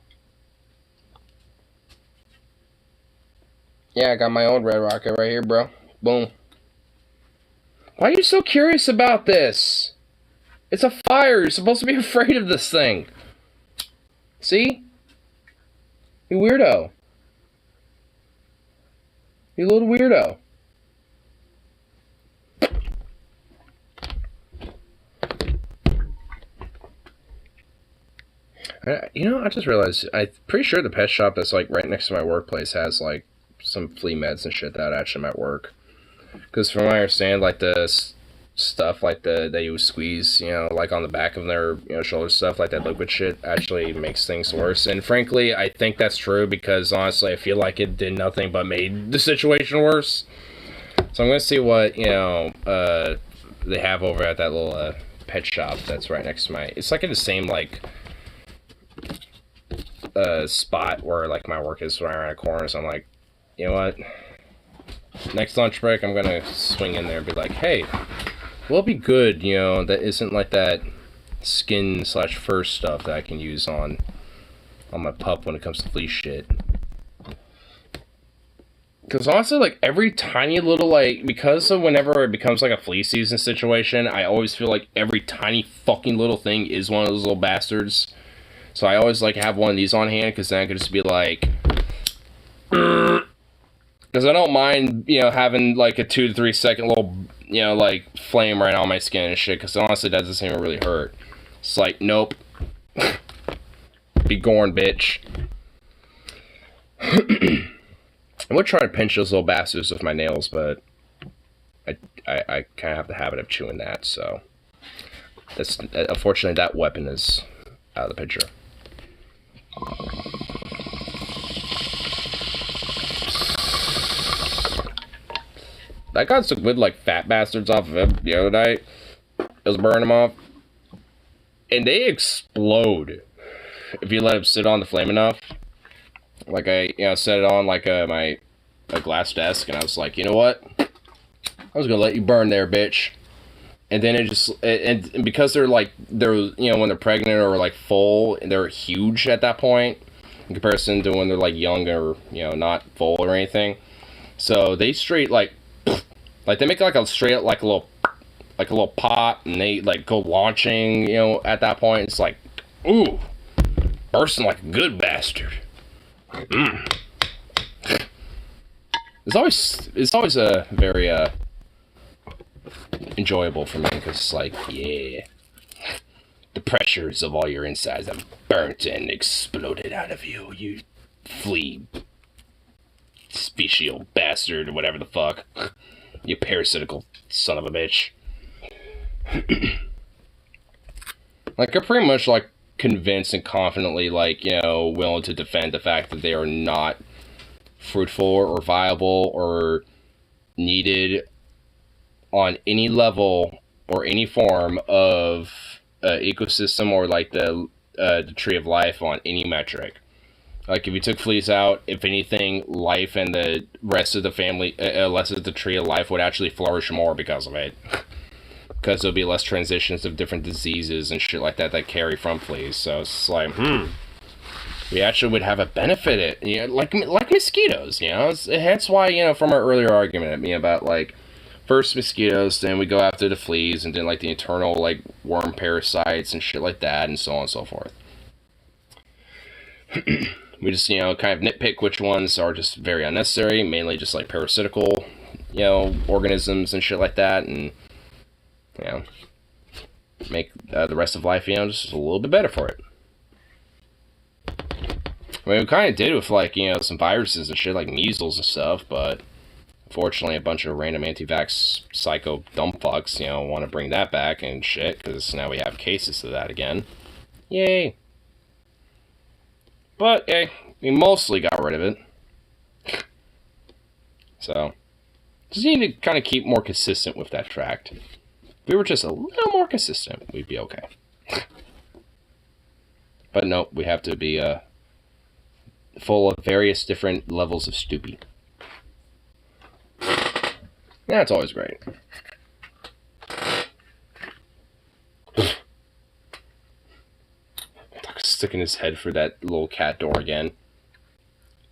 Yeah, I got my own red rocket right here, bro. Boom. Why are you so curious about this? It's a fire. You're supposed to be afraid of this thing. See? You weirdo. You little weirdo. You know, I just realized, I'm pretty sure the pet shop that's like right next to my workplace has like some flea meds and shit that actually might work. Because from what I understand, like the stuff like they use squeeze, you know, like on the back of their, you know, shoulder stuff, like that liquid shit actually makes things worse. And frankly, I think that's true because honestly, I feel like it did nothing but made the situation worse. So I'm gonna see what, you know, they have over at that little pet shop that's right next to my. It's like in the same like spot where like my work is right around the corner. So I'm like, you know what? Next lunch break, I'm gonna swing in there and be like, hey, will it be good, you know, that isn't like that skin / fur stuff that I can use on my pup when it comes to flea shit. Because honestly, like, every tiny little, like, because of whenever it becomes like a flea season situation, I always feel like every tiny fucking little thing is one of those little bastards. So I always, like, have one of these on hand, because then I could just be like, because I don't mind, you know, having, like, a 2 to 3 second little, you know, like, flame right on my skin and shit, because honestly, that doesn't even really hurt. It's like, nope. Be gorn, bitch. I would try to pinch those little bastards with my nails, but I kind of have the habit of chewing that, so that's, unfortunately, that weapon is out of the picture. I got some good, like, fat bastards off of him the other night. I was burning them off. And they explode if you let them sit on the flame enough. Like, I, you know, set it on, like, a glass desk, and I was like, you know what? I was gonna let you burn there, bitch. And then it just, and because they're, you know, when they're pregnant or, like, full, they're huge at that point, in comparison to when they're, like, young or, you know, not full or anything. So they straight, like, they make, like, a straight, like a little pot, and they, like, go launching, you know, at that point. It's like, ooh, bursting like a good bastard. It's always a very, enjoyable for me, because it's like, yeah, the pressures of all your insides have burnt and exploded out of you, you flea special bastard, or whatever the fuck. You parasitical son of a bitch. Like, I'm pretty much, like, convinced and confidently, like, you know, willing to defend the fact that they are not fruitful or viable or needed on any level or any form of ecosystem or, like, the tree of life on any metric. Like, if you took fleas out, if anything, life and the rest of the family, less of the tree of life would actually flourish more because of it. Because there'll be less transitions of different diseases and shit like that that carry from fleas. So it's like, we actually would have a benefit, like mosquitoes, Hence why, from our earlier argument, about, like, first mosquitoes, then we go after the fleas, and then, like, the internal, like, worm parasites and shit like that, and so on and so forth. We just, kind of nitpick which ones are just very unnecessary, mainly just, like, parasitical, organisms and shit like that, and, make the rest of life, just a little bit better for it. I mean, we kind of did with, like, some viruses and shit, like measles and stuff, but unfortunately, a bunch of random anti-vax psycho dumb fucks, want to bring that back and shit, because now we have cases of that again. Yay! But, hey, we mostly got rid of it. So, just need to kind of keep more consistent with that tract. If we were just a little more consistent, we'd be okay. But no, we have to be full of various different levels of stupid. That's always great. Sticking his head for that little cat door again.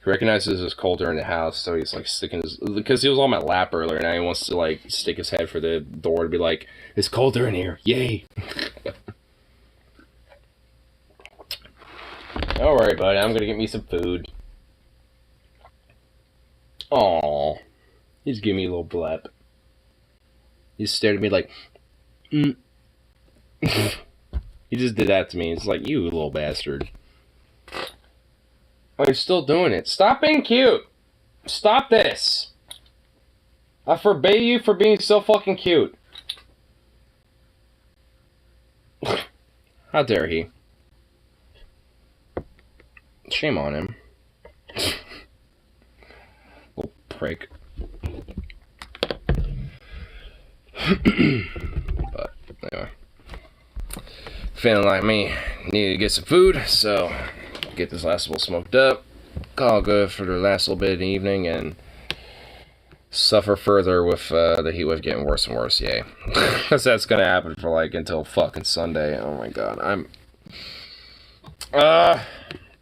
He recognizes it's colder in the house, so he's like sticking his... Because he was on my lap earlier, and now he wants to like stick his head for the door to be like, it's colder in here, yay! Don't worry, bud, I'm gonna get me some food. Aww. He's giving me a little blep. He stared at me like, He just did that to me. It's like, you little bastard. Oh, you're still doing it. Stop being cute. Stop this. I forbade you for being so fucking cute. How dare he? Shame on him. Little prick. But, anyway. Feeling like me, need to get some food, so get this last little smoked up, call good for the last little bit of the evening, and suffer further with the heat wave getting worse and worse, yay. Because that's gonna happen for like until fucking Sunday. Oh my god, I'm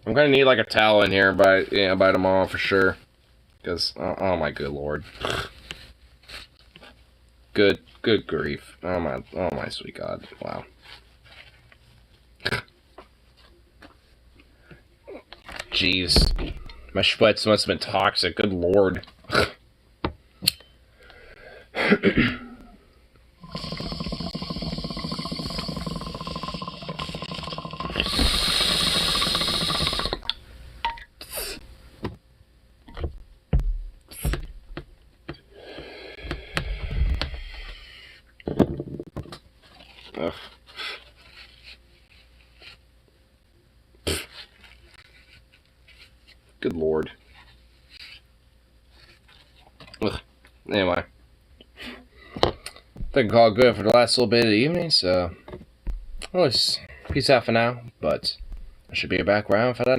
gonna need like a towel in here by tomorrow for sure. Because oh my good lord, good grief, oh my sweet god, wow. Jeez. My sweats must have been toxic, good lord. Ugh. Good lord. Ugh. Anyway. I think I'll call good for the last little bit of the evening, so... Well, peace out for now, but I should be back around for that